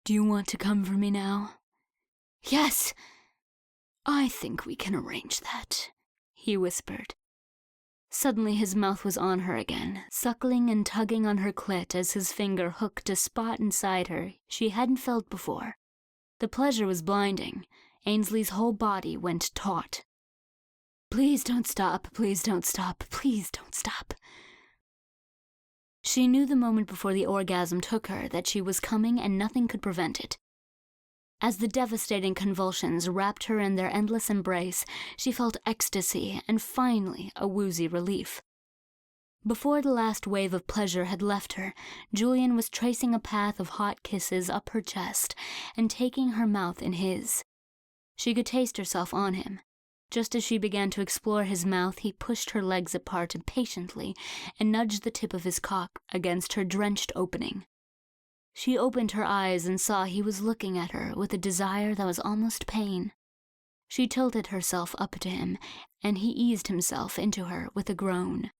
"Do you want to come for me now?" "Yes." "I think we can arrange that," he whispered. Suddenly his mouth was on her again, suckling and tugging on her clit as his finger hooked a spot inside her she hadn't felt before. The pleasure was blinding. Ainsley's whole body went taut. "Please don't stop, please don't stop, please don't stop." She knew the moment before the orgasm took her that she was coming and nothing could prevent it. As the devastating convulsions wrapped her in their endless embrace, she felt ecstasy and finally a woozy relief. Before the last wave of pleasure had left her, Julian was tracing a path of hot kisses up her chest and taking her mouth in his. She could taste herself on him. Just as she began to explore his mouth, he pushed her legs apart impatiently and nudged the tip of his cock against her drenched opening. She opened her eyes and saw he was looking at her with a desire that was almost pain. She tilted herself up to him, and he eased himself into her with a groan.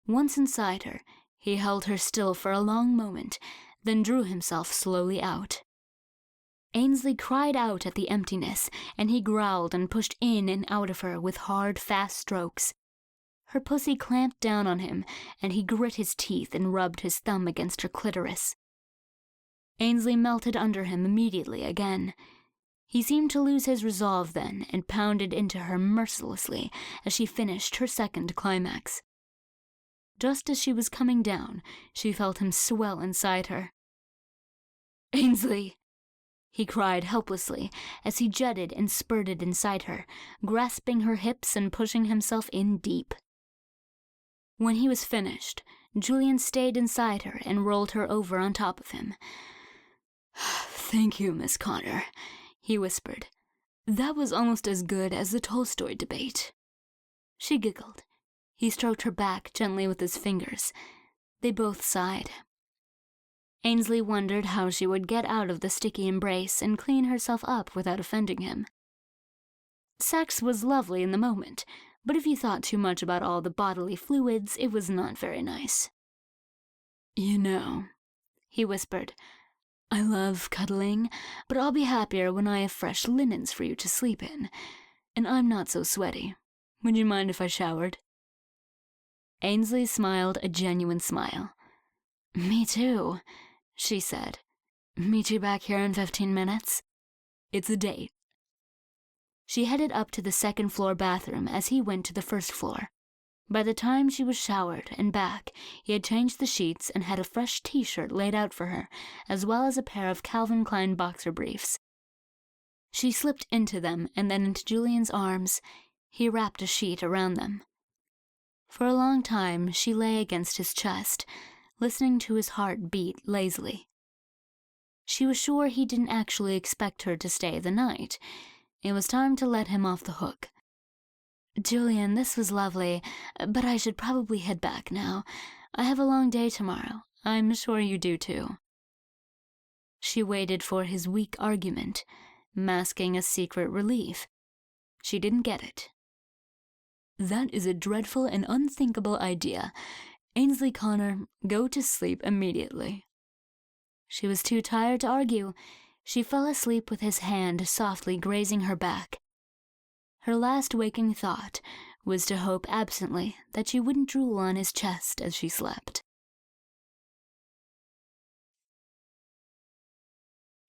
Once inside her, he held her still for a long moment, then drew himself slowly out. Ainsley cried out at the emptiness, and he growled and pushed in and out of her with hard, fast strokes. Her pussy clamped down on him, and he grit his teeth and rubbed his thumb against her clitoris. Ainsley melted under him immediately again. He seemed to lose his resolve then and pounded into her mercilessly as she finished her second climax. Just as she was coming down, she felt him swell inside her. "Ainsley!" he cried helplessly as he jetted and spurted inside her, grasping her hips and pushing himself in deep. When he was finished, Julian stayed inside her and rolled her over on top of him. "Thank you, Miss Connor," he whispered. "That was almost as good as the Tolstoy debate." She giggled. He stroked her back gently with his fingers. They both sighed. Ainsley wondered how she would get out of the sticky embrace and clean herself up without offending him. Sex was lovely in the moment, but if you thought too much about all the bodily fluids, it was not very nice. "You know," he whispered, "I love cuddling, but I'll be happier when I have fresh linens for you to sleep in, and I'm not so sweaty. Would you mind if I showered?" Ainsley smiled a genuine smile. "Me too," she said. "Meet you back here in 15 minutes? It's a date." She headed up to the second-floor bathroom as he went to the first floor. By the time she was showered and back, he had changed the sheets and had a fresh T-shirt laid out for her, as well as a pair of Calvin Klein boxer briefs. She slipped into them and then into Julian's arms. He wrapped a sheet around them. For a long time, she lay against his chest, listening to his heart beat lazily. She was sure he didn't actually expect her to stay the night. It was time to let him off the hook. "Julian, this was lovely, but I should probably head back now. I have a long day tomorrow. I'm sure you do too." She waited for his weak argument, masking a secret relief. She didn't get it. "That is a dreadful and unthinkable idea. Ansley Connor, go to sleep immediately." She was too tired to argue. She fell asleep with his hand softly grazing her back. Her last waking thought was to hope absently that she wouldn't drool on his chest as she slept.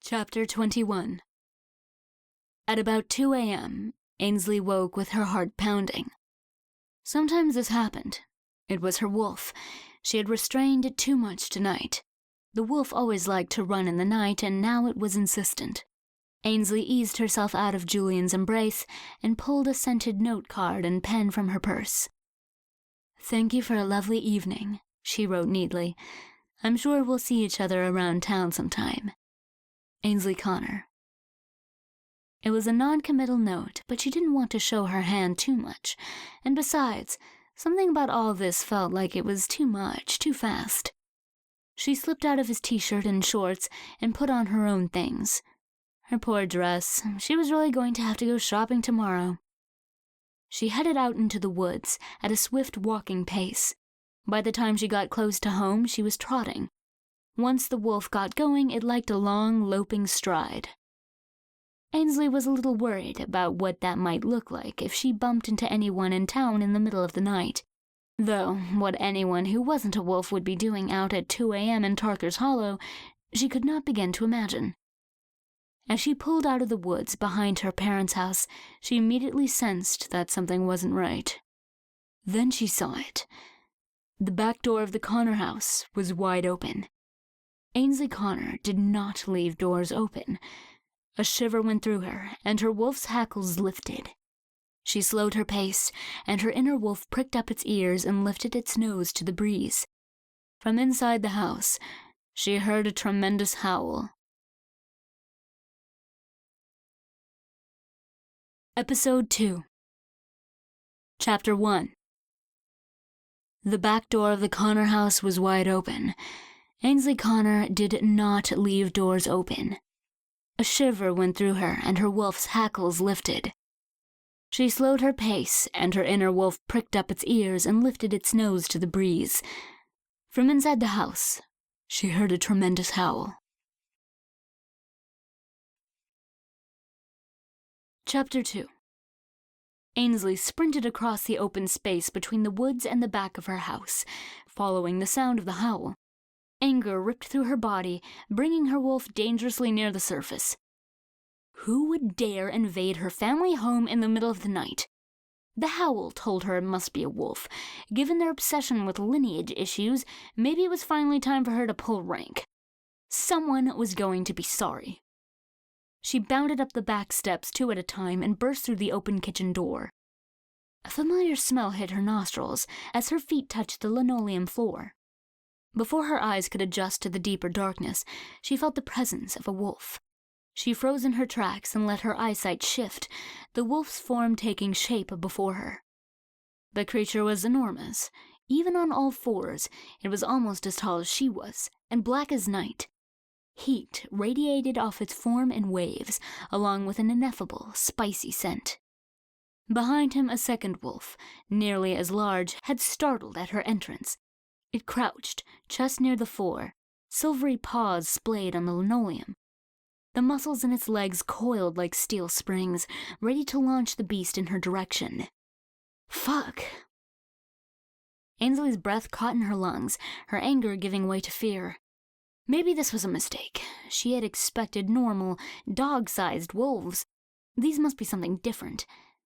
Chapter 21. At about 2 a.m., Ansley woke with her heart pounding. Sometimes this happened. It was her wolf. She had restrained it too much tonight. The wolf always liked to run in the night, and now it was insistent. Ansley eased herself out of Julian's embrace and pulled a scented note card and pen from her purse. "Thank you for a lovely evening," she wrote neatly. "I'm sure we'll see each other around town sometime. Ansley Connor." It was a non-committal note, but she didn't want to show her hand too much, and besides, something about all this felt like it was too much, too fast. She slipped out of his t-shirt and shorts and put on her own things. Her poor dress, she was really going to have to go shopping tomorrow. She headed out into the woods at a swift walking pace. By the time she got close to home, she was trotting. Once the wolf got going, it liked a long, loping stride. Ansley was a little worried about what that might look like if she bumped into anyone in town in the middle of the night. Though what anyone who wasn't a wolf would be doing out at 2 a.m. in Tarker's Hollow, she could not begin to imagine. As she pulled out of the woods behind her parents' house, she immediately sensed that something wasn't right. Then she saw it. The back door of the Connor house was wide open. Ansley Connor did not leave doors open. A shiver went through her, and her wolf's hackles lifted. She slowed her pace, and her inner wolf pricked up its ears and lifted its nose to the breeze. From inside the house, she heard a tremendous howl. Episode 2. Chapter 1. The back door of the Connor house was wide open. Ansley Connor did not leave doors open. A shiver went through her, and her wolf's hackles lifted. She slowed her pace, and her inner wolf pricked up its ears and lifted its nose to the breeze. From inside the house, she heard a tremendous howl. Chapter 2. Ansley sprinted across the open space between the woods and the back of her house, following the sound of the howl. Anger ripped through her body, bringing her wolf dangerously near the surface. Who would dare invade her family home in the middle of the night? The howl told her it must be a wolf. Given their obsession with lineage issues, maybe it was finally time for her to pull rank. Someone was going to be sorry. She bounded up the back steps 2 at a time and burst through the open kitchen door. A familiar smell hit her nostrils as her feet touched the linoleum floor. Before her eyes could adjust to the deeper darkness, she felt the presence of a wolf. She froze in her tracks and let her eyesight shift, the wolf's form taking shape before her. The creature was enormous. Even on all fours, it was almost as tall as she was, and black as night. Heat radiated off its form in waves, along with an ineffable, spicy scent. Behind him, a second wolf, nearly as large, had startled at her entrance. It crouched, just near the floor, silvery paws splayed on the linoleum. The muscles in its legs coiled like steel springs, ready to launch the beast in her direction. Fuck! Ansley's breath caught in her lungs, her anger giving way to fear. Maybe this was a mistake. She had expected normal, dog-sized wolves. These must be something different.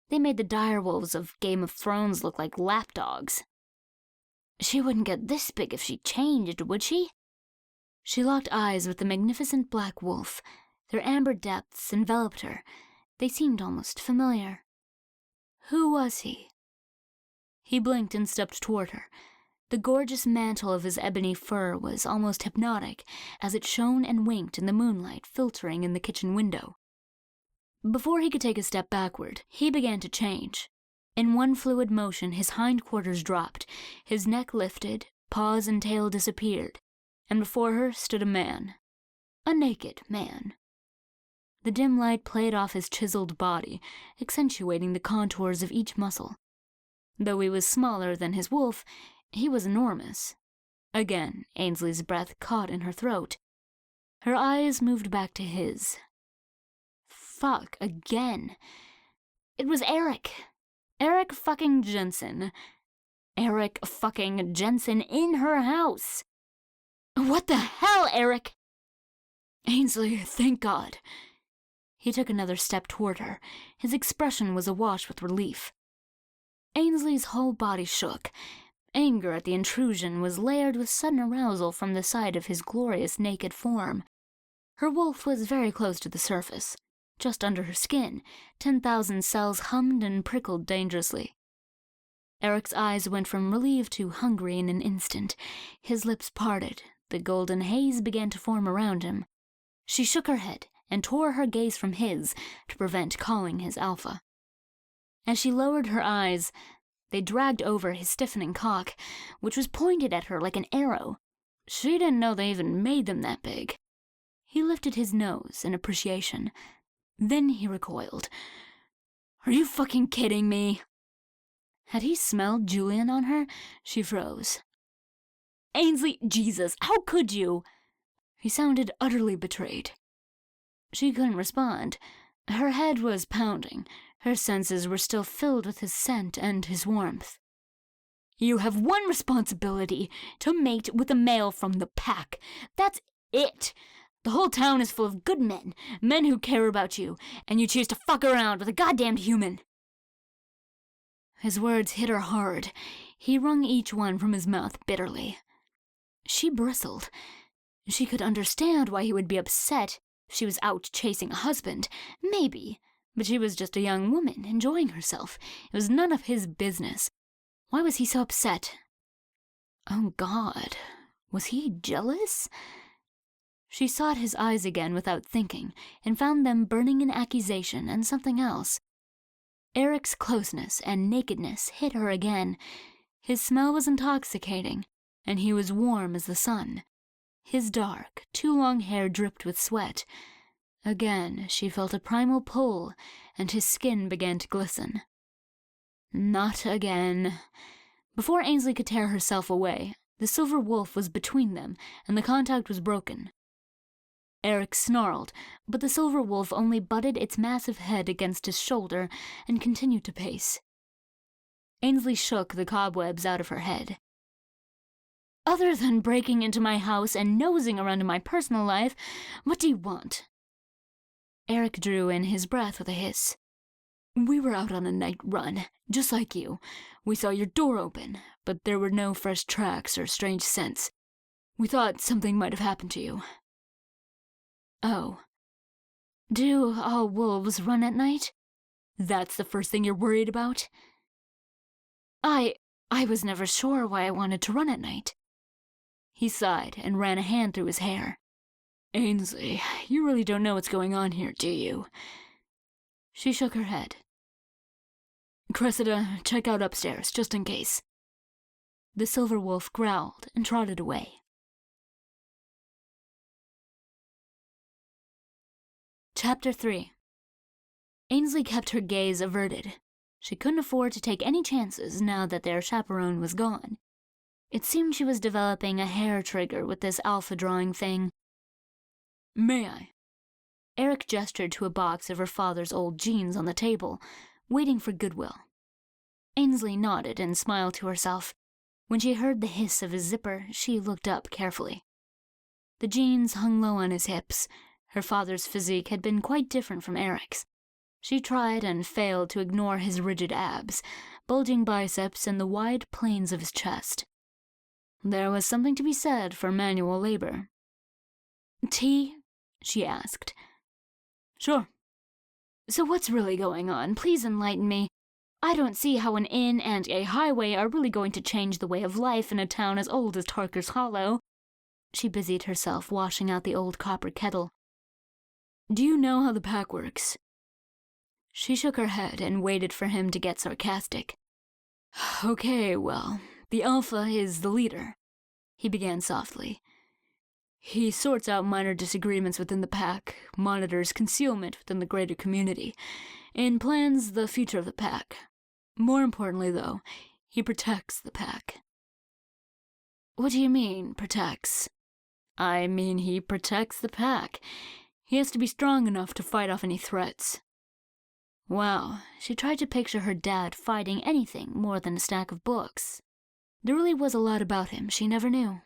They made the direwolves of Game of Thrones look like lapdogs. She wouldn't get this big if she changed, would she? She locked eyes with the magnificent black wolf. Their amber depths enveloped her. They seemed almost familiar. Who was he? He blinked and stepped toward her. The gorgeous mantle of his ebony fur was almost hypnotic as it shone and winked in the moonlight filtering in the kitchen window. Before he could take a step backward, he began to change. In one fluid motion, his hindquarters dropped, his neck lifted, paws and tail disappeared, and before her stood a man. A naked man. The dim light played off his chiseled body, accentuating the contours of each muscle. Though he was smaller than his wolf, he was enormous. Again, Ainsley's breath caught in her throat. Her eyes moved back to his. Fuck, again. It was Eric. Eric fucking Jensen. Eric fucking Jensen in her house. What the hell, Eric? Ainsley, thank God. He took another step toward her. His expression was awash with relief. Ainsley's whole body shook. Anger at the intrusion was layered with sudden arousal from the sight of his glorious naked form. Her wolf was very close to the surface. Just under her skin, 10,000 cells hummed and prickled dangerously. Eric's eyes went from relieved to hungry in an instant. His lips parted. The golden haze began to form around him. She shook her head and tore her gaze from his to prevent calling his alpha. As she lowered her eyes, they dragged over his stiffening cock, which was pointed at her like an arrow. She didn't know they even made them that big. He lifted his nose in appreciation. Then he recoiled. Are you fucking kidding me? Had he smelled Julian on her? She froze. Ainsley, Jesus, how could you? He sounded utterly betrayed. She couldn't respond. Her head was pounding. Her senses were still filled with his scent and his warmth. You have one responsibility, to mate with a male from the pack. That's it. The whole town is full of good men, men who care about you, and you choose to fuck around with a goddamned human. His words hit her hard. He wrung each one from his mouth bitterly. She bristled. She could understand why he would be upset if she was out chasing a husband, maybe, but she was just a young woman enjoying herself. It was none of his business. Why was he so upset? Oh, God. Was he jealous? She sought his eyes again without thinking, and found them burning in accusation and something else. Eric's closeness and nakedness hit her again. His smell was intoxicating, and he was warm as the sun. His dark, too long hair dripped with sweat. Again she felt a primal pull, and his skin began to glisten. Not again. Before Ainsley could tear herself away, the silver wolf was between them, and the contact was broken. Eric snarled, but the silver wolf only butted its massive head against his shoulder and continued to pace. Ainsley shook the cobwebs out of her head. Other than breaking into my house and nosing around in my personal life, what do you want? Eric drew in his breath with a hiss. We were out on a night run, just like you. We saw your door open, but there were no fresh tracks or strange scents. We thought something might have happened to you. Oh. Do all wolves run at night? That's the first thing you're worried about? I was never sure why I wanted to run at night. He sighed and ran a hand through his hair. Ainsley, you really don't know what's going on here, do you? She shook her head. Cressida, check out upstairs, just in case. The silver wolf growled and trotted away. Chapter 3. Ainsley kept her gaze averted. She couldn't afford to take any chances now that their chaperone was gone. It seemed she was developing a hair trigger with this alpha drawing thing. May I? Eric gestured to a box of her father's old jeans on the table, waiting for goodwill. Ainsley nodded and smiled to herself. When she heard the hiss of his zipper, she looked up carefully. The jeans hung low on his hips. Her father's physique had been quite different from Eric's. She tried and failed to ignore his rigid abs, bulging biceps, and the wide planes of his chest. There was something to be said for manual labor. Tea? She asked. Sure. So what's really going on? Please enlighten me. I don't see how an inn and a highway are really going to change the way of life in a town as old as Tarker's Hollow. She busied herself washing out the old copper kettle. Do you know how the pack works? She shook her head and waited for him to get sarcastic. Okay, well, the Alpha is the leader, he began softly. He sorts out minor disagreements within the pack, monitors concealment within the greater community, and plans the future of the pack. More importantly, though, he protects the pack. What do you mean, protects? I mean he protects the pack. He has to be strong enough to fight off any threats. Wow, she tried to picture her dad fighting anything more than a stack of books. There really was a lot about him she never knew.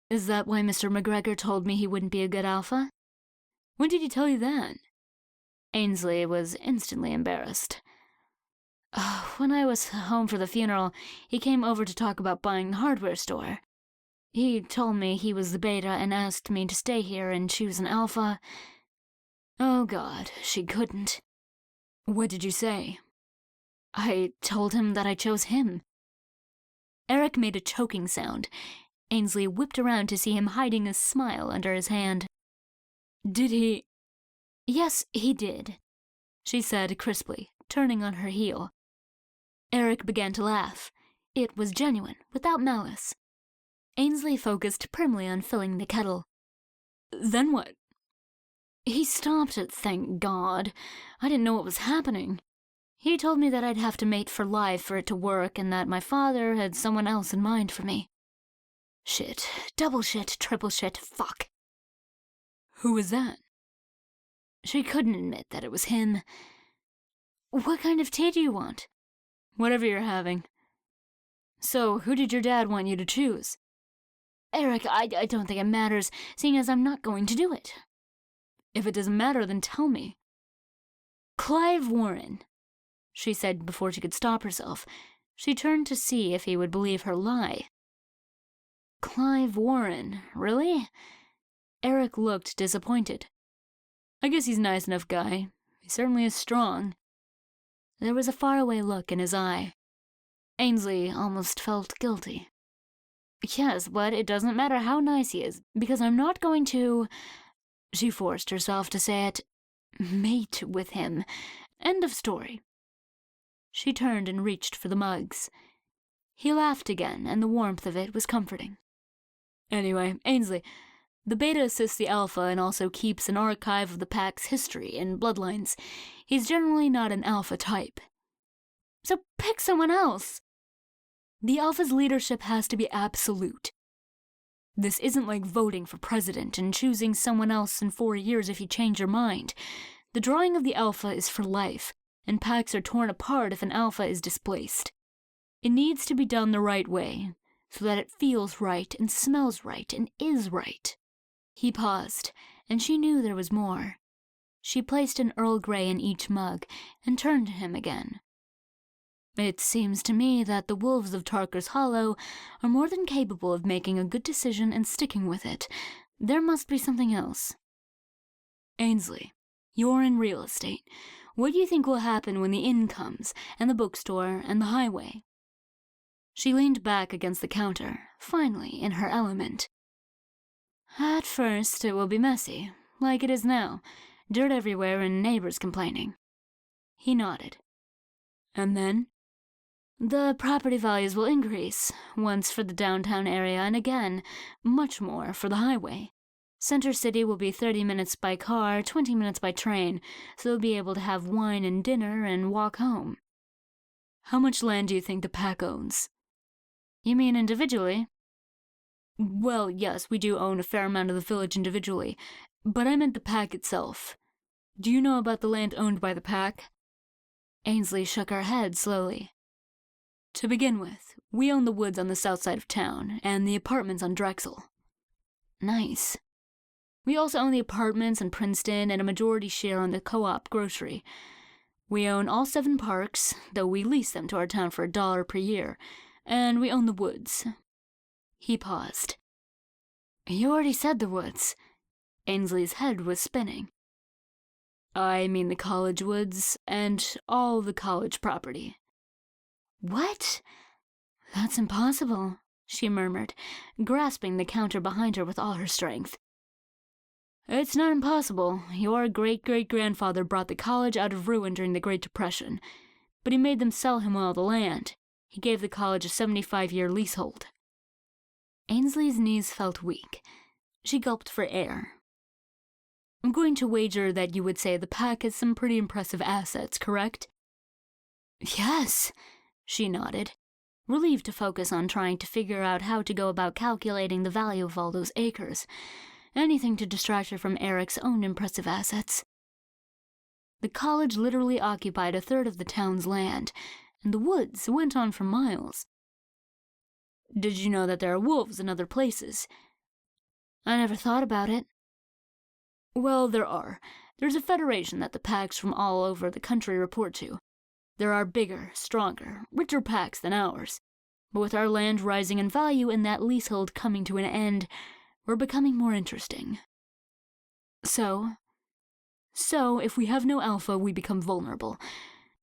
Is that why Mr. McGregor told me he wouldn't be a good alpha? When did he tell you that? Ansley was instantly embarrassed. When I was home for the funeral, he came over to talk about buying the hardware store. He told me he was the beta and asked me to stay here and choose an alpha. Oh God, she couldn't. What did you say? I told him that I chose him. Eric made a choking sound. Ansley whipped around to see him hiding a smile under his hand. Did he? Yes, he did, she said crisply, turning on her heel. Eric began to laugh. It was genuine, without malice. Ansley focused primly on filling the kettle. Then what? He stopped it, thank God. I didn't know what was happening. He told me that I'd have to mate for life for it to work and that my father had someone else in mind for me. Shit. Double shit, triple shit, fuck. Who was that? She couldn't admit that it was him. What kind of tea do you want? Whatever you're having. So, who did your dad want you to choose? Eric, I don't think it matters, seeing as I'm not going to do it. If it doesn't matter, then tell me. Clive Warren, she said before she could stop herself. She turned to see if he would believe her lie. Clive Warren, really? Eric looked disappointed. I guess he's a nice enough guy. He certainly is strong. There was a faraway look in his eye. Ansley almost felt guilty. Yes, but it doesn't matter how nice he is, because I'm not going to... She forced herself to say it. Mate with him. End of story. She turned and reached for the mugs. He laughed again, and the warmth of it was comforting. Anyway, Ansley, the beta assists the alpha and also keeps an archive of the pack's history and bloodlines. He's generally not an alpha type. So pick someone else. The alpha's leadership has to be absolute. This isn't like voting for president and choosing someone else in 4 years if you change your mind. The drawing of the alpha is for life, and packs are torn apart if an alpha is displaced. It needs to be done the right way, so that it feels right and smells right and is right. He paused, and she knew there was more. She placed an Earl Grey in each mug and turned to him again. It seems to me that the wolves of Tarker's Hollow are more than capable of making a good decision and sticking with it. There must be something else. Ansley, you're in real estate. What do you think will happen when the inn comes, and the bookstore, and the highway? She leaned back against the counter, finally in her element. At first, it will be messy, like it is now. Dirt everywhere and neighbors complaining. He nodded. And then? The property values will increase, once for the downtown area and again, much more for the highway. Center City will be 30 minutes by car, 20 minutes by train, so they'll be able to have wine and dinner and walk home. How much land do you think the pack owns? You mean individually? Well, yes, we do own a fair amount of the village individually, but I meant the pack itself. Do you know about the land owned by the pack? Ansley shook her head slowly. To begin with, we own the woods on the south side of town, and the apartments on Drexel. Nice. We also own the apartments in Princeton and a majority share on the co-op grocery. We own all 7 parks, though we lease them to our town for $1 per year, and we own the woods. He paused. You already said the woods. Ainsley's head was spinning. I mean the college woods and all the college property. What? That's impossible, she murmured, grasping the counter behind her with all her strength. It's not impossible. Your great-great-grandfather brought the college out of ruin during the Great Depression, but he made them sell him all the land. He gave the college a 75-year leasehold. Ainsley's knees felt weak. She gulped for air. I'm going to wager that you would say the pack has some pretty impressive assets, correct? Yes, she nodded, relieved to focus on trying to figure out how to go about calculating the value of all those acres. Anything to distract her from Eric's own impressive assets. The college literally occupied a third of the town's land, and the woods went on for miles. Did you know that there are wolves in other places? I never thought about it. Well, there are. There's a federation that the packs from all over the country report to. There are bigger, stronger, richer packs than ours. But with our land rising in value and that leasehold coming to an end, we're becoming more interesting. So, if we have no alpha, we become vulnerable.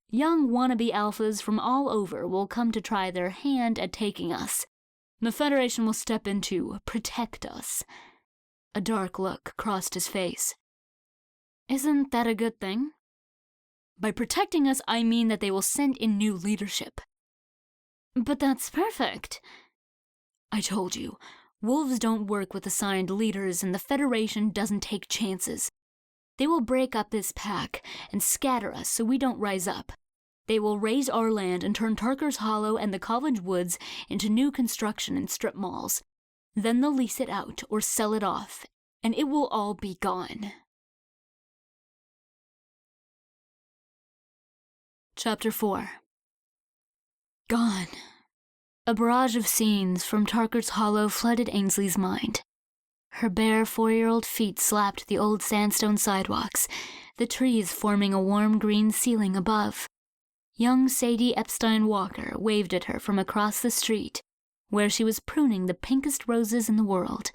Young wannabe alphas from all over will come to try their hand at taking us. The Federation will step in to protect us. A dark look crossed his face. Isn't that a good thing? By protecting us, I mean that they will send in new leadership. But that's perfect. I told you, wolves don't work with assigned leaders, and the Federation doesn't take chances. They will break up this pack and scatter us so we don't rise up. They will raise our land and turn Tarker's Hollow and the college woods into new construction and strip malls. Then they'll lease it out or sell it off, and it will all be gone. Chapter 4. Gone. A barrage of scenes from Tarker's Hollow flooded Ainsley's mind. Her bare 4-year-old feet slapped the old sandstone sidewalks, the trees forming a warm green ceiling above. Young Sadie Epstein Walker waved at her from across the street, where she was pruning the pinkest roses in the world.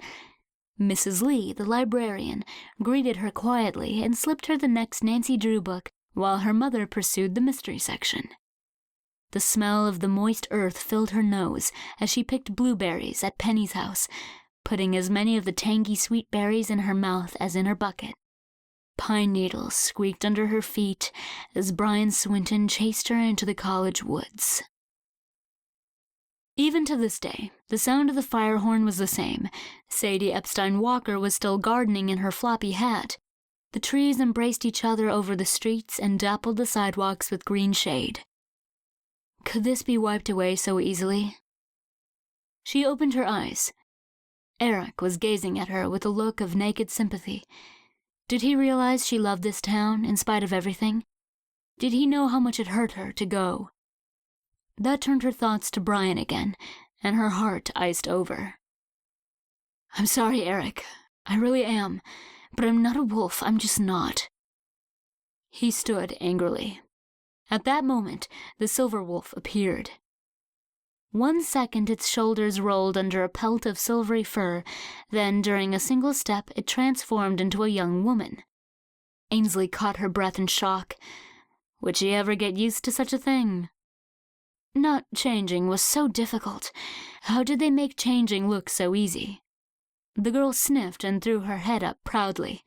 Mrs. Lee, the librarian, greeted her quietly and slipped her the next Nancy Drew book while her mother pursued the mystery section. The smell of the moist earth filled her nose as she picked blueberries at Penny's house, putting as many of the tangy sweet berries in her mouth as in her bucket. Pine needles squeaked under her feet as Brian Swinton chased her into the college woods. Even to this day, the sound of the fire horn was the same. Sadie Epstein Walker was still gardening in her floppy hat. The trees embraced each other over the streets and dappled the sidewalks with green shade. Could this be wiped away so easily? She opened her eyes. Eric was gazing at her with a look of naked sympathy. Did he realize she loved this town in spite of everything? Did he know how much it hurt her to go? That turned her thoughts to Brian again, and her heart iced over. I'm sorry, Eric. I really am. But I'm not a wolf. I'm just not. He stood angrily. At that moment, the silver wolf appeared. 1 second its shoulders rolled under a pelt of silvery fur, then during a single step it transformed into a young woman. Ainsley caught her breath in shock. Would she ever get used to such a thing? Not changing was so difficult. How did they make changing look so easy? The girl sniffed and threw her head up proudly.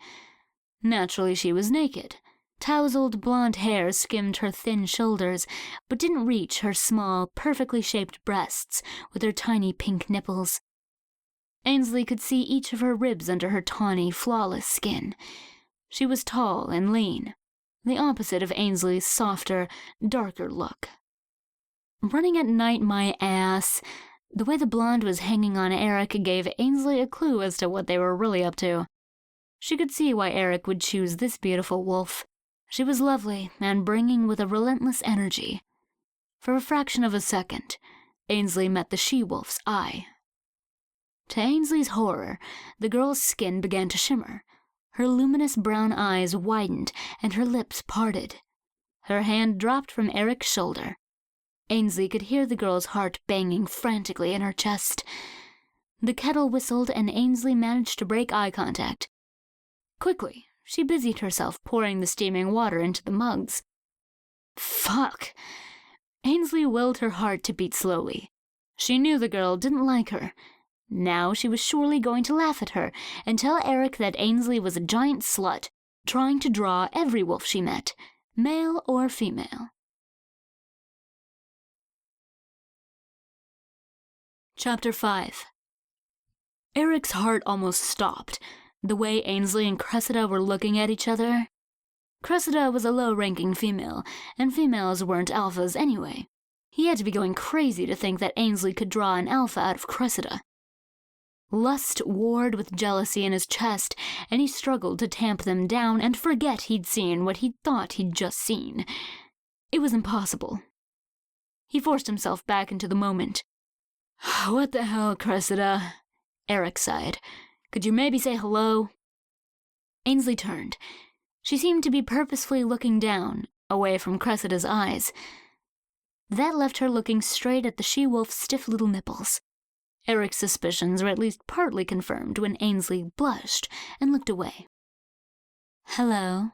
Naturally, she was naked. Tousled blonde hair skimmed her thin shoulders, but didn't reach her small, perfectly shaped breasts with their tiny pink nipples. Ainsley could see each of her ribs under her tawny, flawless skin. She was tall and lean, the opposite of Ainsley's softer, darker look. Running at night, my ass. The way the blonde was hanging on Eric gave Ainsley a clue as to what they were really up to. She could see why Eric would choose this beautiful wolf. She was lovely and bringing with a relentless energy. For a fraction of a second, Ainsley met the she-wolf's eye. To Ainsley's horror, the girl's skin began to shimmer. Her luminous brown eyes widened and her lips parted. Her hand dropped from Eric's shoulder. Ainsley could hear the girl's heart banging frantically in her chest. The kettle whistled and Ainsley managed to break eye contact. Quickly, she busied herself pouring the steaming water into the mugs. Fuck. Ansley willed her heart to beat slowly. She knew the girl didn't like her. Now she was surely going to laugh at her and tell Eric that Ansley was a giant slut, trying to draw every wolf she met, male or female. Chapter 5. Eric's heart almost stopped, the way Ansley and Cressida were looking at each other. Cressida was a low-ranking female, and females weren't alphas anyway. He had to be going crazy to think that Ansley could draw an alpha out of Cressida. Lust warred with jealousy in his chest, and he struggled to tamp them down and forget he'd seen what he'd thought he'd just seen. It was impossible. He forced himself back into the moment. What the hell, Cressida? Eric sighed. Could you maybe say hello? Ansley turned. She seemed to be purposefully looking down, away from Cressida's eyes. That left her looking straight at the she-wolf's stiff little nipples. Eric's suspicions were at least partly confirmed when Ansley blushed and looked away. Hello,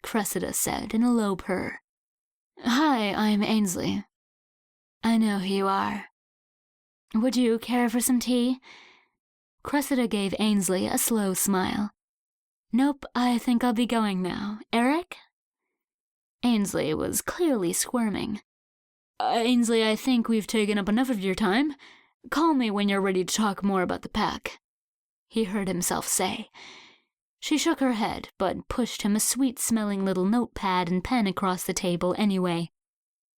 Cressida said in a low purr. Hi, I'm Ansley. I know who you are. Would you care for some tea? Cressida gave Ansley a slow smile. Nope, I think I'll be going now. Eric? Ainsley was clearly squirming. Ainsley, I think we've taken up enough of your time. Call me when you're ready to talk more about the pack, he heard himself say. She shook her head, but pushed him a sweet-smelling little notepad and pen across the table anyway.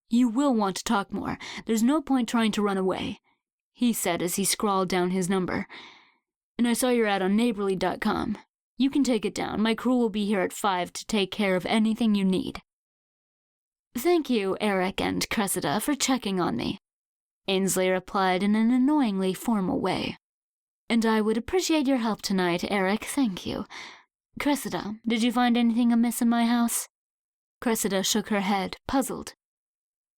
You will want to talk more. There's no point trying to run away, he said as he scrawled down his number. And I saw your ad on neighborly.com. You can take it down. My crew will be here at 5 to take care of anything you need. Thank you, Eric and Cressida, for checking on me, Ainsley replied in an annoyingly formal way. And I would appreciate your help tonight, Eric, thank you. Cressida, did you find anything amiss in my house? Cressida shook her head, puzzled.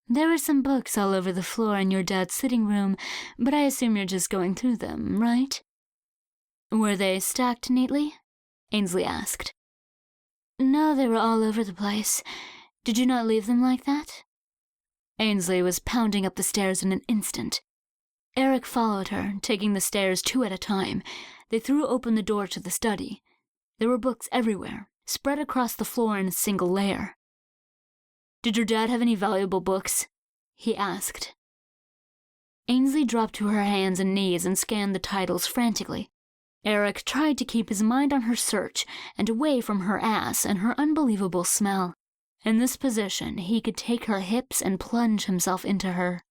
There were some books all over the floor in your dad's sitting room, but I assume you're just going through them, right? Were they stacked neatly? Ainsley asked. No, they were all over the place. Did you not leave them like that? Ainsley was pounding up the stairs in an instant. Eric followed her, taking the stairs 2 at a time. They threw open the door to the study. There were books everywhere, spread across the floor in a single layer. Did your dad have any valuable books? He asked. Ainsley dropped to her hands and knees and scanned the titles frantically. Eric tried to keep his mind on her search and away from her ass and her unbelievable smell. In this position, he could take her hips and plunge himself into her.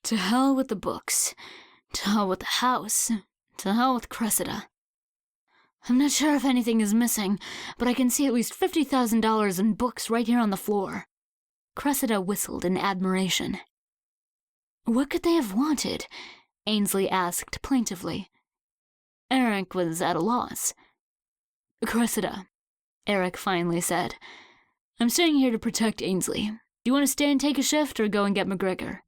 To hell with the books. To hell with the house. To hell with Cressida. I'm not sure if anything is missing, but I can see at least $50,000 in books right here on the floor. Cressida whistled in admiration. What could they have wanted? Ainsley asked plaintively. Eric was at a loss. Cressida, Eric finally said. I'm staying here to protect Ainsley. Do you want to stay and take a shift or go and get McGregor?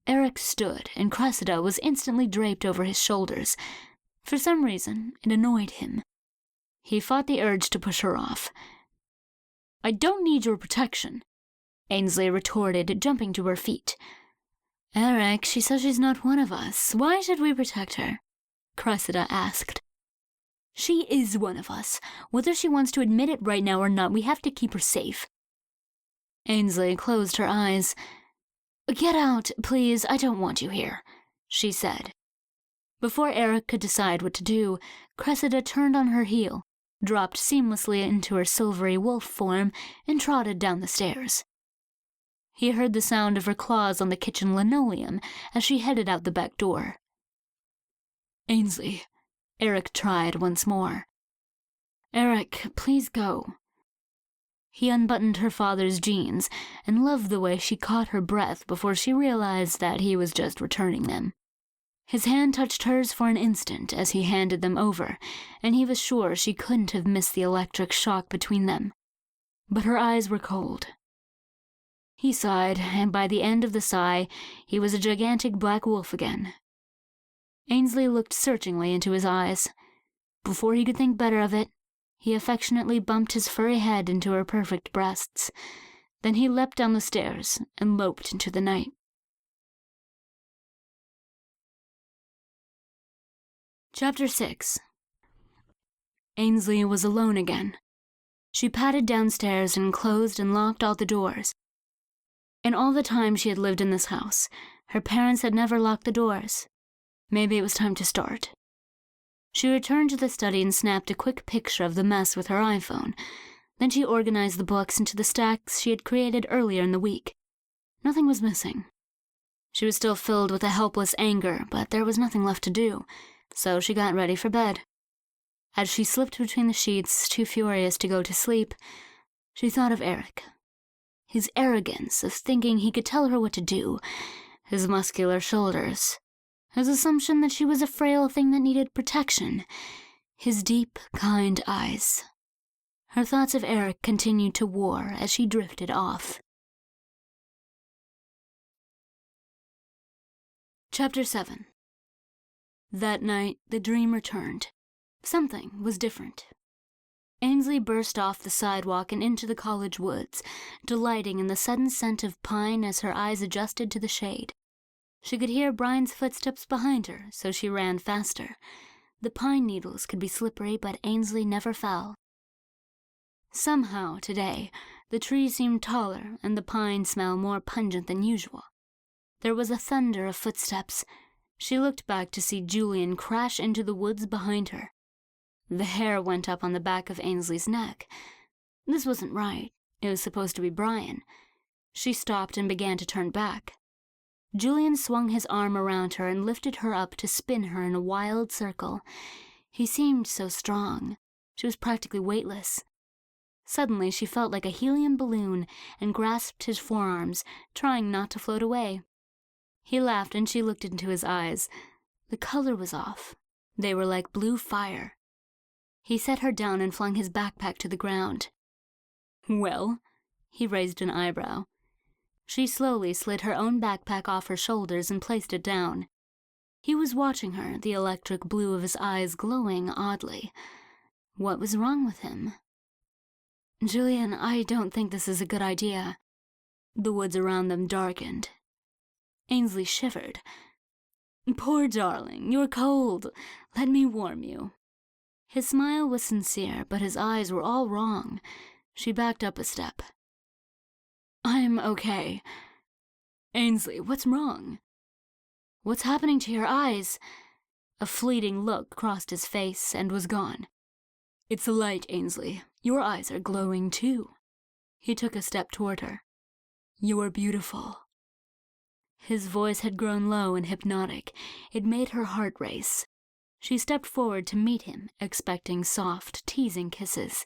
Eric stood, and Cressida was instantly draped over his shoulders. For some reason, it annoyed him. He fought the urge to push her off. I don't need your protection, Ainsley retorted, jumping to her feet. Eric, she says she's not one of us. Why should we protect her? Cressida asked. She is one of us. Whether she wants to admit it right now or not, we have to keep her safe. Ainsley closed her eyes. Get out, please. I don't want you here, she said. Before Eric could decide what to do, Cressida turned on her heel, dropped seamlessly into her silvery wolf form, and trotted down the stairs. He heard the sound of her claws on the kitchen linoleum as she headed out the back door. Ainsley, Eric tried once more. Eric, please go. He unbuttoned her father's jeans and loved the way she caught her breath before she realized that he was just returning them. His hand touched hers for an instant as he handed them over, and he was sure she couldn't have missed the electric shock between them. But her eyes were cold. He sighed, and by the end of the sigh, he was a gigantic black wolf again. Ainsley looked searchingly into his eyes. Before he could think better of it, He affectionately bumped his furry head into her perfect breasts. Then he leapt down the stairs and loped into the night. Chapter 6. Ansley was alone again. She padded downstairs and closed and locked all the doors. In all the time she had lived in this house, her parents had never locked the doors. Maybe it was time to start. She returned to the study and snapped a quick picture of the mess with her iPhone. Then she organized the books into the stacks she had created earlier in the week. Nothing was missing. She was still filled with a helpless anger, but there was nothing left to do, so she got ready for bed. As she slipped between the sheets, too furious to go to sleep, she thought of Eric. His arrogance of thinking he could tell her what to do, his muscular shoulders, his assumption that she was a frail thing that needed protection, his deep, kind eyes. Her thoughts of Eric continued to war as she drifted off. Chapter 7. That night, the dream returned. Something was different. Ansley burst off the sidewalk and into the college woods, delighting in the sudden scent of pine as her eyes adjusted to the shade. She could hear Brian's footsteps behind her, so she ran faster. The pine needles could be slippery, but Ansley never fell. Somehow, today, the tree seemed taller and the pine smell more pungent than usual. There was a thunder of footsteps. She looked back to see Julian crash into the woods behind her. The hair went up on the back of Ainsley's neck. This wasn't right. It was supposed to be Brian. She stopped and began to turn back. Julian swung his arm around her and lifted her up to spin her in a wild circle. He seemed so strong. She was practically weightless. Suddenly, she felt like a helium balloon and grasped his forearms, trying not to float away. He laughed and she looked into his eyes. The color was off. They were like blue fire. He set her down and flung his backpack to the ground. "Well?" He raised an eyebrow. She slowly slid her own backpack off her shoulders and placed it down. He was watching her, the electric blue of his eyes glowing oddly. What was wrong with him? "Julian, I don't think this is a good idea." The woods around them darkened. Ainsley shivered. "Poor darling, you're cold. Let me warm you." His smile was sincere, but his eyes were all wrong. She backed up a step. "I'm okay." "Ainsley, what's wrong?" "What's happening to your eyes?" A fleeting look crossed his face and was gone. "It's the light, Ainsley. Your eyes are glowing too." He took a step toward her. "You're beautiful." His voice had grown low and hypnotic. It made her heart race. She stepped forward to meet him, expecting soft, teasing kisses.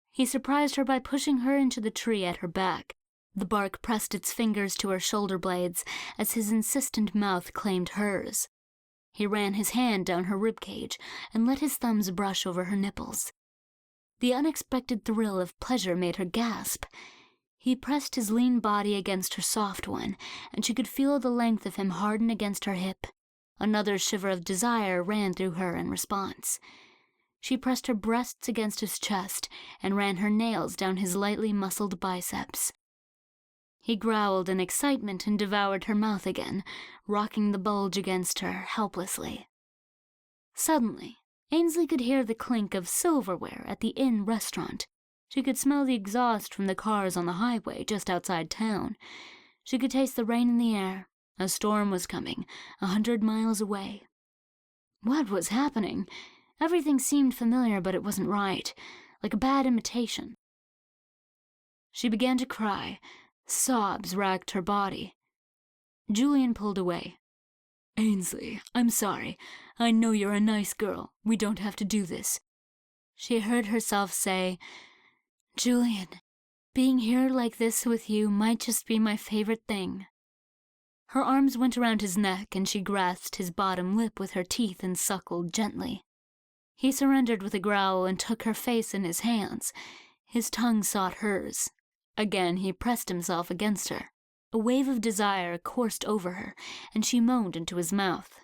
He surprised her by pushing her into the tree at her back. The bark pressed its fingers to her shoulder blades as his insistent mouth claimed hers. He ran his hand down her ribcage and let his thumbs brush over her nipples. The unexpected thrill of pleasure made her gasp. He pressed his lean body against her soft one, and she could feel the length of him harden against her hip. Another shiver of desire ran through her in response. She pressed her breasts against his chest and ran her nails down his lightly muscled biceps. He growled in excitement and devoured her mouth again, rocking the bulge against her helplessly. Suddenly, Ainsley could hear the clink of silverware at the inn restaurant. She could smell the exhaust from the cars on the highway just outside town. She could taste the rain in the air. A storm was coming, 100 miles away. What was happening? Everything seemed familiar, but it wasn't right, like a bad imitation. She began to cry. Sobs racked her body. Julian pulled away. "Ainsley, I'm sorry. I know you're a nice girl. We don't have to do this." She heard herself say, "Julian, being here like this with you might just be my favorite thing." Her arms went around his neck and she grasped his bottom lip with her teeth and suckled gently. He surrendered with a growl and took her face in his hands. His tongue sought hers. Again he pressed himself against her. A wave of desire coursed over her, and she moaned into his mouth.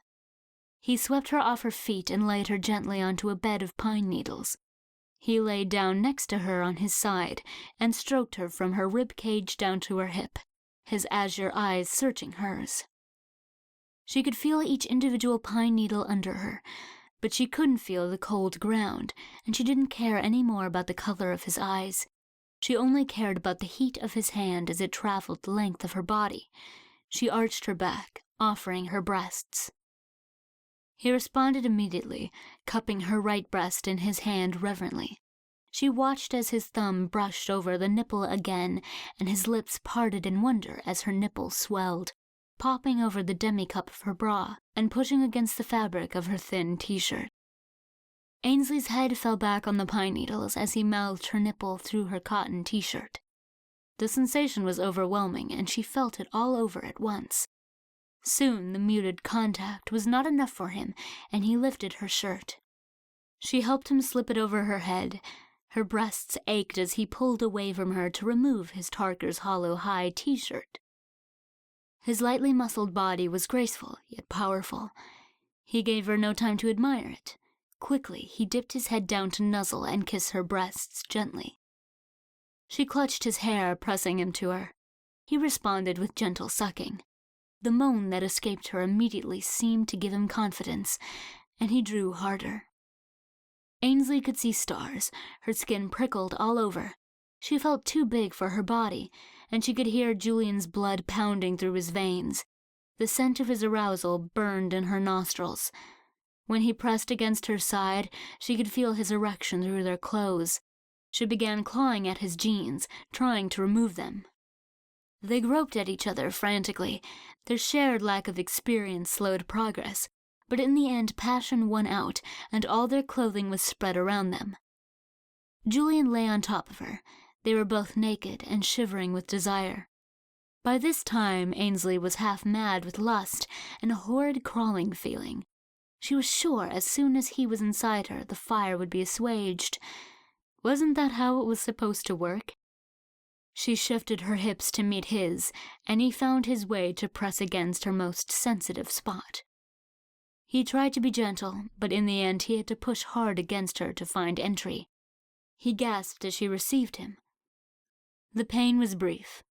He swept her off her feet and laid her gently onto a bed of pine needles. He lay down next to her on his side and stroked her from her rib cage down to her hip, his azure eyes searching hers. She could feel each individual pine needle under her, but she couldn't feel the cold ground, and she didn't care any more about the color of his eyes. She only cared about the heat of his hand as it traveled the length of her body. She arched her back, offering her breasts. He responded immediately, cupping her right breast in his hand reverently. She watched as his thumb brushed over the nipple again, and his lips parted in wonder as her nipple swelled, popping over the demi-cup of her bra and pushing against the fabric of her thin t-shirt. Ainsley's head fell back on the pine needles as he mouthed her nipple through her cotton t-shirt. The sensation was overwhelming, and she felt it all over at once. Soon the muted contact was not enough for him, and he lifted her shirt. She helped him slip it over her head. Her breasts ached as he pulled away from her to remove his Tarker's Hollow high t-shirt. His lightly muscled body was graceful, yet powerful. He gave her no time to admire it. Quickly, he dipped his head down to nuzzle and kiss her breasts gently. She clutched his hair, pressing him to her. He responded with gentle sucking. The moan that escaped her immediately seemed to give him confidence, and he drew harder. Ainsley could see stars. Her skin prickled all over. She felt too big for her body, and she could hear Julian's blood pounding through his veins. The scent of his arousal burned in her nostrils. When he pressed against her side, she could feel his erection through their clothes. She began clawing at his jeans, trying to remove them. They groped at each other frantically. Their shared lack of experience slowed progress, but in the end passion won out, and all their clothing was spread around them. Julian lay on top of her. They were both naked and shivering with desire. By this time, Ainsley was half mad with lust and a horrid crawling feeling. She was sure as soon as he was inside her, the fire would be assuaged. Wasn't that how it was supposed to work? She shifted her hips to meet his, and he found his way to press against her most sensitive spot. He tried to be gentle, but in the end he had to push hard against her to find entry. He gasped as she received him. The pain was brief.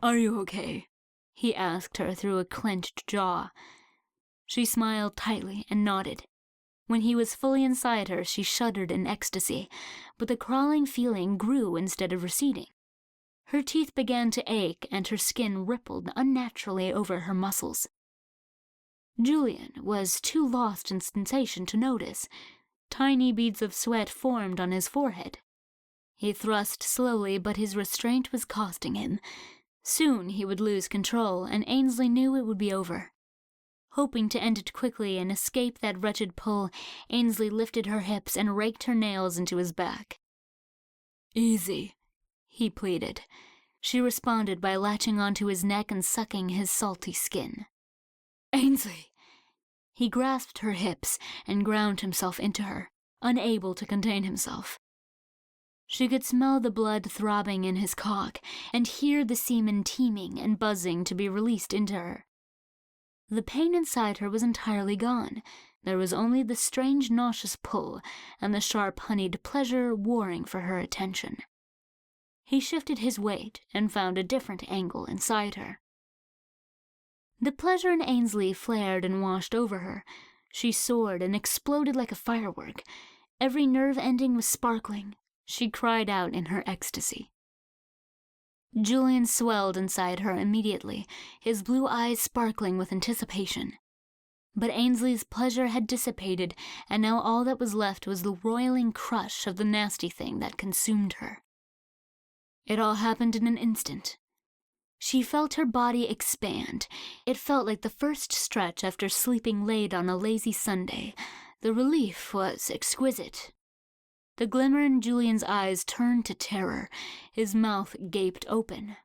"Are you okay?" he asked her through a clenched jaw. She smiled tightly and nodded. When he was fully inside her, she shuddered in ecstasy, but the crawling feeling grew instead of receding. Her teeth began to ache, and her skin rippled unnaturally over her muscles. Julian was too lost in sensation to notice. Tiny beads of sweat formed on his forehead. He thrust slowly, but his restraint was costing him. Soon he would lose control, and Ainsley knew it would be over. Hoping to end it quickly and escape that wretched pull, Ainsley lifted her hips and raked her nails into his back. "Easy," he pleaded. She responded by latching onto his neck and sucking his salty skin. "Ainsley!" He grasped her hips and ground himself into her, unable to contain himself. She could smell the blood throbbing in his cock and hear the semen teeming and buzzing to be released into her. The pain inside her was entirely gone. There was only the strange nauseous pull and the sharp honeyed pleasure warring for her attention. He shifted his weight and found a different angle inside her. The pleasure in Ainsley flared and washed over her. She soared and exploded like a firework. Every nerve ending was sparkling. She cried out in her ecstasy. Julian swelled inside her immediately, his blue eyes sparkling with anticipation. But Ainsley's pleasure had dissipated, and now all that was left was the roiling crush of the nasty thing that consumed her. It all happened in an instant. She felt her body expand. It felt like the first stretch after sleeping late on a lazy Sunday. The relief was exquisite. The glimmer in Julian's eyes turned to terror. His mouth gaped open.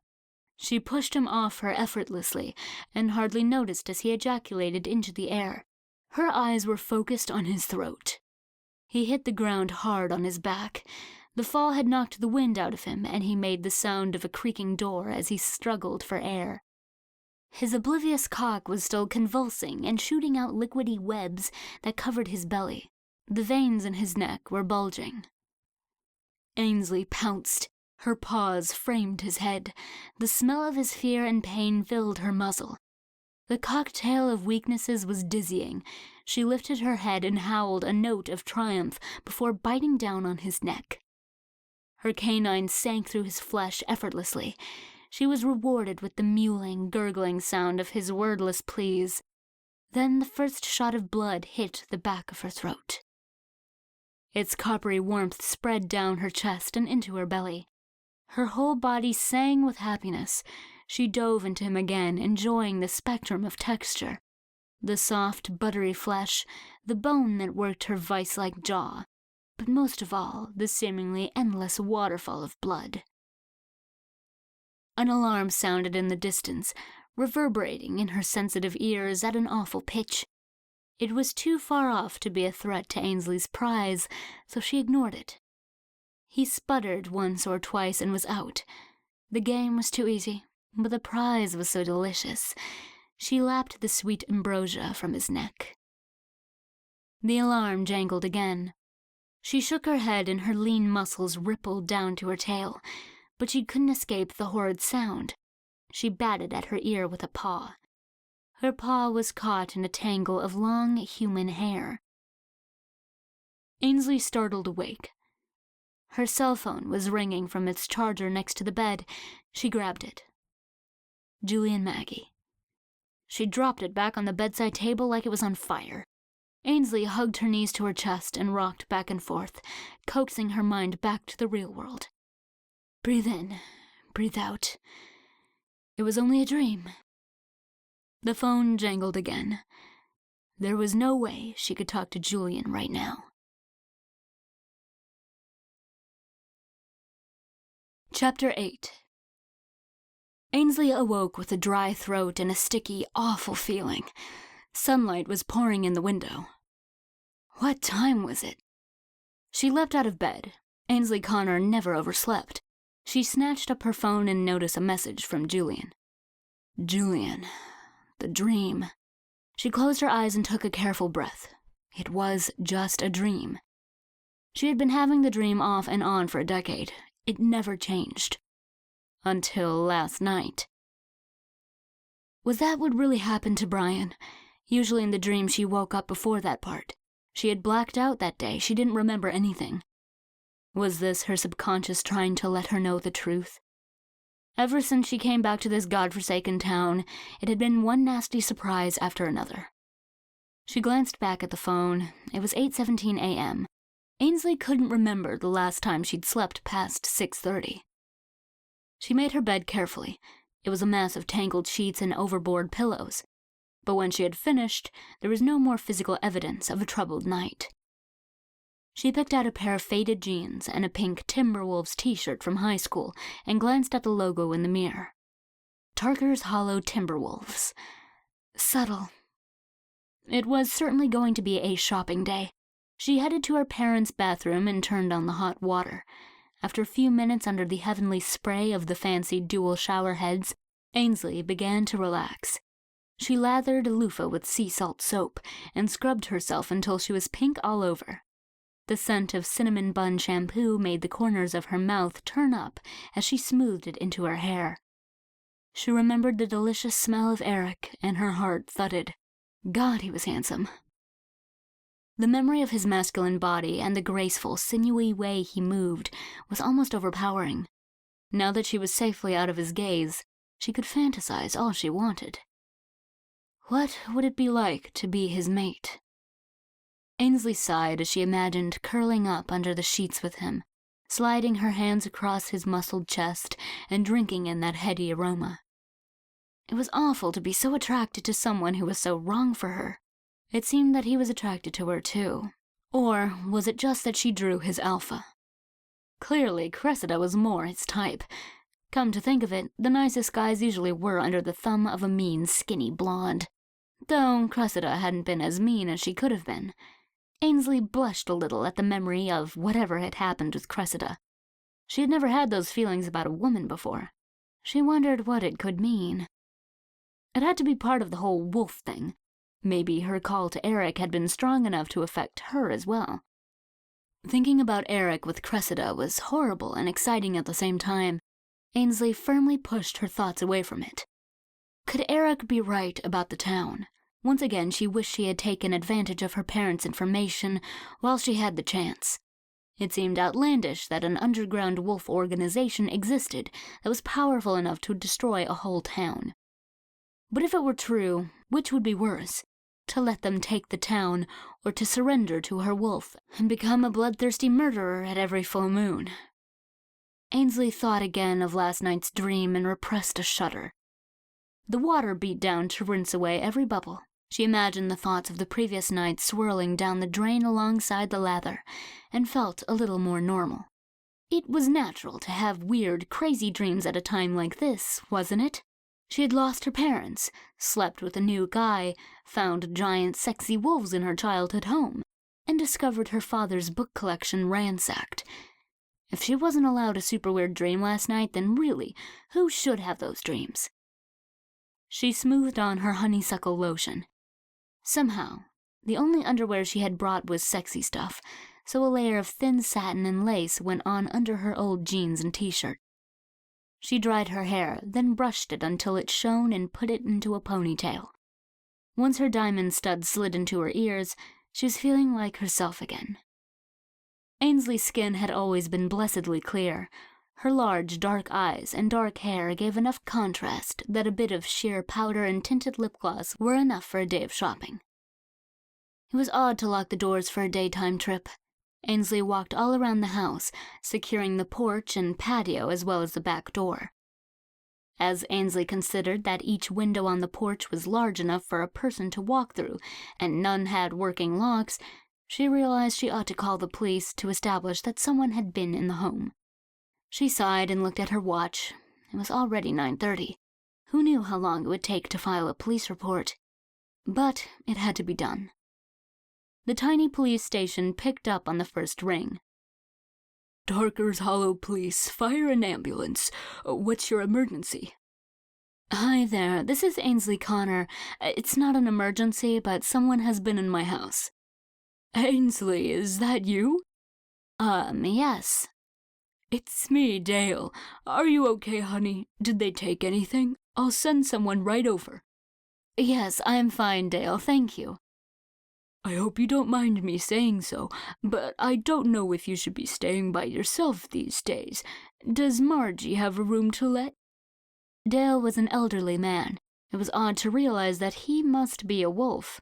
She pushed him off her effortlessly, and hardly noticed as he ejaculated into the air. Her eyes were focused on his throat. He hit the ground hard on his back. The fall had knocked the wind out of him, and he made the sound of a creaking door as he struggled for air. His oblivious cock was still convulsing and shooting out liquidy webs that covered his belly. The veins in his neck were bulging. Ansley pounced. Her paws framed his head. The smell of his fear and pain filled her muzzle. The cocktail of weaknesses was dizzying. She lifted her head and howled a note of triumph before biting down on his neck. Her canines sank through his flesh effortlessly. She was rewarded with the mewling, gurgling sound of his wordless pleas. Then the first shot of blood hit the back of her throat. Its coppery warmth spread down her chest and into her belly. Her whole body sang with happiness. She dove into him again, enjoying the spectrum of texture. The soft, buttery flesh, the bone that worked her vice-like jaw, but most of all, the seemingly endless waterfall of blood. An alarm sounded in the distance, reverberating in her sensitive ears at an awful pitch. It was too far off to be a threat to Ainsley's prize, so she ignored it. He sputtered once or twice and was out. The game was too easy, but the prize was so delicious. She lapped the sweet ambrosia from his neck. The alarm jangled again. She shook her head and her lean muscles rippled down to her tail, but she couldn't escape the horrid sound. She batted at her ear with a paw. Her paw was caught in a tangle of long human hair. Ainsley startled awake. Her cell phone was ringing from its charger next to the bed. She grabbed it. Julian Maggie. She dropped it back on the bedside table like it was on fire. Ainsley hugged her knees to her chest and rocked back and forth, coaxing her mind back to the real world. Breathe in, breathe out. It was only a dream. The phone jangled again. There was no way she could talk to Julian right now. Chapter 8. Ainsley awoke with a dry throat and a sticky, awful feeling. Sunlight was pouring in the window. What time was it? She leapt out of bed. Ainsley Connor never overslept. She snatched up her phone and noticed a message from Julian. Julian. The dream. She closed her eyes and took a careful breath. It was just a dream. She had been having the dream off and on for a decade. It never changed. Until last night. Was that what really happened to Brian? Usually in the dream she woke up before that part. She had blacked out that day. She didn't remember anything. Was this her subconscious trying to let her know the truth? Ever since she came back to this godforsaken town, it had been one nasty surprise after another. She glanced back at the phone. It was 8:17 a.m. Ainsley couldn't remember the last time she'd slept past 6:30. She made her bed carefully. It was a mass of tangled sheets and overboard pillows. But when she had finished, there was no more physical evidence of a troubled night. She picked out a pair of faded jeans and a pink Timberwolves t-shirt from high school and glanced at the logo in the mirror. Tarker's Hollow Timberwolves. Subtle. It was certainly going to be a shopping day. She headed to her parents' bathroom and turned on the hot water. After a few minutes under the heavenly spray of the fancy dual shower heads, Ainsley began to relax. She lathered a loofah with sea salt soap and scrubbed herself until she was pink all over. The scent of cinnamon bun shampoo made the corners of her mouth turn up as she smoothed it into her hair. She remembered the delicious smell of Eric, and her heart thudded. God, he was handsome. The memory of his masculine body and the graceful, sinewy way he moved was almost overpowering. Now that she was safely out of his gaze, she could fantasize all she wanted. What would it be like to be his mate? Ainsley sighed as she imagined curling up under the sheets with him, sliding her hands across his muscled chest and drinking in that heady aroma. It was awful to be so attracted to someone who was so wrong for her. It seemed that he was attracted to her too. Or was it just that she drew his alpha? Clearly, Cressida was more his type. Come to think of it, the nicest guys usually were under the thumb of a mean, skinny blonde. Though Cressida hadn't been as mean as she could have been. Ainsley blushed a little at the memory of whatever had happened with Cressida. She had never had those feelings about a woman before. She wondered what it could mean. It had to be part of the whole wolf thing. Maybe her call to Eric had been strong enough to affect her as well. Thinking about Eric with Cressida was horrible and exciting at the same time. Ansley firmly pushed her thoughts away from it. Could Eric be right about the town? Once again, she wished she had taken advantage of her parents' information while she had the chance. It seemed outlandish that an underground wolf organization existed that was powerful enough to destroy a whole town. But if it were true, which would be worse? To let them take the town, or to surrender to her wolf and become a bloodthirsty murderer at every full moon? Ansley thought again of last night's dream and repressed a shudder. The water beat down to rinse away every bubble. She imagined the thoughts of the previous night swirling down the drain alongside the lather, and felt a little more normal. It was natural to have weird, crazy dreams at a time like this, wasn't it? She had lost her parents, slept with a new guy, found giant sexy wolves in her childhood home, and discovered her father's book collection ransacked. If she wasn't allowed a super weird dream last night, then really, who should have those dreams? She smoothed on her honeysuckle lotion. Somehow, the only underwear she had brought was sexy stuff, so a layer of thin satin and lace went on under her old jeans and t-shirt. She dried her hair, then brushed it until it shone and put it into a ponytail. Once her diamond studs slid into her ears, she was feeling like herself again. Ainsley's skin had always been blessedly clear. Her large, dark eyes and dark hair gave enough contrast that a bit of sheer powder and tinted lip gloss were enough for a day of shopping. It was odd to lock the doors for a daytime trip. Ansley walked all around the house, securing the porch and patio as well as the back door. As Ansley considered that each window on the porch was large enough for a person to walk through, and none had working locks, she realized she ought to call the police to establish that someone had been in the home. She sighed and looked at her watch. It was already 9:30. Who knew how long it would take to file a police report? But it had to be done. The tiny police station picked up on the first ring. Tarker's Hollow Police, fire an ambulance. What's your emergency? Hi there, this is Ainsley Connor. It's not an emergency, but someone has been in my house. Ainsley, is that you? Yes. It's me, Dale. Are you okay, honey? Did they take anything? I'll send someone right over. Yes, I'm fine, Dale, thank you. I hope you don't mind me saying so, but I don't know if you should be staying by yourself these days. Does Margie have a room to let? Dale was an elderly man. It was odd to realize that he must be a wolf.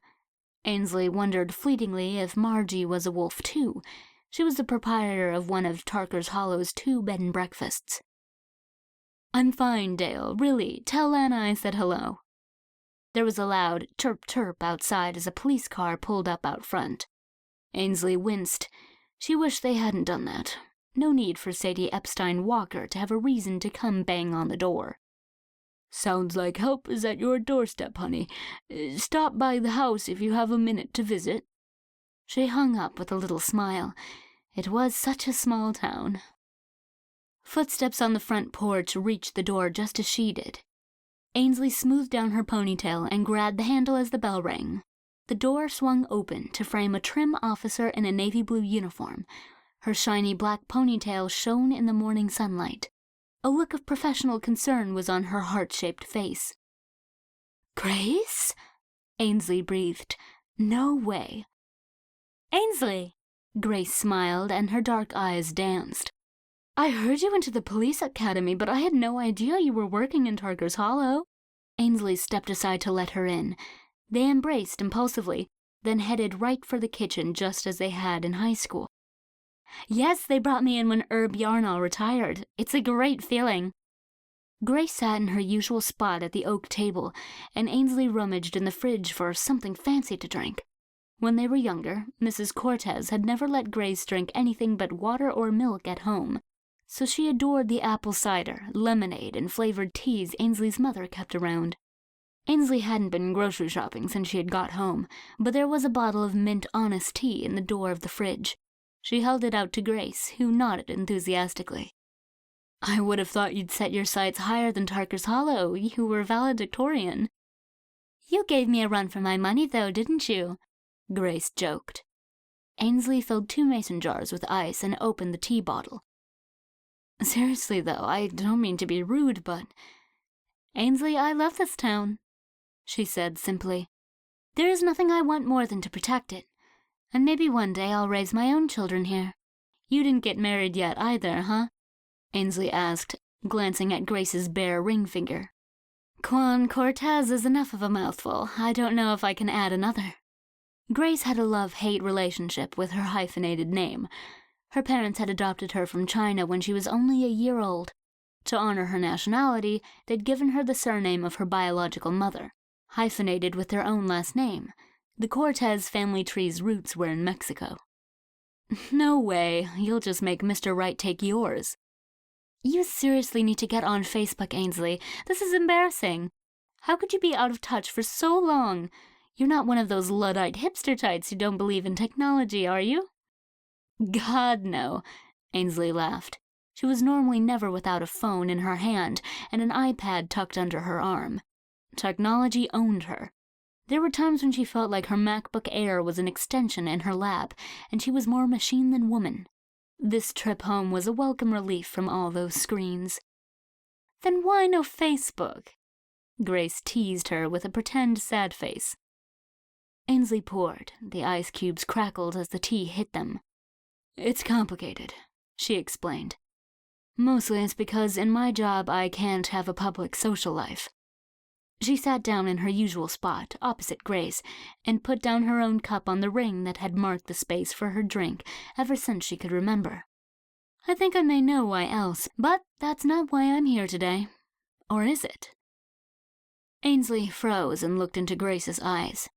Ainsley wondered fleetingly if Margie was a wolf too. She was the proprietor of one of Tarker's Hollow's 2 bed and breakfasts. I'm fine, Dale, really. Tell Lana I said hello. There was a loud chirp-chirp outside as a police car pulled up out front. Ainsley winced. She wished they hadn't done that. No need for Sadie Epstein Walker to have a reason to come bang on the door. Sounds like help is at your doorstep, honey. Stop by the house if you have a minute to visit. She hung up with a little smile. It was such a small town. Footsteps on the front porch reached the door just as she did. Ainsley smoothed down her ponytail and grabbed the handle as the bell rang. The door swung open to frame a trim officer in a navy blue uniform. Her shiny black ponytail shone in the morning sunlight. A look of professional concern was on her heart-shaped face. Grace? Ainsley breathed. No way. Ainsley! Grace smiled and her dark eyes danced. I heard you went to the police academy, but I had no idea you were working in Tarker's Hollow. Ainsley stepped aside to let her in. They embraced impulsively, then headed right for the kitchen just as they had in high school. Yes, they brought me in when Herb Yarnall retired. It's a great feeling. Grace sat in her usual spot at the oak table, and Ainsley rummaged in the fridge for something fancy to drink. When they were younger, Mrs. Cortez had never let Grace drink anything but water or milk at home, so she adored the apple cider, lemonade, and flavored teas Ainsley's mother kept around. Ainsley hadn't been grocery shopping since she had got home, but there was a bottle of mint honest tea in the door of the fridge. She held it out to Grace, who nodded enthusiastically. I would have thought you'd set your sights higher than Tarker's Hollow. You were valedictorian. You gave me a run for my money, though, didn't you? Grace joked. Ansley filled 2 mason jars with ice and opened the tea bottle. Seriously, though, I don't mean to be rude, but... Ansley, I love this town, she said simply. There is nothing I want more than to protect it. And maybe one day I'll raise my own children here. You didn't get married yet either, huh? Ansley asked, glancing at Grace's bare ring finger. Juan Cortez is enough of a mouthful. I don't know if I can add another. Grace had a love-hate relationship with her hyphenated name. Her parents had adopted her from China when she was only a year old. To honor her nationality, they'd given her the surname of her biological mother, hyphenated with their own last name. The Cortez family tree's roots were in Mexico. No way. You'll just make Mr. Right take yours. You seriously need to get on Facebook, Ansley. This is embarrassing. How could you be out of touch for so long? You're not one of those Luddite hipster types who don't believe in technology, are you? God, no, Ansley laughed. She was normally never without a phone in her hand and an iPad tucked under her arm. Technology owned her. There were times when she felt like her MacBook Air was an extension in her lap, and she was more machine than woman. This trip home was a welcome relief from all those screens. Then why no Facebook? Grace teased her with a pretend sad face. Ansley poured. The ice cubes crackled as the tea hit them. It's complicated, she explained. Mostly it's because in my job I can't have a public social life. She sat down in her usual spot, opposite Grace, and put down her own cup on the ring that had marked the space for her drink ever since she could remember. I think I may know why else, but that's not why I'm here today. Or is it? Ansley froze and looked into Grace's eyes.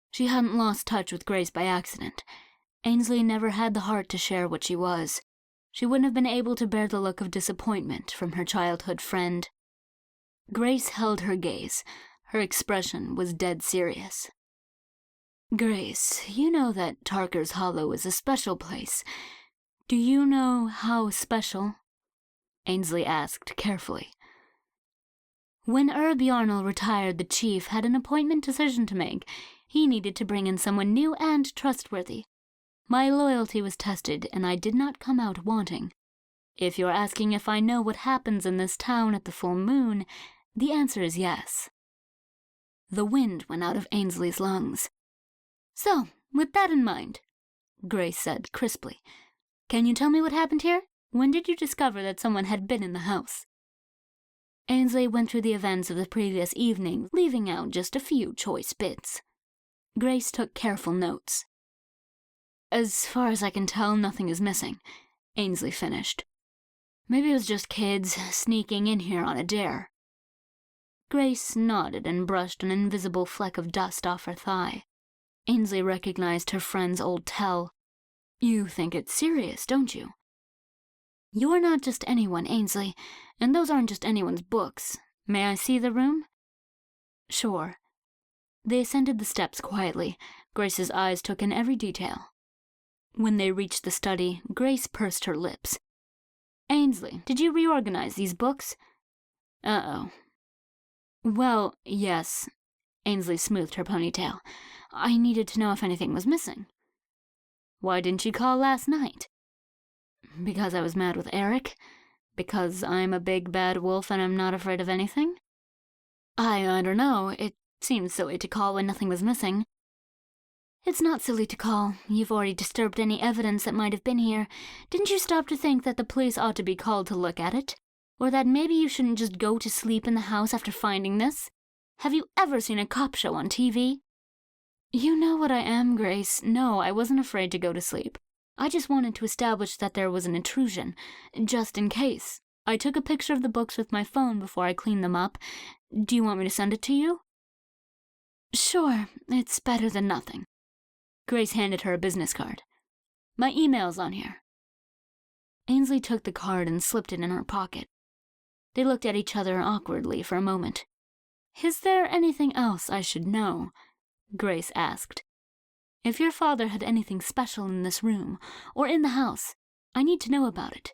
She hadn't lost touch with Grace by accident. Ansley never had the heart to share what she was. She wouldn't have been able to bear the look of disappointment from her childhood friend. Grace held her gaze. Her expression was dead serious. Grace, you know that Tarker's Hollow is a special place. Do you know how special? Ansley asked carefully. When Bjarnal retired, the chief had an appointment decision to make. He needed to bring in someone new and trustworthy. My loyalty was tested, and I did not come out wanting. If you're asking if I know what happens in this town at the full moon, the answer is yes. The wind went out of Ainsley's lungs. So, with that in mind, Grace said crisply, can you tell me what happened here? When did you discover that someone had been in the house? Ansley went through the events of the previous evening, leaving out just a few choice bits. Grace took careful notes. As far as I can tell, nothing is missing, Ansley finished. Maybe it was just kids sneaking in here on a dare. Grace nodded and brushed an invisible fleck of dust off her thigh. Ansley recognized her friend's old tell. You think it's serious, don't you? You're not just anyone, Ansley, and those aren't just anyone's books. May I see the room? Sure. They ascended the steps quietly. Grace's eyes took in every detail. When they reached the study, Grace pursed her lips. Ansley, did you reorganize these books? Uh-oh. Well, yes. Ansley smoothed her ponytail. I needed to know if anything was missing. Why didn't you call last night? Because I was mad with Eric? Because I'm a big bad wolf and I'm not afraid of anything? I don't know. It seemed silly to call when nothing was missing. It's not silly to call. You've already disturbed any evidence that might have been here. Didn't you stop to think that the police ought to be called to look at it? Or that maybe you shouldn't just go to sleep in the house after finding this? Have you ever seen a cop show on TV? You know what I am, Grace. No, I wasn't afraid to go to sleep. I just wanted to establish that there was an intrusion, just in case. I took a picture of the books with my phone before I cleaned them up. Do you want me to send it to you? Sure, it's better than nothing. Grace handed her a business card. My email's on here. Ansley took the card and slipped it in her pocket. They looked at each other awkwardly for a moment. Is there anything else I should know? Grace asked. If your father had anything special in this room, or in the house, I need to know about it.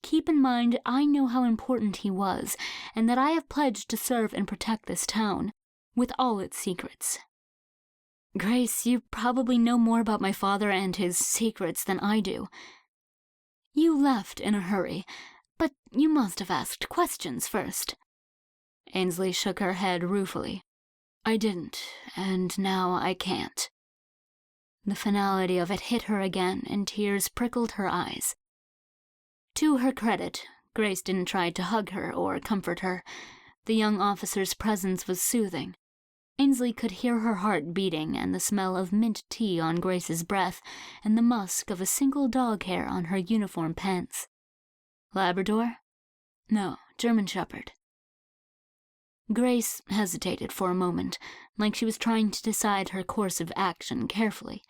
Keep in mind, I know how important he was, and that I have pledged to serve and protect this town, with all its secrets. Grace, you probably know more about my father and his secrets than I do. You left in a hurry, but you must have asked questions first. Ansley shook her head ruefully. I didn't, and now I can't. The finality of it hit her again, and tears prickled her eyes. To her credit, Grace didn't try to hug her or comfort her. The young officer's presence was soothing. Ansley could hear her heart beating and the smell of mint tea on Grace's breath and the musk of a single dog hair on her uniform pants. Labrador? No, German Shepherd. Grace hesitated for a moment, like she was trying to decide her course of action carefully.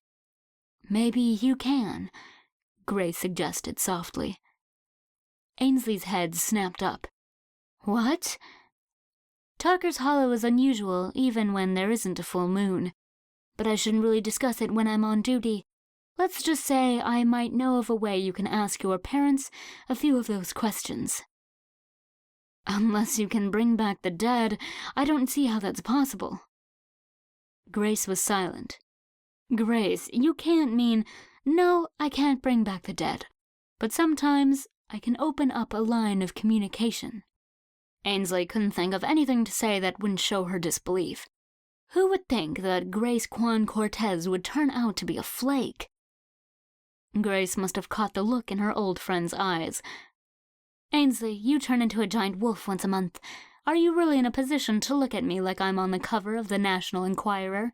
Maybe you can, Grace suggested softly. Ainsley's head snapped up. What? Tarker's Hollow is unusual even when there isn't a full moon. But I shouldn't really discuss it when I'm on duty. Let's just say I might know of a way you can ask your parents a few of those questions. Unless you can bring back the dead, I don't see how that's possible. Grace was silent. Grace, you can't mean, no, I can't bring back the dead. But sometimes I can open up a line of communication. Ansley couldn't think of anything to say that wouldn't show her disbelief. Who would think that Grace Quan Cortez would turn out to be a flake? Grace must have caught the look in her old friend's eyes. Ansley, you turn into a giant wolf once a month. Are you really in a position to look at me like I'm on the cover of the National Enquirer?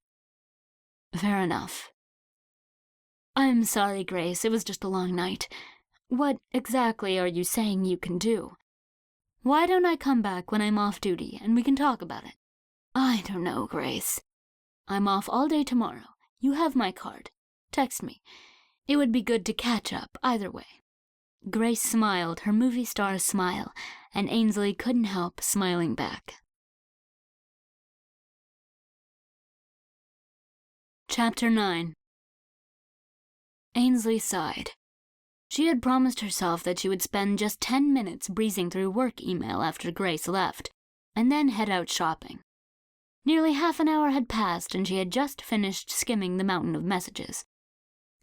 Fair enough. I'm sorry, Grace, it was just a long night. What exactly are you saying you can do? Why don't I come back when I'm off duty and we can talk about it? I don't know, Grace. I'm off all day tomorrow. You have my card. Text me. It would be good to catch up either way. Grace smiled her movie star smile, and Ansley couldn't help smiling back. Chapter 9. Ansley sighed. She had promised herself that she would spend just 10 minutes breezing through work email after Grace left, and then head out shopping. Nearly half an hour had passed, and she had just finished skimming the mountain of messages.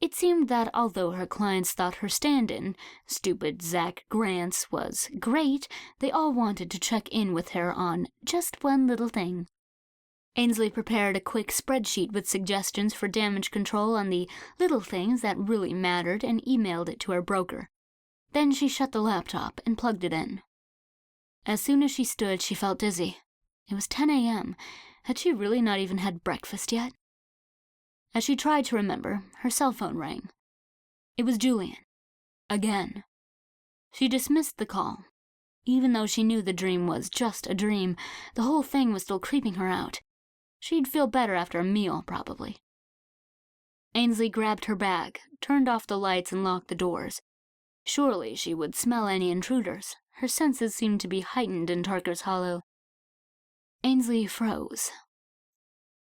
It seemed that although her clients thought her stand-in, stupid Zach Grants, was great, they all wanted to check in with her on just one little thing. Ansley prepared a quick spreadsheet with suggestions for damage control on the little things that really mattered and emailed it to her broker. Then she shut the laptop and plugged it in. As soon as she stood, she felt dizzy. It was 10 a.m. Had she really not even had breakfast yet? As she tried to remember, her cell phone rang. It was Julian. Again. She dismissed the call. Even though she knew the dream was just a dream, the whole thing was still creeping her out. She'd feel better after a meal, probably. Ansley grabbed her bag, turned off the lights, and locked the doors. Surely she would smell any intruders. Her senses seemed to be heightened in Tarker's Hollow. Ansley froze.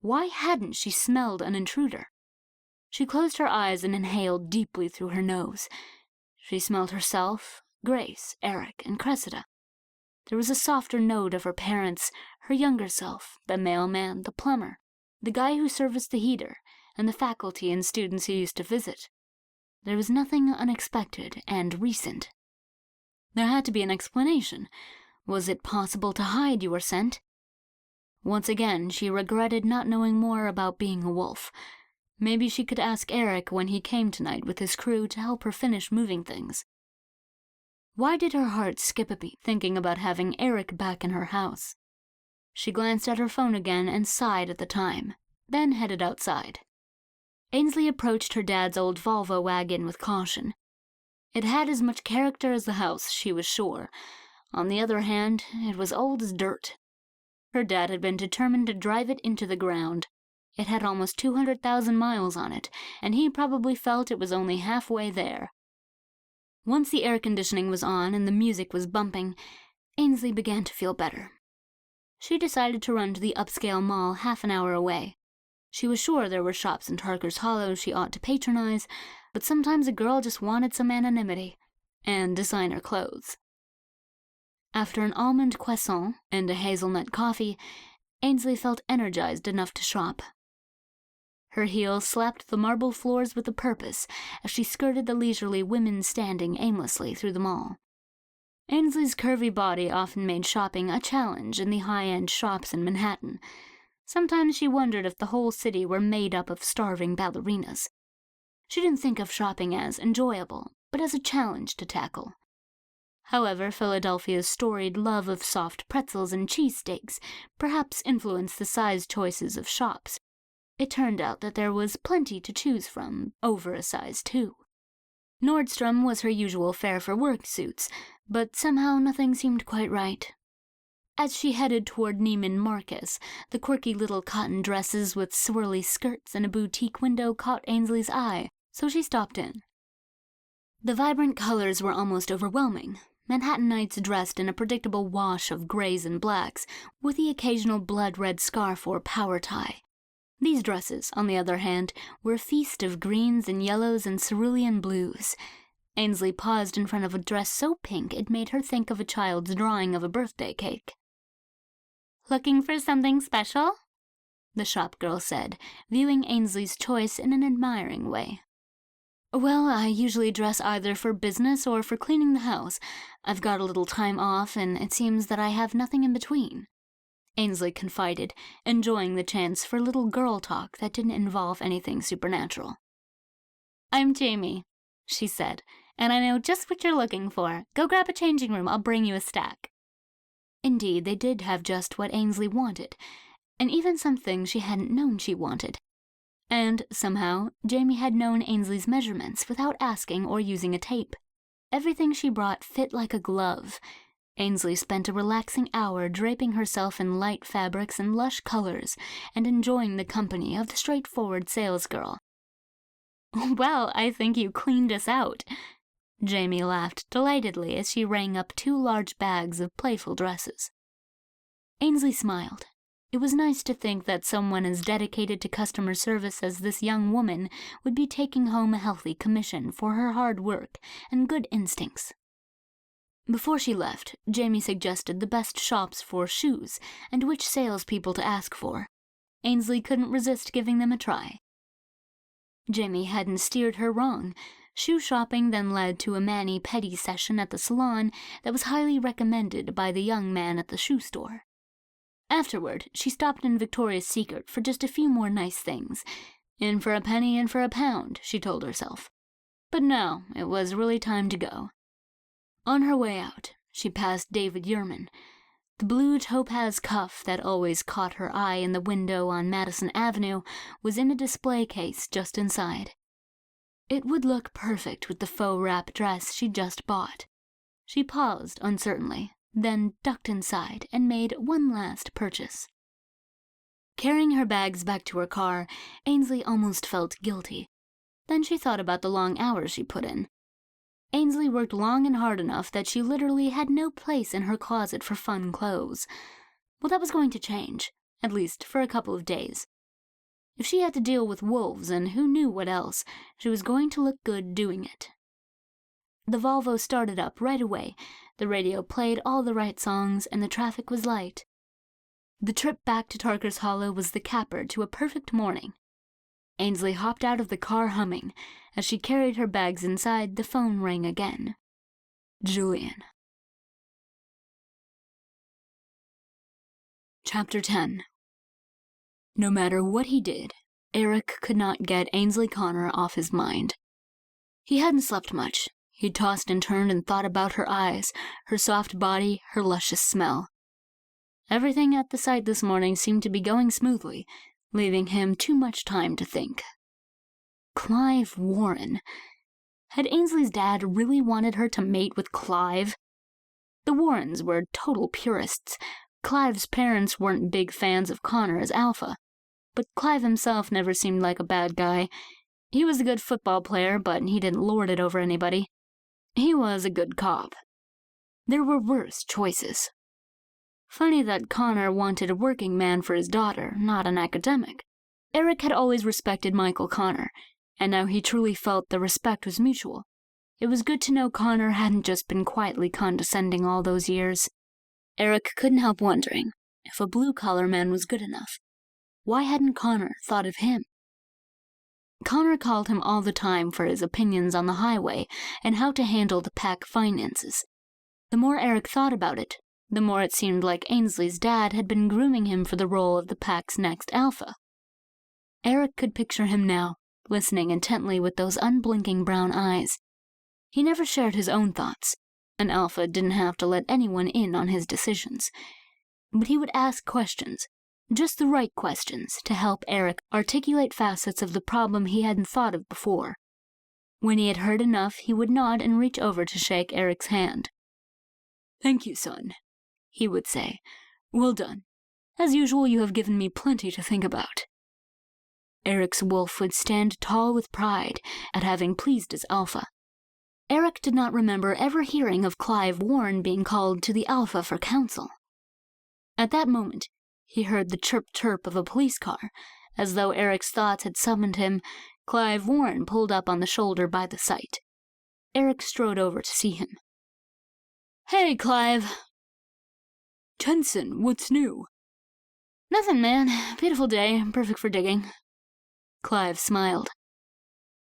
Why hadn't she smelled an intruder? She closed her eyes and inhaled deeply through her nose. She smelled herself, Grace, Eric, and Cressida. There was a softer note of her parents, her younger self, the mailman, the plumber, the guy who serviced the heater, and the faculty and students who used to visit. There was nothing unexpected and recent. There had to be an explanation. Was it possible to hide your scent? Once again, she regretted not knowing more about being a wolf. Maybe she could ask Eric when he came tonight with his crew to help her finish moving things. Why did her heart skip a beat thinking about having Eric back in her house? She glanced at her phone again and sighed at the time, then headed outside. Ansley approached her dad's old Volvo wagon with caution. It had as much character as the house, she was sure. On the other hand, it was old as dirt. Her dad had been determined to drive it into the ground. It had almost 200,000 miles on it, and he probably felt it was only halfway there. Once the air conditioning was on and the music was bumping, Ansley began to feel better. She decided to run to the upscale mall half an hour away. She was sure there were shops in Tarker's Hollow she ought to patronize, but sometimes a girl just wanted some anonymity and designer clothes. After an almond croissant and a hazelnut coffee, Ansley felt energized enough to shop. Her heels slapped the marble floors with a purpose as she skirted the leisurely women standing aimlessly through the mall. Ansley's curvy body often made shopping a challenge in the high-end shops in Manhattan. Sometimes she wondered if the whole city were made up of starving ballerinas. She didn't think of shopping as enjoyable, but as a challenge to tackle. However, Philadelphia's storied love of soft pretzels and cheesesteaks perhaps influenced the size choices of shops. It turned out that there was plenty to choose from, over a size 2. Nordstrom was her usual fare for work suits, but somehow nothing seemed quite right. As she headed toward Neiman Marcus, the quirky little cotton dresses with swirly skirts and a boutique window caught Ainsley's eye, so she stopped in. The vibrant colors were almost overwhelming. Manhattanites dressed in a predictable wash of grays and blacks, with the occasional blood-red scarf or power tie. These dresses, on the other hand, were a feast of greens and yellows and cerulean blues. Ainsley paused in front of a dress so pink it made her think of a child's drawing of a birthday cake. "Looking for something special?" the shopgirl said, viewing Ainsley's choice in an admiring way. "Well, I usually dress either for business or for cleaning the house. I've got a little time off, and it seems that I have nothing in between," Ainsley confided, enjoying the chance for little girl talk that didn't involve anything supernatural. "I'm Jamie," she said, "and I know just what you're looking for. Go grab a changing room. I'll bring you a stack." Indeed, they did have just what Ainsley wanted, and even something she hadn't known she wanted. And, somehow, Jamie had known Ainsley's measurements without asking or using a tape. Everything she brought fit like a glove. Ainsley spent a relaxing hour draping herself in light fabrics and lush colors and enjoying the company of the straightforward salesgirl. "Well, I think you cleaned us out," Jamie laughed delightedly as she rang up 2 large bags of playful dresses. Ainsley smiled. It was nice to think that someone as dedicated to customer service as this young woman would be taking home a healthy commission for her hard work and good instincts. Before she left, Jamie suggested the best shops for shoes and which salespeople to ask for. Ainsley couldn't resist giving them a try. Jamie hadn't steered her wrong. Shoe shopping then led to a mani-pedi session at the salon that was highly recommended by the young man at the shoe store. Afterward, she stopped in Victoria's Secret for just a few more nice things. In for a penny, in for a pound, she told herself. But no, it was really time to go. On her way out, she passed David Yurman. The blue topaz cuff that always caught her eye in the window on Madison Avenue was in a display case just inside. It would look perfect with the faux wrap dress she'd just bought. She paused uncertainly, then ducked inside and made one last purchase. Carrying her bags back to her car, Ainsley almost felt guilty. Then she thought about the long hours she put in. Ainsley worked long and hard enough that she literally had no place in her closet for fun clothes. Well, that was going to change, at least for a couple of days. If she had to deal with wolves and who knew what else, she was going to look good doing it. The Volvo started up right away. The radio played all the right songs, and the traffic was light. The trip back to Tarker's Hollow was the capper to a perfect morning. Ainsley hopped out of the car humming. As she carried her bags inside, the phone rang again. Julian. Chapter 10. No matter what he did, Eric could not get Ainsley Connor off his mind. He hadn't slept much. He tossed and turned and thought about her eyes, her soft body, her luscious smell. Everything at the site this morning seemed to be going smoothly, leaving him too much time to think. Clive Warren. Had Ainsley's dad really wanted her to mate with Clive? The Warrens were total purists. Clive's parents weren't big fans of Connor as alpha, but Clive himself never seemed like a bad guy. He was a good football player, but he didn't lord it over anybody. He was a good cop. There were worse choices. Funny that Connor wanted a working man for his daughter, not an academic. Eric had always respected Michael Connor, and now he truly felt the respect was mutual. It was good to know Connor hadn't just been quietly condescending all those years. Eric couldn't help wondering if a blue-collar man was good enough. Why hadn't Connor thought of him? Connor called him all the time for his opinions on the highway and how to handle the pack finances. The more Eric thought about it, the more it seemed like Ainsley's dad had been grooming him for the role of the pack's next alpha. Eric could picture him now, listening intently with those unblinking brown eyes. He never shared his own thoughts. An alpha didn't have to let anyone in on his decisions. But he would ask questions, just the right questions, to help Eric articulate facets of the problem he hadn't thought of before. When he had heard enough, he would nod and reach over to shake Eric's hand. "Thank you, son," he would say. "Well done. As usual, you have given me plenty to think about." Eric's wolf would stand tall with pride at having pleased his alpha. Eric did not remember ever hearing of Clive Warren being called to the alpha for counsel. At that moment, he heard the chirp-chirp of a police car. As though Eric's thoughts had summoned him, Clive Warren pulled up on the shoulder by the site. Eric strode over to see him. "Hey, Clive." "Jensen, what's new?" "Nothing, man. Beautiful day, perfect for digging." Clive smiled.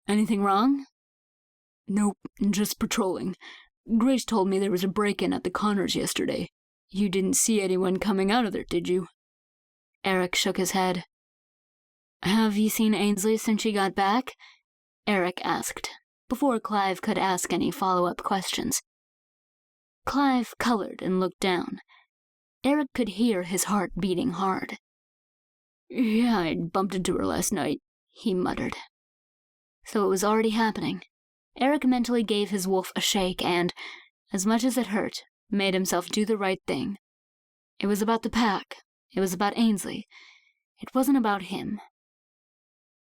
"Anything wrong?" "Nope, just patrolling. Grace told me there was a break-in at the Connors yesterday. You didn't see anyone coming out of there, did you?" Eric shook his head. "Have you seen Ainsley since she got back?" Eric asked, before Clive could ask any follow-up questions. Clive colored and looked down. Eric could hear his heart beating hard. "Yeah, I bumped into her last night," he muttered. So it was already happening. Eric mentally gave his wolf a shake and, as much as it hurt, made himself do the right thing. It was about the pack. It was about Ainsley. It wasn't about him.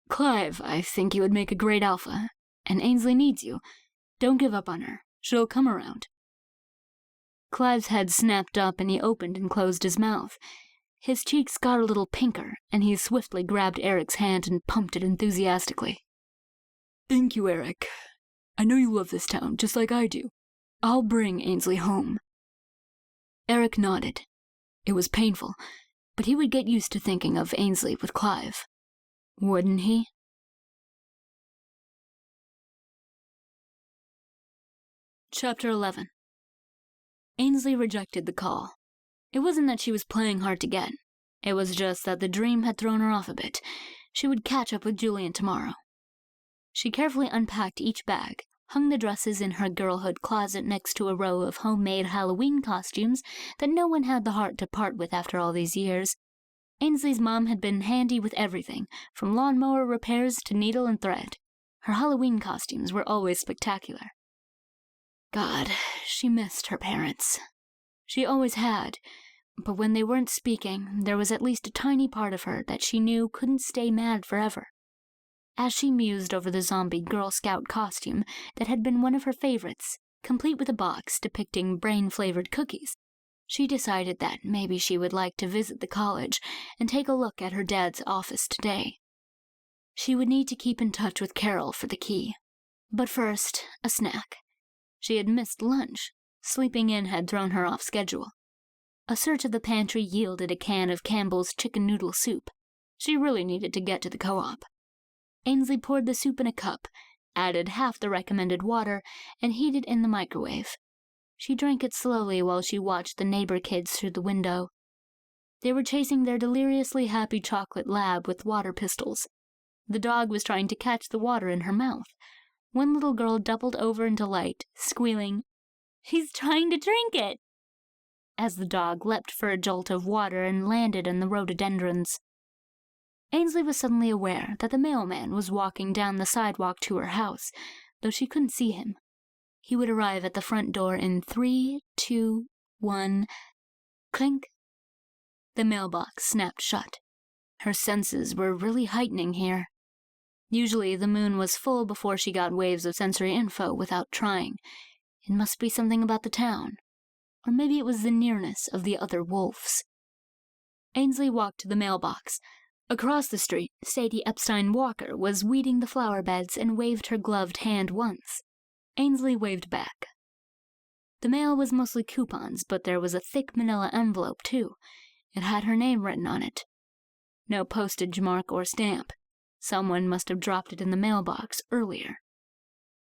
"Clive, I think you would make a great alpha, and Ainsley needs you. Don't give up on her. She'll come around." Clive's head snapped up and he opened and closed his mouth. His cheeks got a little pinker, and he swiftly grabbed Eric's hand and pumped it enthusiastically. "Thank you, Eric. I know you love this town, just like I do. I'll bring Ainsley home." Eric nodded. It was painful, but he would get used to thinking of Ainsley with Clive. Wouldn't he? Chapter 11. Ainsley rejected the call. It wasn't that she was playing hard to get. It was just that the dream had thrown her off a bit. She would catch up with Julian tomorrow. She carefully unpacked each bag, hung the dresses in her girlhood closet next to a row of homemade Halloween costumes that no one had the heart to part with after all these years. Ainsley's mom had been handy with everything, from lawnmower repairs to needle and thread. Her Halloween costumes were always spectacular. God, she missed her parents. She always had, but when they weren't speaking, there was at least a tiny part of her that she knew couldn't stay mad forever. As she mused over the zombie Girl Scout costume that had been one of her favorites, complete with a box depicting brain-flavored cookies, she decided that maybe she would like to visit the college and take a look at her dad's office today. She would need to keep in touch with Carol for the key. But first, a snack. She had missed lunch. Sleeping in had thrown her off schedule. A search of the pantry yielded a can of Campbell's chicken noodle soup. She really needed to get to the co-op. Ainsley poured the soup in a cup, added half the recommended water, and heated in the microwave. She drank it slowly while she watched the neighbor kids through the window. They were chasing their deliriously happy chocolate lab with water pistols. The dog was trying to catch the water in her mouth. One little girl doubled over in delight, squealing, "He's trying to drink it!" as the dog leapt for a jolt of water and landed in the rhododendrons. Ainsley was suddenly aware that the mailman was walking down the sidewalk to her house, though she couldn't see him. He would arrive at the front door in 3, 2, 1, clink. The mailbox snapped shut. Her senses were really heightening here. Usually the moon was full before she got waves of sensory info without trying. It must be something about the town. Or maybe it was the nearness of the other wolves. Ainsley walked to the mailbox. Across the street, Sadie Epstein Walker was weeding the flower beds and waved her gloved hand once. Ainsley waved back. The mail was mostly coupons, but there was a thick manila envelope, too. It had her name written on it. No postage mark or stamp. Someone must have dropped it in the mailbox earlier.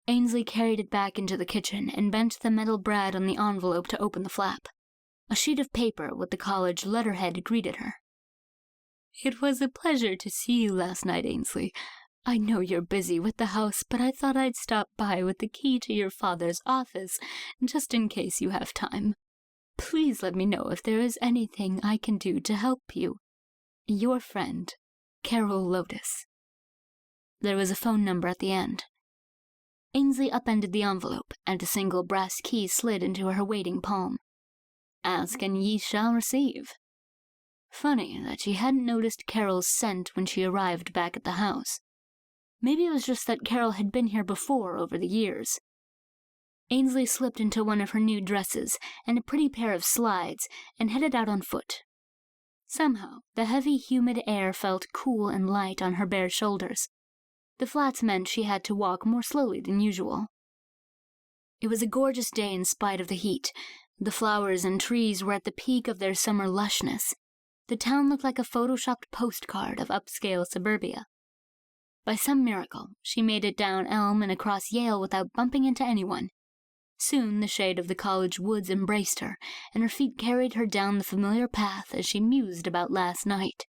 Ainsley carried it back into the kitchen and bent the metal brad on the envelope to open the flap. A sheet of paper with the college letterhead greeted her. "It was a pleasure to see you last night, Ainsley. I know you're busy with the house, but I thought I'd stop by with the key to your father's office, just in case you have time. Please let me know if there is anything I can do to help you. Your friend, Carol Lotus." There was a phone number at the end. Ainsley upended the envelope, and a single brass key slid into her waiting palm. "Ask and ye shall receive." Funny that she hadn't noticed Carol's scent when she arrived back at the house. Maybe it was just that Carol had been here before over the years. Ainsley slipped into one of her new dresses and a pretty pair of slides and headed out on foot. Somehow, the heavy, humid air felt cool and light on her bare shoulders. The flats meant she had to walk more slowly than usual. It was a gorgeous day in spite of the heat. The flowers and trees were at the peak of their summer lushness. The town looked like a photoshopped postcard of upscale suburbia. By some miracle, she made it down Elm and across Yale without bumping into anyone. Soon the shade of the college woods embraced her, and her feet carried her down the familiar path as she mused about last night.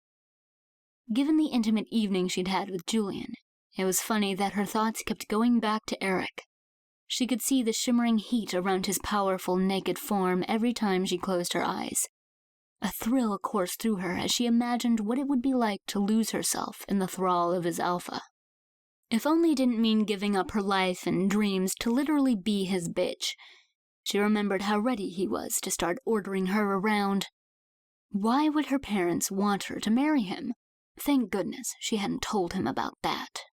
Given the intimate evening she'd had with Julian, it was funny that her thoughts kept going back to Eric. She could see the shimmering heat around his powerful, naked form every time she closed her eyes. A thrill coursed through her as she imagined what it would be like to lose herself in the thrall of his alpha. If only it didn't mean giving up her life and dreams to literally be his bitch. She remembered how ready he was to start ordering her around. Why would her parents want her to marry him? Thank goodness she hadn't told him about that.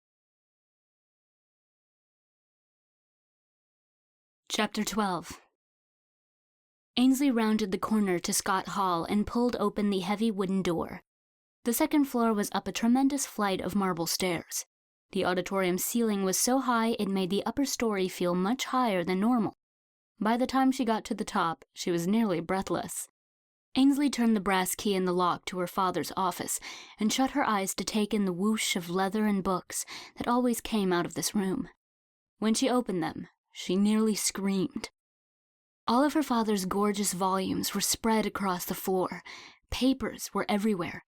Chapter 12. Ainsley rounded the corner to Scott Hall and pulled open the heavy wooden door. The second floor was up a tremendous flight of marble stairs. The auditorium ceiling was so high it made the upper story feel much higher than normal. By the time she got to the top, she was nearly breathless. Ainsley turned the brass key in the lock to her father's office and shut her eyes to take in the whoosh of leather and books that always came out of this room. When she opened them, she nearly screamed. All of her father's gorgeous volumes were spread across the floor. Papers were everywhere.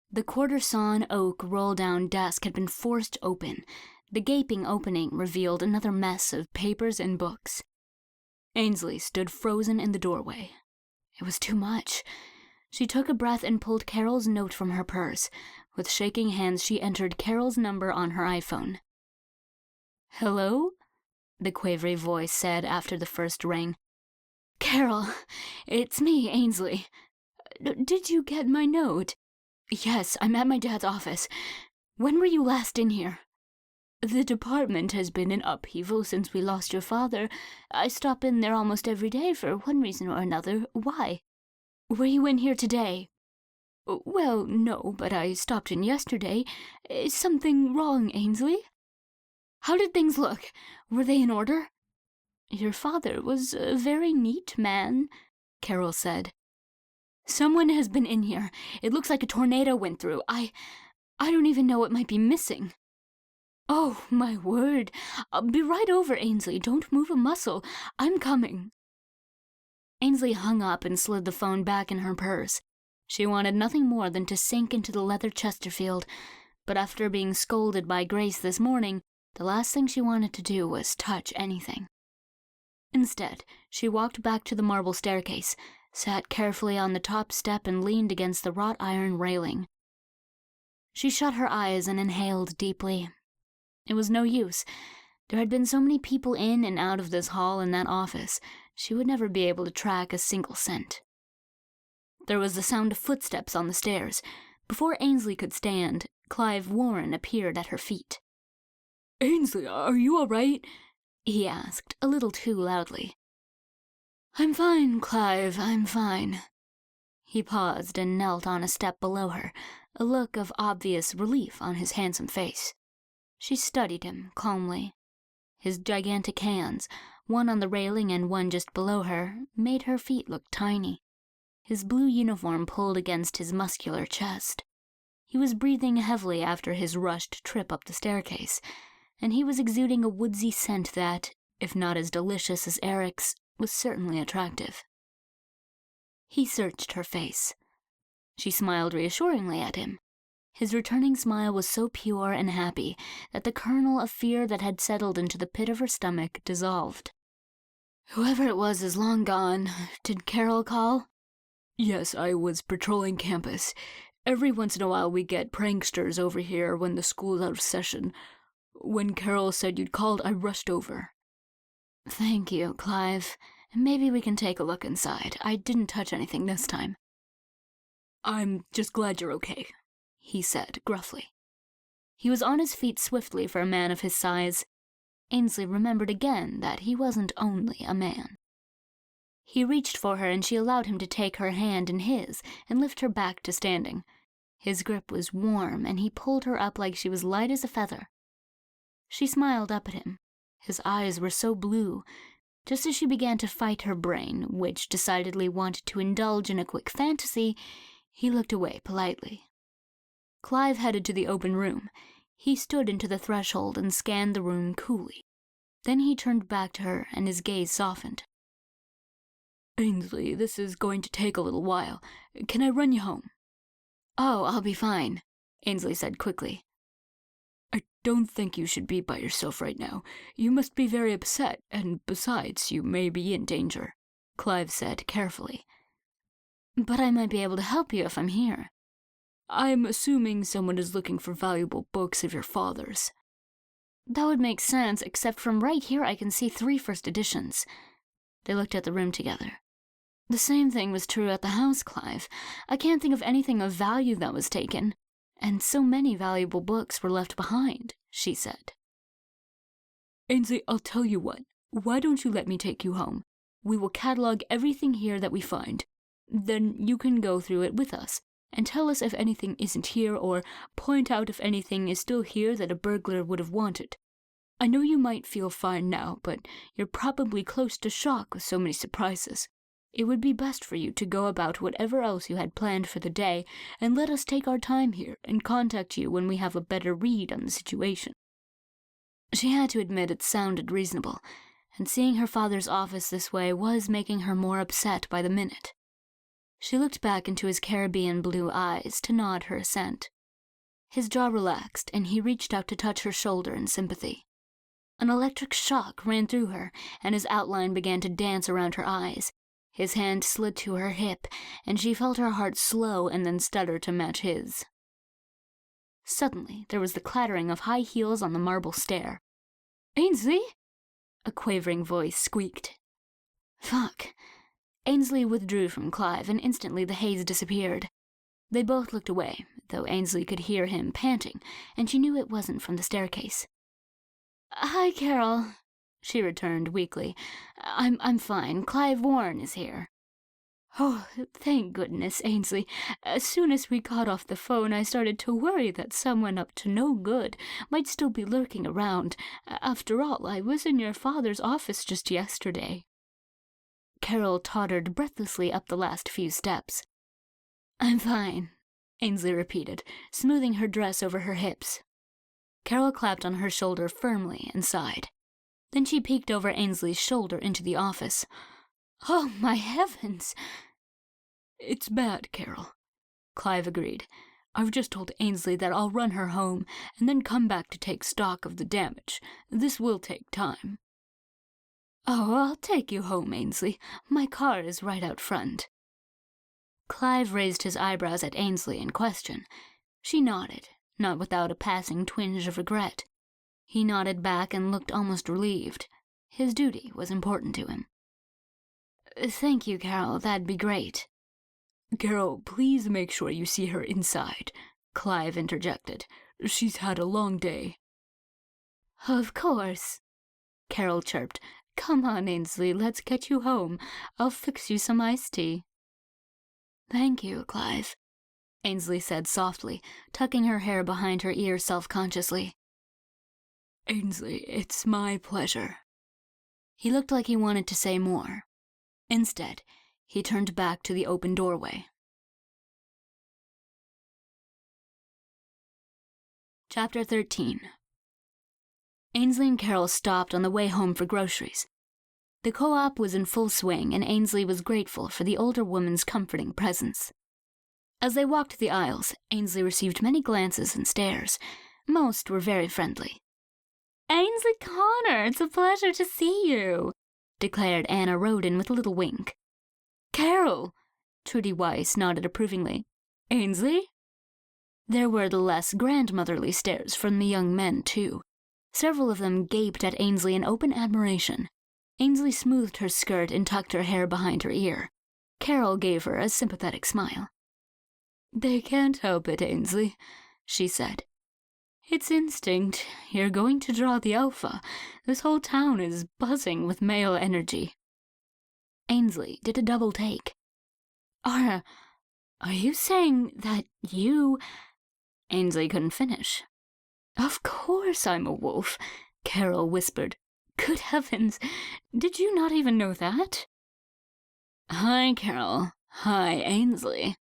The quarter-sawn oak roll-down desk had been forced open. The gaping opening revealed another mess of papers and books. Ainsley stood frozen in the doorway. It was too much. She took a breath and pulled Carol's note from her purse. With shaking hands, she entered Carol's number on her iPhone. "Hello?" the quavery voice said after the first ring. "Carol, it's me, Ainsley. Did you get my note?" "Yes, I'm at my dad's office. When were you last in here?" "The department has been in upheaval since we lost your father. I stop in there almost every day for one reason or another. Why?" "Were you in here today?" "Well, no, but I stopped in yesterday. Is something wrong, Ainsley?" "How did things look? Were they in order?" "Your father was a very neat man," Carol said. "Someone has been in here. It looks like a tornado went through. I don't even know what might be missing." "Oh, my word. I'll be right over, Ainsley. Don't move a muscle. I'm coming." Ainsley hung up and slid the phone back in her purse. She wanted nothing more than to sink into the leather Chesterfield, but after being scolded by Grace this morning, the last thing she wanted to do was touch anything. Instead, she walked back to the marble staircase, sat carefully on the top step and leaned against the wrought iron railing. She shut her eyes and inhaled deeply. It was no use. There had been so many people in and out of this hall and that office, she would never be able to track a single scent. There was the sound of footsteps on the stairs. Before Ainsley could stand, Clive Warren appeared at her feet. "Ainsley, are you all right?" he asked, a little too loudly. "I'm fine, Clive, I'm fine." He paused and knelt on a step below her, a look of obvious relief on his handsome face. She studied him calmly. His gigantic hands, one on the railing and one just below her, made her feet look tiny. His blue uniform pulled against his muscular chest. He was breathing heavily after his rushed trip up the staircase, and he was exuding a woodsy scent that, if not as delicious as Eric's, was certainly attractive. He searched her face. She smiled reassuringly at him. His returning smile was so pure and happy that the kernel of fear that had settled into the pit of her stomach dissolved. "Whoever it was is long gone. Did Carol call?" Yes, I was patrolling campus. Every once in a while we get pranksters over here when the school's out of session. When Carol said you'd called, I rushed over. "Thank you, Clive. Maybe we can take a look inside. I didn't touch anything this time." I'm just glad you're okay, he said gruffly. He was on his feet swiftly for a man of his size. Ansley remembered again that he wasn't only a man. He reached for her and she allowed him to take her hand in his and lift her back to standing. His grip was warm and he pulled her up like she was light as a feather. She smiled up at him. His eyes were so blue. Just as she began to fight her brain, which decidedly wanted to indulge in a quick fantasy, he looked away politely. Clive headed to the open room. He stood into the threshold and scanned the room coolly. Then he turned back to her and his gaze softened. Ansley, this is going to take a little while. Can I run you home? "Oh, I'll be fine," Ansley said quickly. I don't think you should be by yourself right now. You must be very upset, and besides, you may be in danger, Clive said carefully. "But I might be able to help you if I'm here." I'm assuming someone is looking for valuable books of your father's. "That would make sense, except from right here I can see 3 first editions. They looked at the room together. "The same thing was true at the house, Clive. I can't think of anything of value that was taken. And so many valuable books were left behind," she said. Ansley, I'll tell you what. Why don't you let me take you home? We will catalog everything here that we find. Then you can go through it with us, and tell us if anything isn't here, or point out if anything is still here that a burglar would have wanted. I know you might feel fine now, but you're probably close to shock with so many surprises. It would be best for you to go about whatever else you had planned for the day, and let us take our time here and contact you when we have a better read on the situation." She had to admit it sounded reasonable, and seeing her father's office this way was making her more upset by the minute. She looked back into his Caribbean blue eyes to nod her assent. His jaw relaxed, and he reached out to touch her shoulder in sympathy. An electric shock ran through her, and his outline began to dance around her eyes. His hand slid to her hip, and she felt her heart slow and then stutter to match his. Suddenly, there was the clattering of high heels on the marble stair. "Ansley?" A quavering voice squeaked. "Fuck." Ansley withdrew from Clive, and instantly the haze disappeared. They both looked away, though Ansley could hear him panting, and she knew it wasn't from the staircase. "Hi, Carol," she returned weakly. I'm fine. Clive Warren is here." "Oh, thank goodness, Ansley. As soon as we got off the phone, I started to worry that someone up to no good might still be lurking around. After all, I was in your father's office just yesterday." Carol tottered breathlessly up the last few steps. "I'm fine," Ansley repeated, smoothing her dress over her hips. Carol clapped on her shoulder firmly and sighed. Then she peeked over Ainsley's shoulder into the office. "Oh, my heavens!" "It's bad, Carol," Clive agreed. "I've just told Ansley that I'll run her home and then come back to take stock of the damage. This will take time." "Oh, I'll take you home, Ansley. My car is right out front." Clive raised his eyebrows at Ansley in question. She nodded, not without a passing twinge of regret. He nodded back and looked almost relieved. His duty was important to him. "Thank you, Carol. That'd be great." "Carol, please make sure you see her inside," Clive interjected. "She's had a long day." "Of course," Carol chirped. "Come on, Ansley, let's get you home. I'll fix you some iced tea." "Thank you, Clive," Ansley said softly, tucking her hair behind her ear self-consciously. "Ansley, it's my pleasure." He looked like he wanted to say more. Instead, he turned back to the open doorway. Chapter 13. Ansley and Carol stopped on the way home for groceries. The co-op was in full swing, and Ansley was grateful for the older woman's comforting presence. As they walked the aisles, Ansley received many glances and stares. Most were very friendly. Ainsley Connor, it's a pleasure to see you, declared Anna Roden with a little wink. Carol, Trudy Weiss nodded approvingly. Ainsley? There were the less grandmotherly stares from the young men, too. Several of them gaped at Ansley in open admiration. Ansley smoothed her skirt and tucked her hair behind her ear. Carol gave her a sympathetic smile. They can't help it, Ansley, she said. It's instinct. You're going to draw the alpha. This whole town is buzzing with male energy. Ainsley did a double take. Are you saying that you... Ainsley couldn't finish. Of course I'm a wolf, Carol whispered. Good heavens, did you not even know that? Hi, Carol. Hi, Ainsley,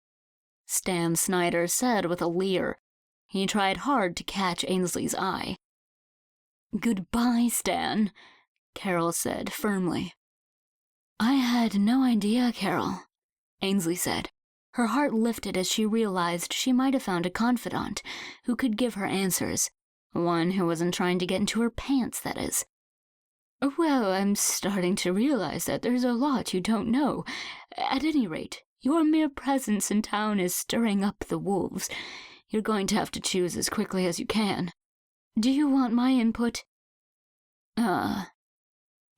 Stan Snyder said with a leer. He tried hard to catch Ainsley's eye. Goodbye, Stan, Carol said firmly. I had no idea, Carol, Ainsley said. Her heart lifted as she realized she might have found a confidant who could give her answers. One who wasn't trying to get into her pants, that is. Well, I'm starting to realize that there's a lot you don't know. At any rate, your mere presence in town is stirring up the wolves. You're going to have to choose as quickly as you can. Do you want my input?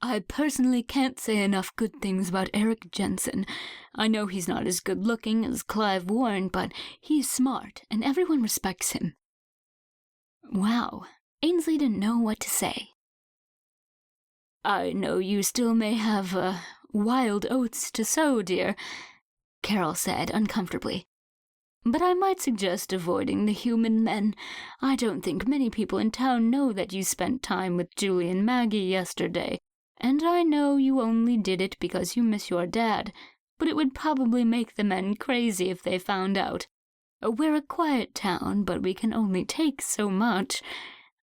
I personally can't say enough good things about Eric Jensen. I know he's not as good-looking as Clive Warren, but he's smart, and everyone respects him. Wow, Ainsley didn't know what to say. I know you still may have, wild oats to sow, dear, Carol said uncomfortably. But I might suggest avoiding the human men. I don't think many people in town know that you spent time with Julian and Maggie yesterday, and I know you only did it because you miss your dad, but it would probably make the men crazy if they found out. We're a quiet town, but we can only take so much.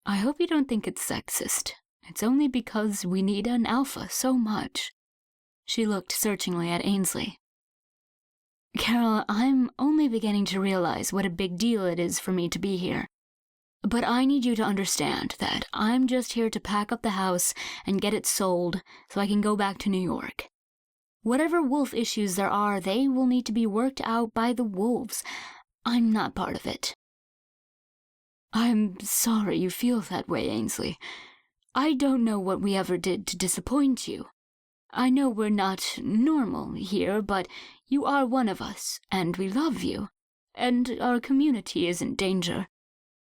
I hope you don't think it's sexist. It's only because we need an alpha so much. She looked searchingly at Ainsley. Carol, I'm only beginning to realize what a big deal it is for me to be here. But I need you to understand that I'm just here to pack up the house and get it sold so I can go back to New York. Whatever wolf issues there are, they will need to be worked out by the wolves. I'm not part of it. I'm sorry you feel that way, Ainsley. I don't know what we ever did to disappoint you. I know we're not normal here, but you are one of us, and we love you, and our community is in danger.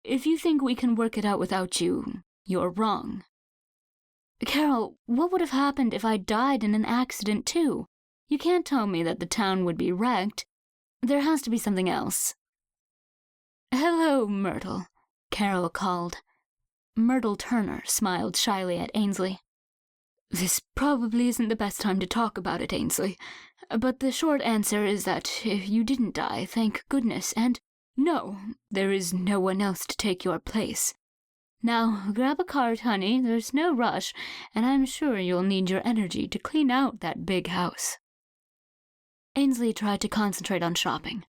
If you think we can work it out without you, you're wrong. Carol, what would have happened if I died in an accident too? You can't tell me that the town would be wrecked. There has to be something else. Hello, Myrtle, Carol called. Myrtle Turner smiled shyly at Ainsley. This probably isn't the best time to talk about it, Ainsley, but the short answer is that you didn't die, thank goodness, and no, there is no one else to take your place. Now, grab a cart, honey, there's no rush, and I'm sure you'll need your energy to clean out that big house. Ainsley tried to concentrate on shopping.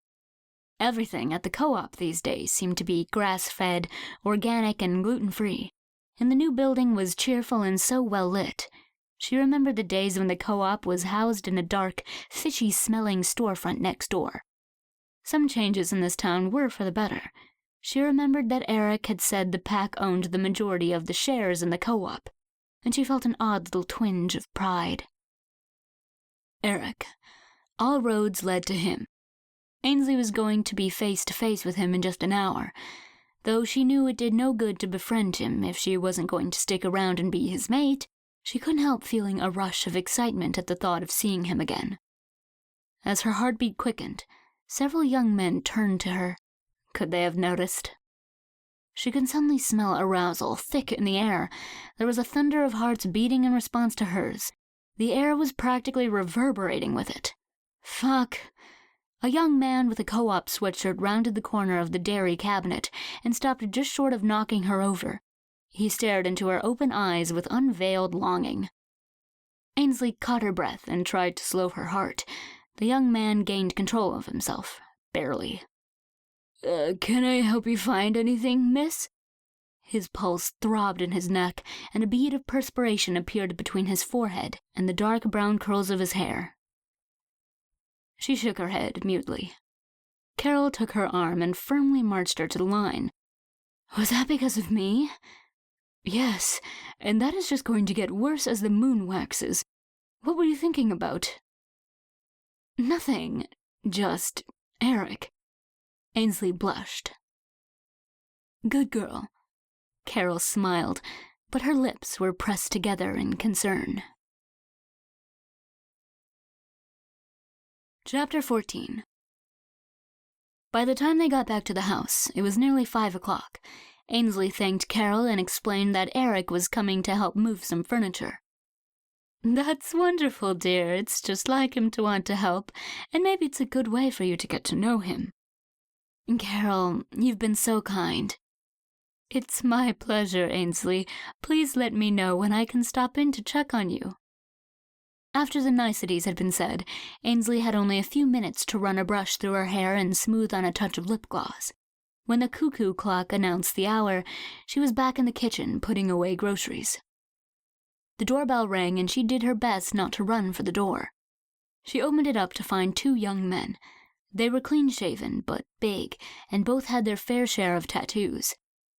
Everything at the co-op these days seemed to be grass-fed, organic, and gluten-free, and the new building was cheerful and so well lit. She remembered the days when the co-op was housed in a dark, fishy-smelling storefront next door. Some changes in this town were for the better. She remembered that Eric had said the pack owned the majority of the shares in the co-op, and she felt an odd little twinge of pride. Eric. All roads led to him. Ainsley was going to be face-to-face with him in just an hour, though she knew it did no good to befriend him if she wasn't going to stick around and be his mate. She couldn't help feeling a rush of excitement at the thought of seeing him again. As her heartbeat quickened, several young men turned to her. Could they have noticed? She could suddenly smell arousal thick in the air. There was a thunder of hearts beating in response to hers. The air was practically reverberating with it. Fuck. A young man with a co-op sweatshirt rounded the corner of the dairy cabinet and stopped just short of knocking her over. He stared into her open eyes with unveiled longing. Ansley caught her breath and tried to slow her heart. The young man gained control of himself, barely. Can I help you find anything, miss? His pulse throbbed in his neck, and a bead of perspiration appeared between his forehead and the dark brown curls of his hair. She shook her head mutely. Carol took her arm and firmly marched her to the line. Was that because of me? Yes, and that is just going to get worse as the moon waxes. What were you thinking about? Nothing, just Eric. Ansley blushed. Good girl. Carol smiled, but her lips were pressed together in concern. Chapter 14. By the time they got back to the house, it was nearly 5 o'clock. Ansley thanked Carol and explained that Eric was coming to help move some furniture. That's wonderful, dear. It's just like him to want to help, and maybe it's a good way for you to get to know him. Carol, you've been so kind. It's my pleasure, Ansley. Please let me know when I can stop in to check on you. After the niceties had been said, Ansley had only a few minutes to run a brush through her hair and smooth on a touch of lip gloss. When the cuckoo clock announced the hour, she was back in the kitchen putting away groceries. The doorbell rang and she did her best not to run for the door. She opened it up to find 2 young men. They were clean-shaven but big, and both had their fair share of tattoos.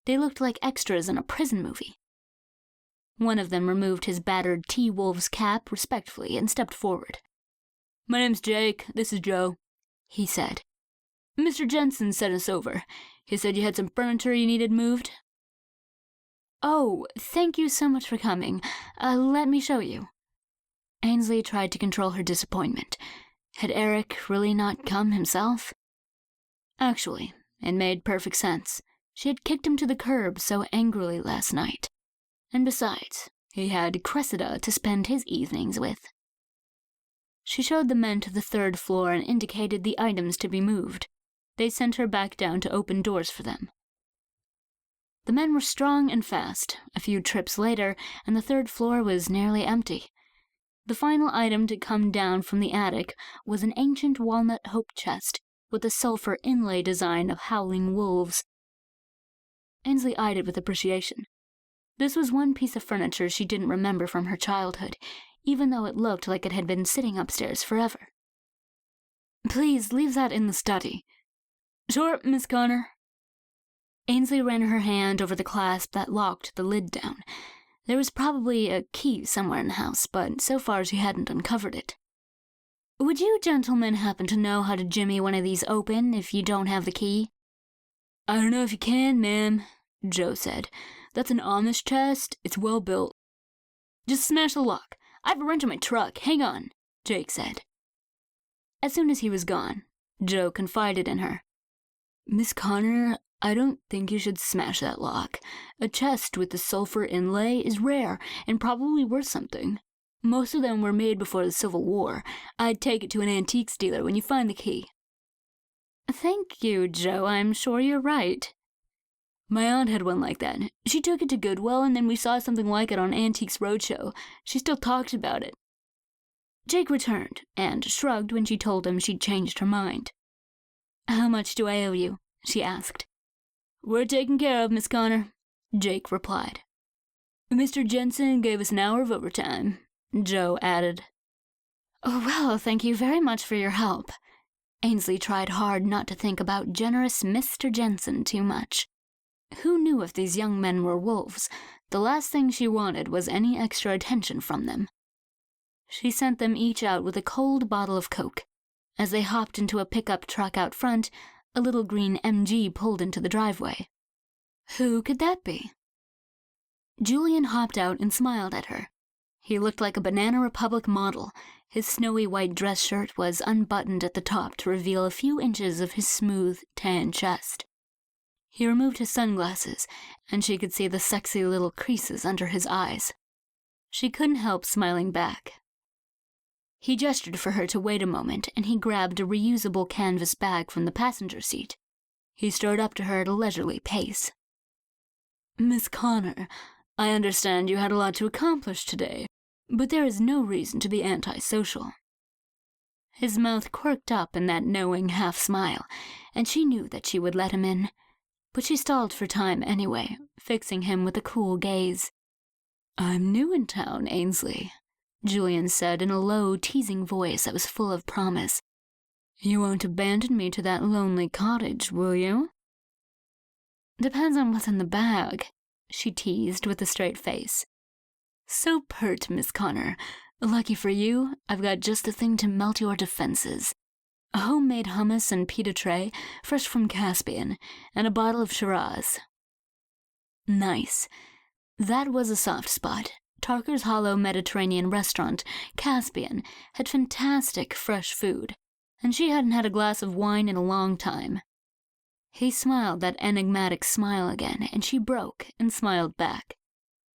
They looked like extras in a prison movie. One of them removed his battered T-Wolves cap respectfully and stepped forward. My name's Jake. This is Joe, he said. Mr. Jensen sent us over. He said you had some furniture you needed moved. Oh, thank you so much for coming. Let me show you. Ansley tried to control her disappointment. Had Eric really not come himself? Actually, it made perfect sense. She had kicked him to the curb so angrily last night. And besides, he had Cressida to spend his evenings with. She showed the men to the 3rd floor and indicated the items to be moved. They sent her back down to open doors for them. The men were strong and fast. A few trips later, and the 3rd floor was nearly empty. The final item to come down from the attic was an ancient walnut hope chest with a sulfur inlay design of howling wolves. Ansley eyed it with appreciation. This was one piece of furniture she didn't remember from her childhood, even though it looked like it had been sitting upstairs forever. Please leave that in the study. Sure, Miss Connor. Ansley ran her hand over the clasp that locked the lid down. There was probably a key somewhere in the house, but so far she hadn't uncovered it. Would you gentlemen happen to know how to jimmy one of these open if you don't have the key? I don't know if you can, ma'am, Joe said. That's an Amish chest. It's well built. Just smash the lock. I have a wrench in my truck. Hang on, Jake said. As soon as he was gone, Joe confided in her. Miss Connor, I don't think you should smash that lock. A chest with the sulfur inlay is rare and probably worth something. Most of them were made before the Civil War. I'd take it to an antiques dealer when you find the key. Thank you, Joe. I'm sure you're right. My aunt had one like that. She took it to Goodwill, and then we saw something like it on Antiques Roadshow. She still talks about it. Jake returned, and shrugged when she told him she'd changed her mind. How much do I owe you? She asked. We're taken care of, Miss Connor, Jake replied. Mr. Jensen gave us an hour of overtime, Joe added. Oh, well, thank you very much for your help. Ansley tried hard not to think about generous Mr. Jensen too much. Who knew if these young men were wolves? The last thing she wanted was any extra attention from them. She sent them each out with a cold bottle of Coke. As they hopped into a pickup truck out front, a little green MG pulled into the driveway. Who could that be? Julian hopped out and smiled at her. He looked like a Banana Republic model. His snowy white dress shirt was unbuttoned at the top to reveal a few inches of his smooth, tan chest. He removed his sunglasses, and she could see the sexy little creases under his eyes. She couldn't help smiling back. He gestured for her to wait a moment, and he grabbed a reusable canvas bag from the passenger seat. He strode up to her at a leisurely pace. Miss Connor, I understand you had a lot to accomplish today, but there is no reason to be antisocial. His mouth quirked up in that knowing half-smile, and she knew that she would let him in. But she stalled for time anyway, fixing him with a cool gaze. I'm new in town, Ansley, Julian said in a low, teasing voice that was full of promise. You won't abandon me to that lonely cottage, will you? Depends on what's in the bag, she teased with a straight face. So pert, Miss Connor. Lucky for you, I've got just the thing to melt your defenses. A homemade hummus and pita tray, fresh from Caspian, and a bottle of Shiraz. Nice. That was a soft spot. Tarker's Hollow Mediterranean restaurant, Caspian, had fantastic fresh food, and she hadn't had a glass of wine in a long time. He smiled that enigmatic smile again, and she broke and smiled back.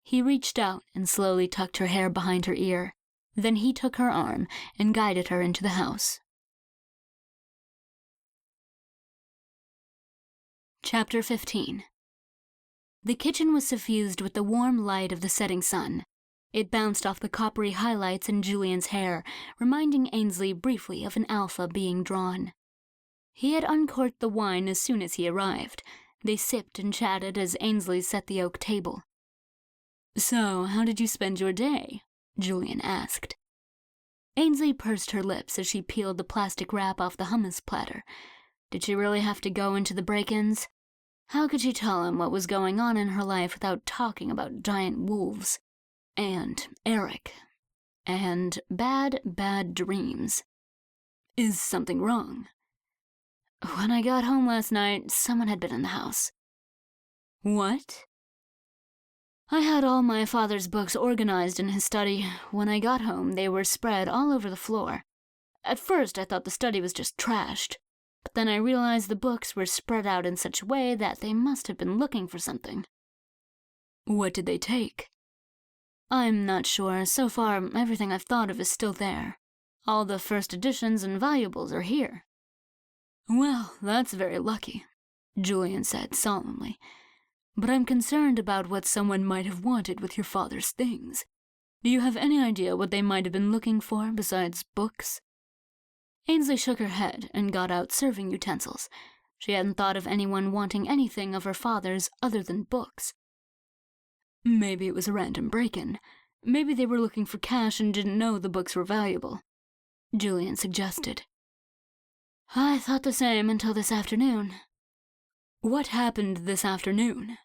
He reached out and slowly tucked her hair behind her ear. Then he took her arm and guided her into the house. Chapter 15. The kitchen was suffused with the warm light of the setting sun. It bounced off the coppery highlights in Julian's hair, reminding Ansley briefly of an alpha being drawn. He had uncorked the wine as soon as he arrived. They sipped and chatted as Ansley set the oak table. So, how did you spend your day? Julian asked. Ansley pursed her lips as she peeled the plastic wrap off the hummus platter. Did she really have to go into the break-ins? How could she tell him what was going on in her life without talking about giant wolves? And Eric. And bad, bad dreams. Is something wrong? When I got home last night, someone had been in the house. What? I had all my father's books organized in his study. When I got home, they were spread all over the floor. At first, I thought the study was just trashed, but then I realized the books were spread out in such a way that they must have been looking for something. What did they take? I'm not sure. So far, everything I've thought of is still there. All the first editions and valuables are here. Well, that's very lucky, Julian said solemnly. But I'm concerned about what someone might have wanted with your father's things. Do you have any idea what they might have been looking for besides books? Ansley shook her head and got out serving utensils. She hadn't thought of anyone wanting anything of her father's other than books. Maybe it was a random break-in. Maybe they were looking for cash and didn't know the books were valuable, Julian suggested. I thought the same until this afternoon. What happened this afternoon?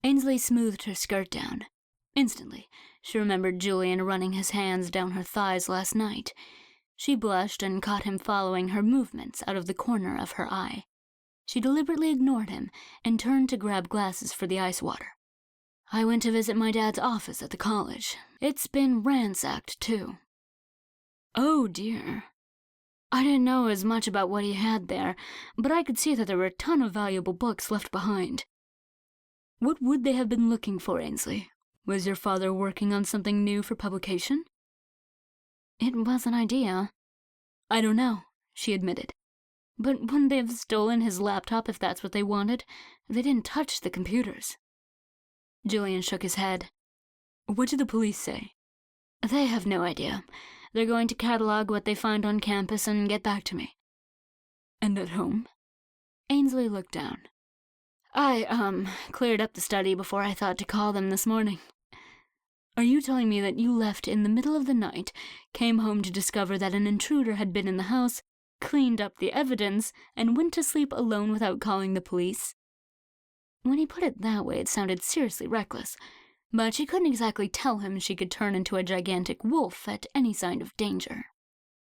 Ansley smoothed her skirt down. Instantly, she remembered Julian running his hands down her thighs last night. She blushed and caught him following her movements out of the corner of her eye. She deliberately ignored him and turned to grab glasses for the ice water. I went to visit my dad's office at the college. It's been ransacked, too. Oh, dear. I didn't know as much about what he had there, but I could see that there were a ton of valuable books left behind. What would they have been looking for, Ansley? Was your father working on something new for publication? It was an idea. I don't know, she admitted. But wouldn't they have stolen his laptop if that's what they wanted? They didn't touch the computers. Julian shook his head. What did the police say? They have no idea. They're going to catalog what they find on campus and get back to me. And at home? Ansley looked down. I, cleared up the study before I thought to call them this morning. Are you telling me that you left in the middle of the night, came home to discover that an intruder had been in the house, cleaned up the evidence, and went to sleep alone without calling the police? When he put it that way, it sounded seriously reckless, but she couldn't exactly tell him she could turn into a gigantic wolf at any sign of danger.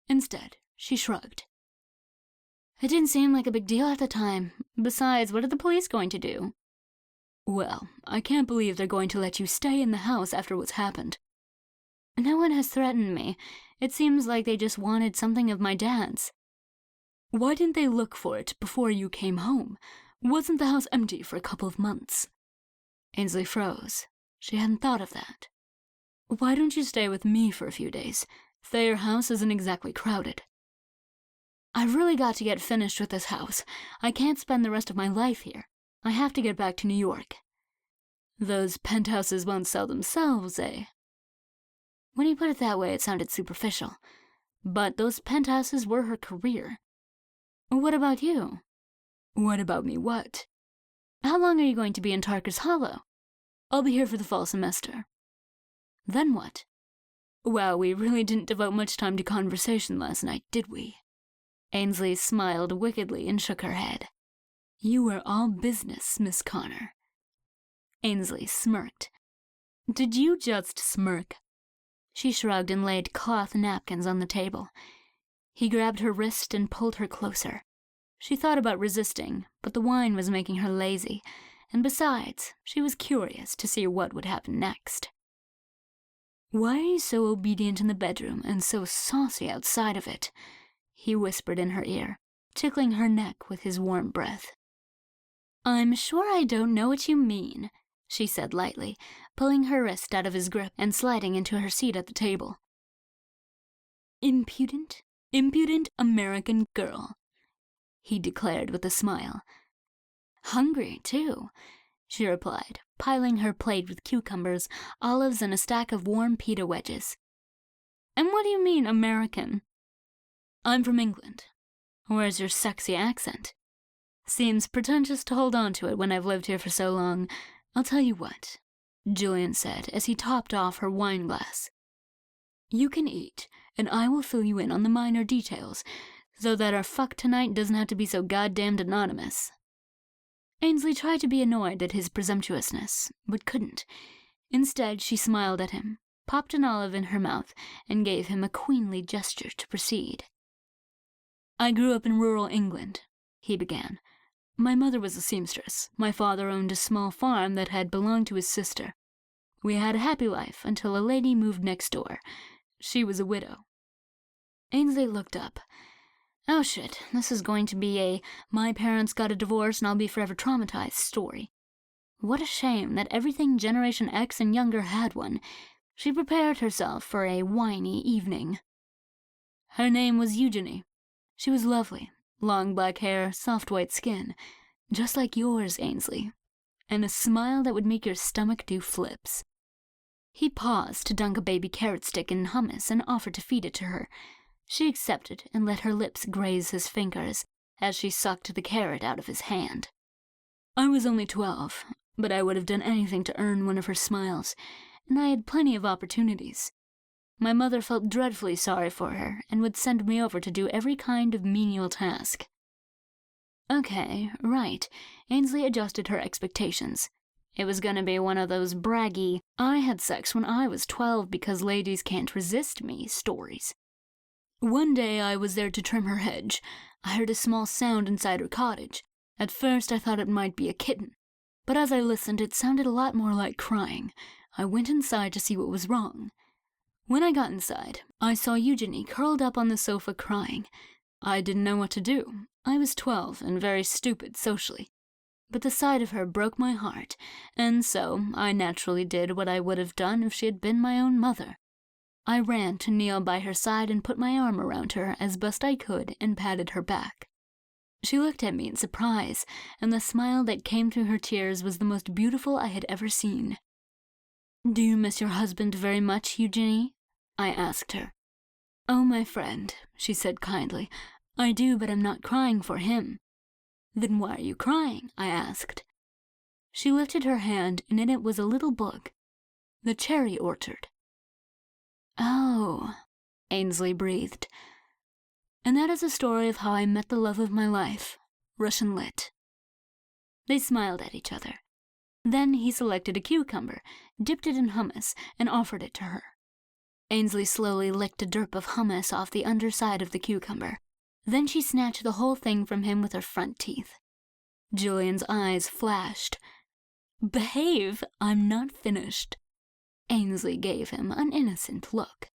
Instead, she shrugged. It didn't seem like a big deal at the time. Besides, what are the police going to do? Well, I can't believe they're going to let you stay in the house after what's happened. No one has threatened me. It seems like they just wanted something of my dad's. Why didn't they look for it before you came home? Wasn't the house empty for a couple of months? Ansley froze. She hadn't thought of that. Why don't you stay with me for a few days? Thayer House isn't exactly crowded. I've really got to get finished with this house. I can't spend the rest of my life here. I have to get back to New York. Those penthouses won't sell themselves, eh? When you put it that way, it sounded superficial. But those penthouses were her career. What about you? What about me what? How long are you going to be in Tarker's Hollow? I'll be here for the fall semester. Then what? Wow, we really didn't devote much time to conversation last night, did we? Ansley smiled wickedly and shook her head. You were all business, Miss Connor. Ansley smirked. Did you just smirk? She shrugged and laid cloth napkins on the table. He grabbed her wrist and pulled her closer. She thought about resisting, but the wine was making her lazy, and besides, she was curious to see what would happen next. Why are you so obedient in the bedroom and so saucy outside of it? He whispered in her ear, tickling her neck with his warm breath. I'm sure I don't know what you mean, she said lightly, pulling her wrist out of his grip and sliding into her seat at the table. Impudent American girl, he declared with a smile. Hungry, too, she replied, piling her plate with cucumbers, olives, and a stack of warm pita wedges. And what do you mean, American? I'm from England. Where's your sexy accent? Seems pretentious to hold on to it when I've lived here for so long. I'll tell you what, Julian said as he topped off her wine glass. You can eat, and I will fill you in on the minor details, so that our fuck tonight doesn't have to be so goddamned anonymous. Ansley tried to be annoyed at his presumptuousness, but couldn't. Instead, she smiled at him, popped an olive in her mouth, and gave him a queenly gesture to proceed. I grew up in rural England, he began. My mother was a seamstress. My father owned a small farm that had belonged to his sister. We had a happy life until a lady moved next door. She was a widow. Ainsley looked up. Oh shit, this is going to be a my parents got a divorce and I'll be forever traumatized story. What a shame that everything Generation X and younger had one. She prepared herself for a whiny evening. Her name was Eugenie. She was lovely. Long black hair, soft white skin, just like yours, Ainsley, and a smile that would make your stomach do flips. He paused to dunk a baby carrot stick in hummus and offered to feed it to her. She accepted and let her lips graze his fingers as she sucked the carrot out of his hand. I was only 12, but I would have done anything to earn one of her smiles, and I had plenty of opportunities. My mother felt dreadfully sorry for her and would send me over to do every kind of menial task. Okay, right. Ainsley adjusted her expectations. It was going to be one of those braggy, I had sex when I was 12 because ladies can't resist me stories. One day I was there to trim her hedge. I heard a small sound inside her cottage. At first I thought it might be a kitten, but as I listened it sounded a lot more like crying. I went inside to see what was wrong. When I got inside, I saw Eugenie curled up on the sofa crying. I didn't know what to do. I was 12 and very stupid socially. But the sight of her broke my heart, and so I naturally did what I would have done if she had been my own mother. I ran to kneel by her side and put my arm around her as best I could and patted her back. She looked at me in surprise, and the smile that came through her tears was the most beautiful I had ever seen. Do you miss your husband very much, Eugenie? I asked her. Oh, my friend, she said kindly. I do, but I'm not crying for him. Then why are you crying? I asked. She lifted her hand, and in it was a little book. The Cherry Orchard. Oh, Ainsley breathed. And that is the story of how I met the love of my life, Russian lit. They smiled at each other. Then he selected a cucumber, dipped it in hummus, and offered it to her. Ainsley slowly licked a derp of hummus off the underside of the cucumber. Then she snatched the whole thing from him with her front teeth. Julian's eyes flashed. Behave, I'm not finished. Ainsley gave him an innocent look.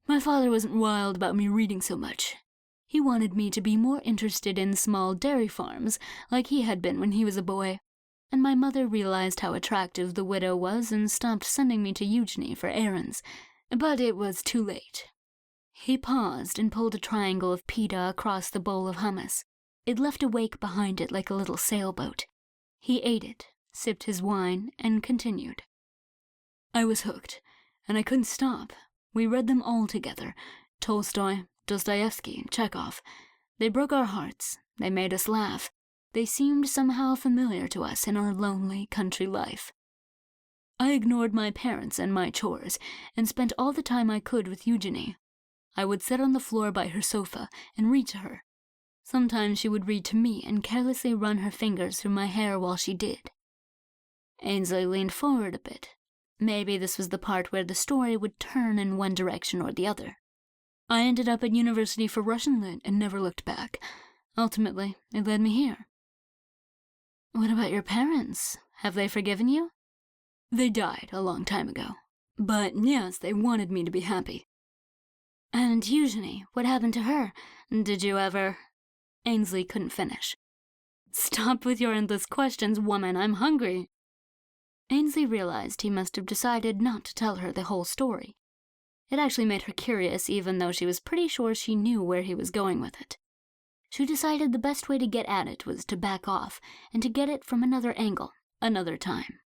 My father wasn't wild about me reading so much. He wanted me to be more interested in small dairy farms, like he had been when he was a boy. And my mother realized how attractive the widow was and stopped sending me to Eugenie for errands. But it was too late. He paused and pulled a triangle of pita across the bowl of hummus. It left a wake behind it like a little sailboat. He ate it, sipped his wine, and continued. I was hooked, and I couldn't stop. We read them all together. Tolstoy, Dostoevsky, Chekhov. They broke our hearts. They made us laugh. They seemed somehow familiar to us in our lonely country life. I ignored my parents and my chores, and spent all the time I could with Eugenie. I would sit on the floor by her sofa and read to her. Sometimes she would read to me and carelessly run her fingers through my hair while she did. Ainsley leaned forward a bit. Maybe this was the part where the story would turn in one direction or the other. I ended up at university for Russian Lit and never looked back. Ultimately, it led me here. What about your parents? Have they forgiven you? They died a long time ago. But yes, they wanted me to be happy. And Eugenie, what happened to her? Did you ever... Ainsley couldn't finish. Stop with your endless questions, woman. I'm hungry. Ainsley realized he must have decided not to tell her the whole story. It actually made her curious, even though she was pretty sure she knew where he was going with it. She decided the best way to get at it was to back off and to get it from another angle, another time.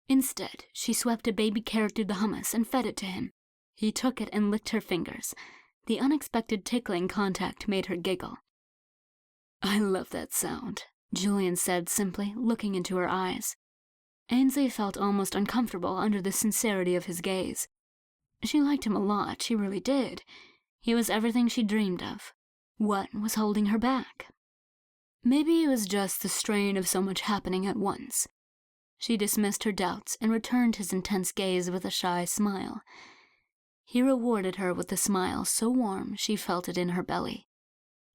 Instead, she swept a baby carrot through the hummus and fed it to him. He took it and licked her fingers. The unexpected tickling contact made her giggle. I love that sound, Julian said simply, looking into her eyes. Ainsley felt almost uncomfortable under the sincerity of his gaze. She liked him a lot, she really did. He was everything she dreamed of. What was holding her back? Maybe it was just the strain of so much happening at once. She dismissed her doubts and returned his intense gaze with a shy smile. He rewarded her with a smile so warm she felt it in her belly.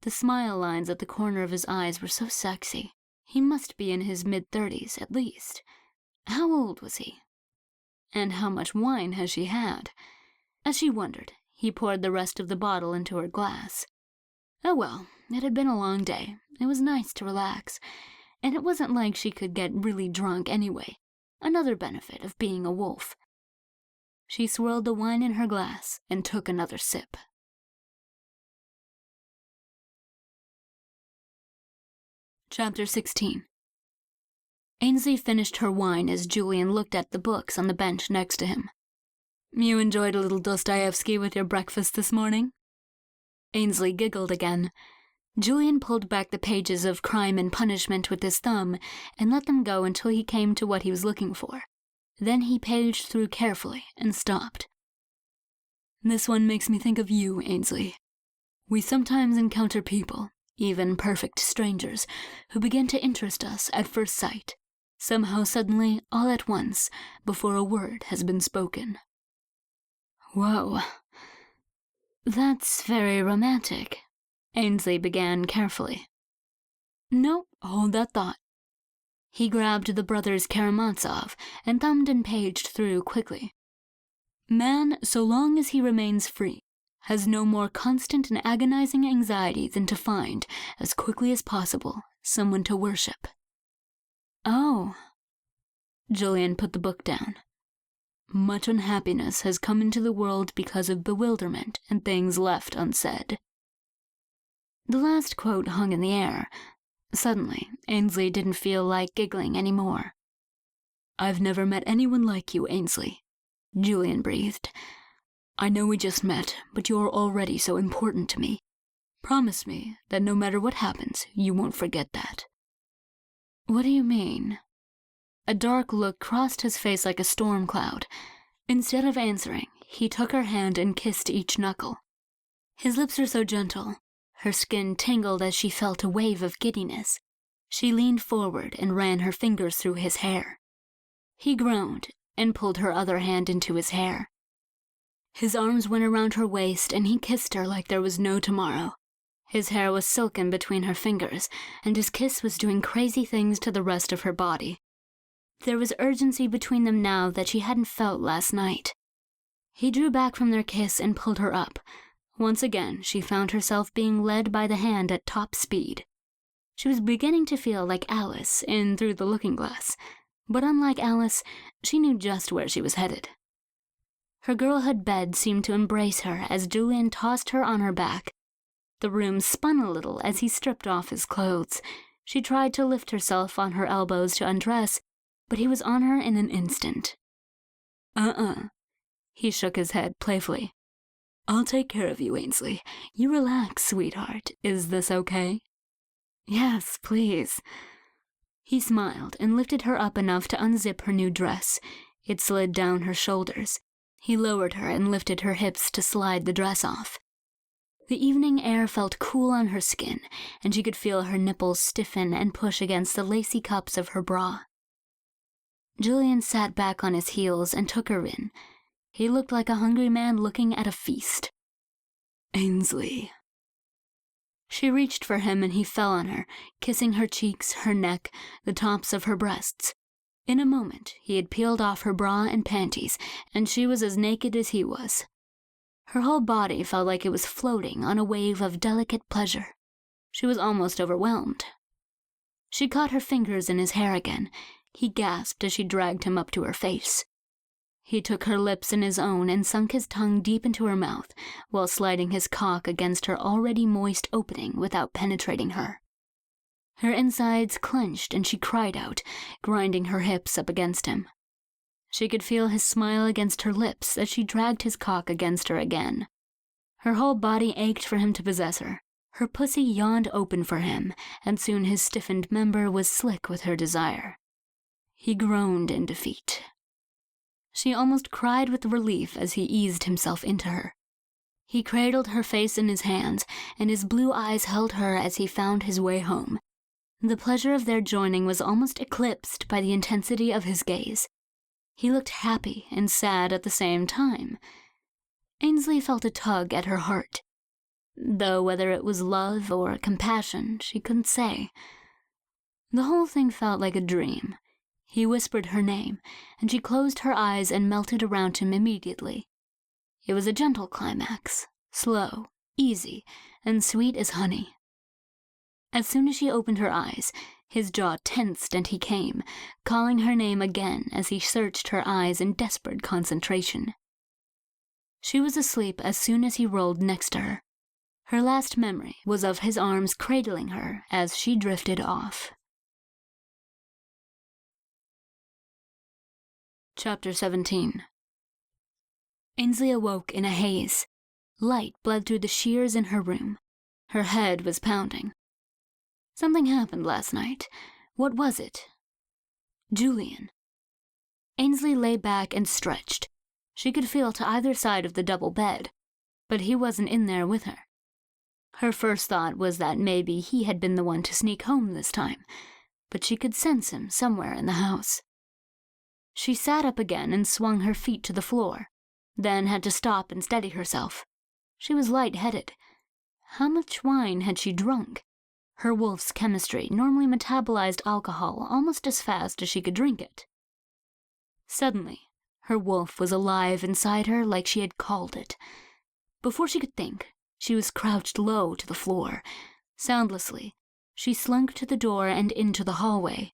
The smile lines at the corner of his eyes were so sexy. He must be in his mid-30s, at least. How old was he? And how much wine has she had? As she wondered, he poured the rest of the bottle into her glass. Oh well, it had been a long day. It was nice to relax. And it wasn't like she could get really drunk anyway. Another benefit of being a wolf. She swirled the wine in her glass and took another sip. Chapter 16. Ainsley finished her wine as Julian looked at the books on the bench next to him. You enjoyed a little Dostoevsky with your breakfast this morning? Ainsley giggled again. Julian pulled back the pages of Crime and Punishment with his thumb and let them go until he came to what he was looking for. Then he paged through carefully and stopped. This one makes me think of you, Ainsley. We sometimes encounter people, even perfect strangers, who begin to interest us at first sight, somehow suddenly, all at once, before a word has been spoken. Whoa. That's very romantic, Ainsley began carefully. No, hold that thought. He grabbed the brothers Karamazov and thumbed and paged through quickly. Man, so long as he remains free, has no more constant and agonizing anxiety than to find, as quickly as possible, someone to worship. Oh. Julian put the book down. Much unhappiness has come into the world because of bewilderment and things left unsaid. The last quote hung in the air. Suddenly, Ainsley didn't feel like giggling anymore. I've never met anyone like you, Ainsley, Julian breathed. I know we just met, but you're already so important to me. Promise me that no matter what happens, you won't forget that. What do you mean? A dark look crossed his face like a storm cloud. Instead of answering, he took her hand and kissed each knuckle. His lips were so gentle. Her skin tingled as she felt a wave of giddiness. She leaned forward and ran her fingers through his hair. He groaned and pulled her other hand into his hair. His arms went around her waist and he kissed her like there was no tomorrow. His hair was silken between her fingers, and his kiss was doing crazy things to the rest of her body. There was urgency between them now that she hadn't felt last night. He drew back from their kiss and pulled her up. Once again, she found herself being led by the hand at top speed. She was beginning to feel like Alice in Through the Looking Glass, but unlike Alice, she knew just where she was headed. Her girlhood bed seemed to embrace her as Julian tossed her on her back. The room spun a little as he stripped off his clothes. She tried to lift herself on her elbows to undress, but he was on her in an instant. He shook his head playfully. I'll take care of you, Ansley. You relax, sweetheart. Is this okay? Yes, please. He smiled and lifted her up enough to unzip her new dress. It slid down her shoulders. He lowered her and lifted her hips to slide the dress off. The evening air felt cool on her skin, and she could feel her nipples stiffen and push against the lacy cups of her bra. Julian sat back on his heels and took her in. He looked like a hungry man looking at a feast. Ansley. She reached for him and he fell on her, kissing her cheeks, her neck, the tops of her breasts. In a moment, he had peeled off her bra and panties, and she was as naked as he was. Her whole body felt like it was floating on a wave of delicate pleasure. She was almost overwhelmed. She caught her fingers in his hair again. He gasped as she dragged him up to her face. He took her lips in his own and sunk his tongue deep into her mouth, while sliding his cock against her already moist opening without penetrating her. Her insides clenched and she cried out, grinding her hips up against him. She could feel his smile against her lips as she dragged his cock against her again. Her whole body ached for him to possess her. Her pussy yawned open for him, and soon his stiffened member was slick with her desire. He groaned in defeat. She almost cried with relief as he eased himself into her. He cradled her face in his hands, and his blue eyes held her as he found his way home. The pleasure of their joining was almost eclipsed by the intensity of his gaze. He looked happy and sad at the same time. Ansley felt a tug at her heart, though whether it was love or compassion, she couldn't say. The whole thing felt like a dream. He whispered her name, and she closed her eyes and melted around him immediately. It was a gentle climax, slow, easy, and sweet as honey. As soon as she opened her eyes, his jaw tensed and he came, calling her name again as he searched her eyes in desperate concentration. She was asleep as soon as he rolled next to her. Her last memory was of his arms cradling her as she drifted off. Chapter 17. Ansley awoke in a haze. Light bled through the shears in her room. Her head was pounding. Something happened last night. What was it? Julian. Ansley lay back and stretched. She could feel to either side of the double bed, but he wasn't in there with her. Her first thought was that maybe he had been the one to sneak home this time, but she could sense him somewhere in the house. She sat up again and swung her feet to the floor, then had to stop and steady herself. She was lightheaded. How much wine had she drunk? Her wolf's chemistry normally metabolized alcohol almost as fast as she could drink it. Suddenly, her wolf was alive inside her like she had called it. Before she could think, she was crouched low to the floor. Soundlessly, she slunk to the door and into the hallway.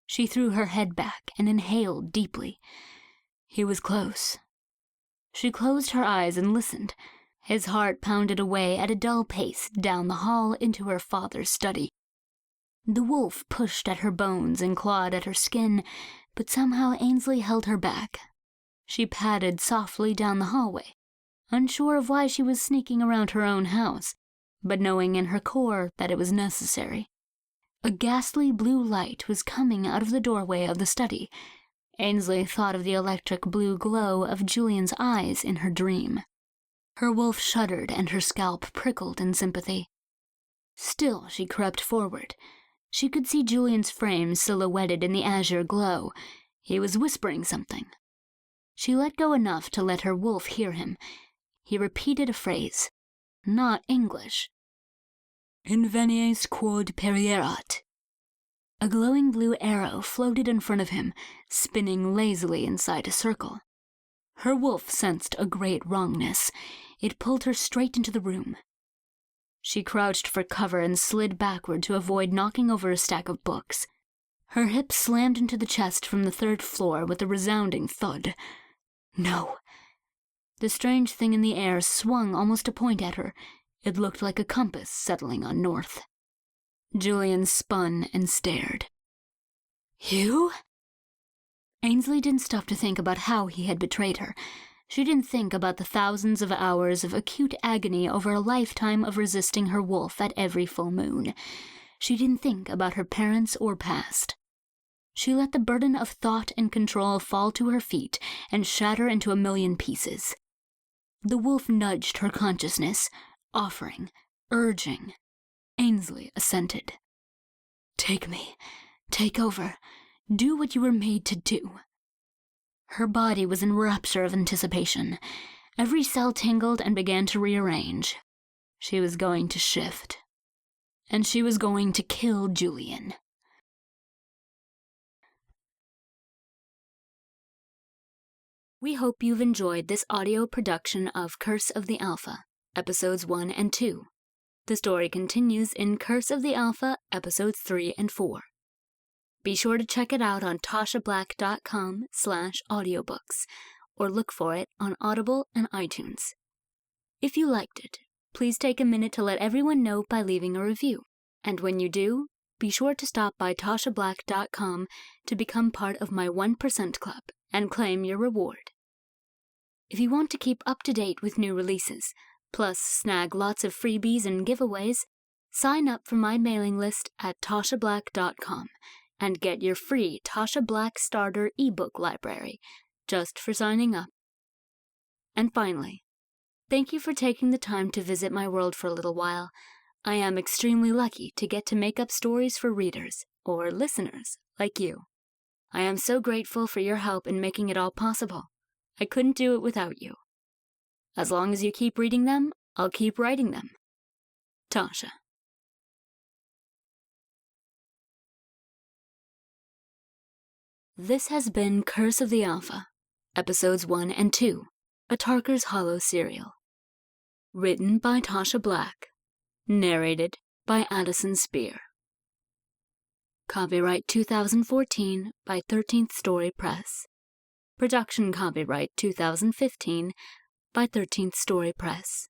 She threw her head back and inhaled deeply. He was close. She closed her eyes and listened. His heart pounded away at a dull pace down the hall into her father's study. The wolf pushed at her bones and clawed at her skin, but somehow Ansley held her back. She padded softly down the hallway, unsure of why she was sneaking around her own house, but knowing in her core that it was necessary. A ghastly blue light was coming out of the doorway of the study. Ansley thought of the electric blue glow of Julian's eyes in her dream. Her wolf shuddered and her scalp prickled in sympathy. Still, she crept forward. She could see Julian's frame silhouetted in the azure glow. He was whispering something. She let go enough to let her wolf hear him. He repeated a phrase, not English. Invenies quod perierat. A glowing blue arrow floated in front of him, spinning lazily inside a circle. Her wolf sensed a great wrongness. It pulled her straight into the room. She crouched for cover and slid backward to avoid knocking over a stack of books. Her hips slammed into the chest from the third floor with a resounding thud. No, The strange thing in the air swung almost to point at her. It looked like a compass settling on north. Julian spun and stared. You? Ansley didn't stop to think about how he had betrayed her. She didn't think about the thousands of hours of acute agony over a lifetime of resisting her wolf at every full moon. She didn't think about her parents or past. She let the burden of thought and control fall to her feet and shatter into a million pieces. The wolf nudged her consciousness, offering, urging. Ansley assented. Take me. Take over. Do what you were made to do. Her body was in rapture of anticipation. Every cell tingled and began to rearrange. She was going to shift. And she was going to kill Julian. We hope you've enjoyed this audio production of Curse of the Alpha, Episodes 1 and 2. The story continues in Curse of the Alpha, Episodes 3 and 4. Be sure to check it out on tashablack.com/audiobooks, or look for it on Audible and iTunes. If you liked it, please take a minute to let everyone know by leaving a review. And when you do, be sure to stop by tashablack.com to become part of my 1% Club and claim your reward. If you want to keep up to date with new releases, plus snag lots of freebies and giveaways, sign up for my mailing list at tashablack.com and get your free Tasha Black Starter ebook library just for signing up. And finally, thank you for taking the time to visit my world for a little while. I am extremely lucky to get to make up stories for readers, or listeners, like you. I am so grateful for your help in making it all possible. I couldn't do it without you. As long as you keep reading them, I'll keep writing them. Tasha. This has been Curse of the Alpha, Episodes 1 and 2, a Tarker's Hollow serial. Written by Tasha Black. Narrated by Addison Spear. Copyright 2014 by 13th Story Press. Production copyright 2015 by 13th Story Press.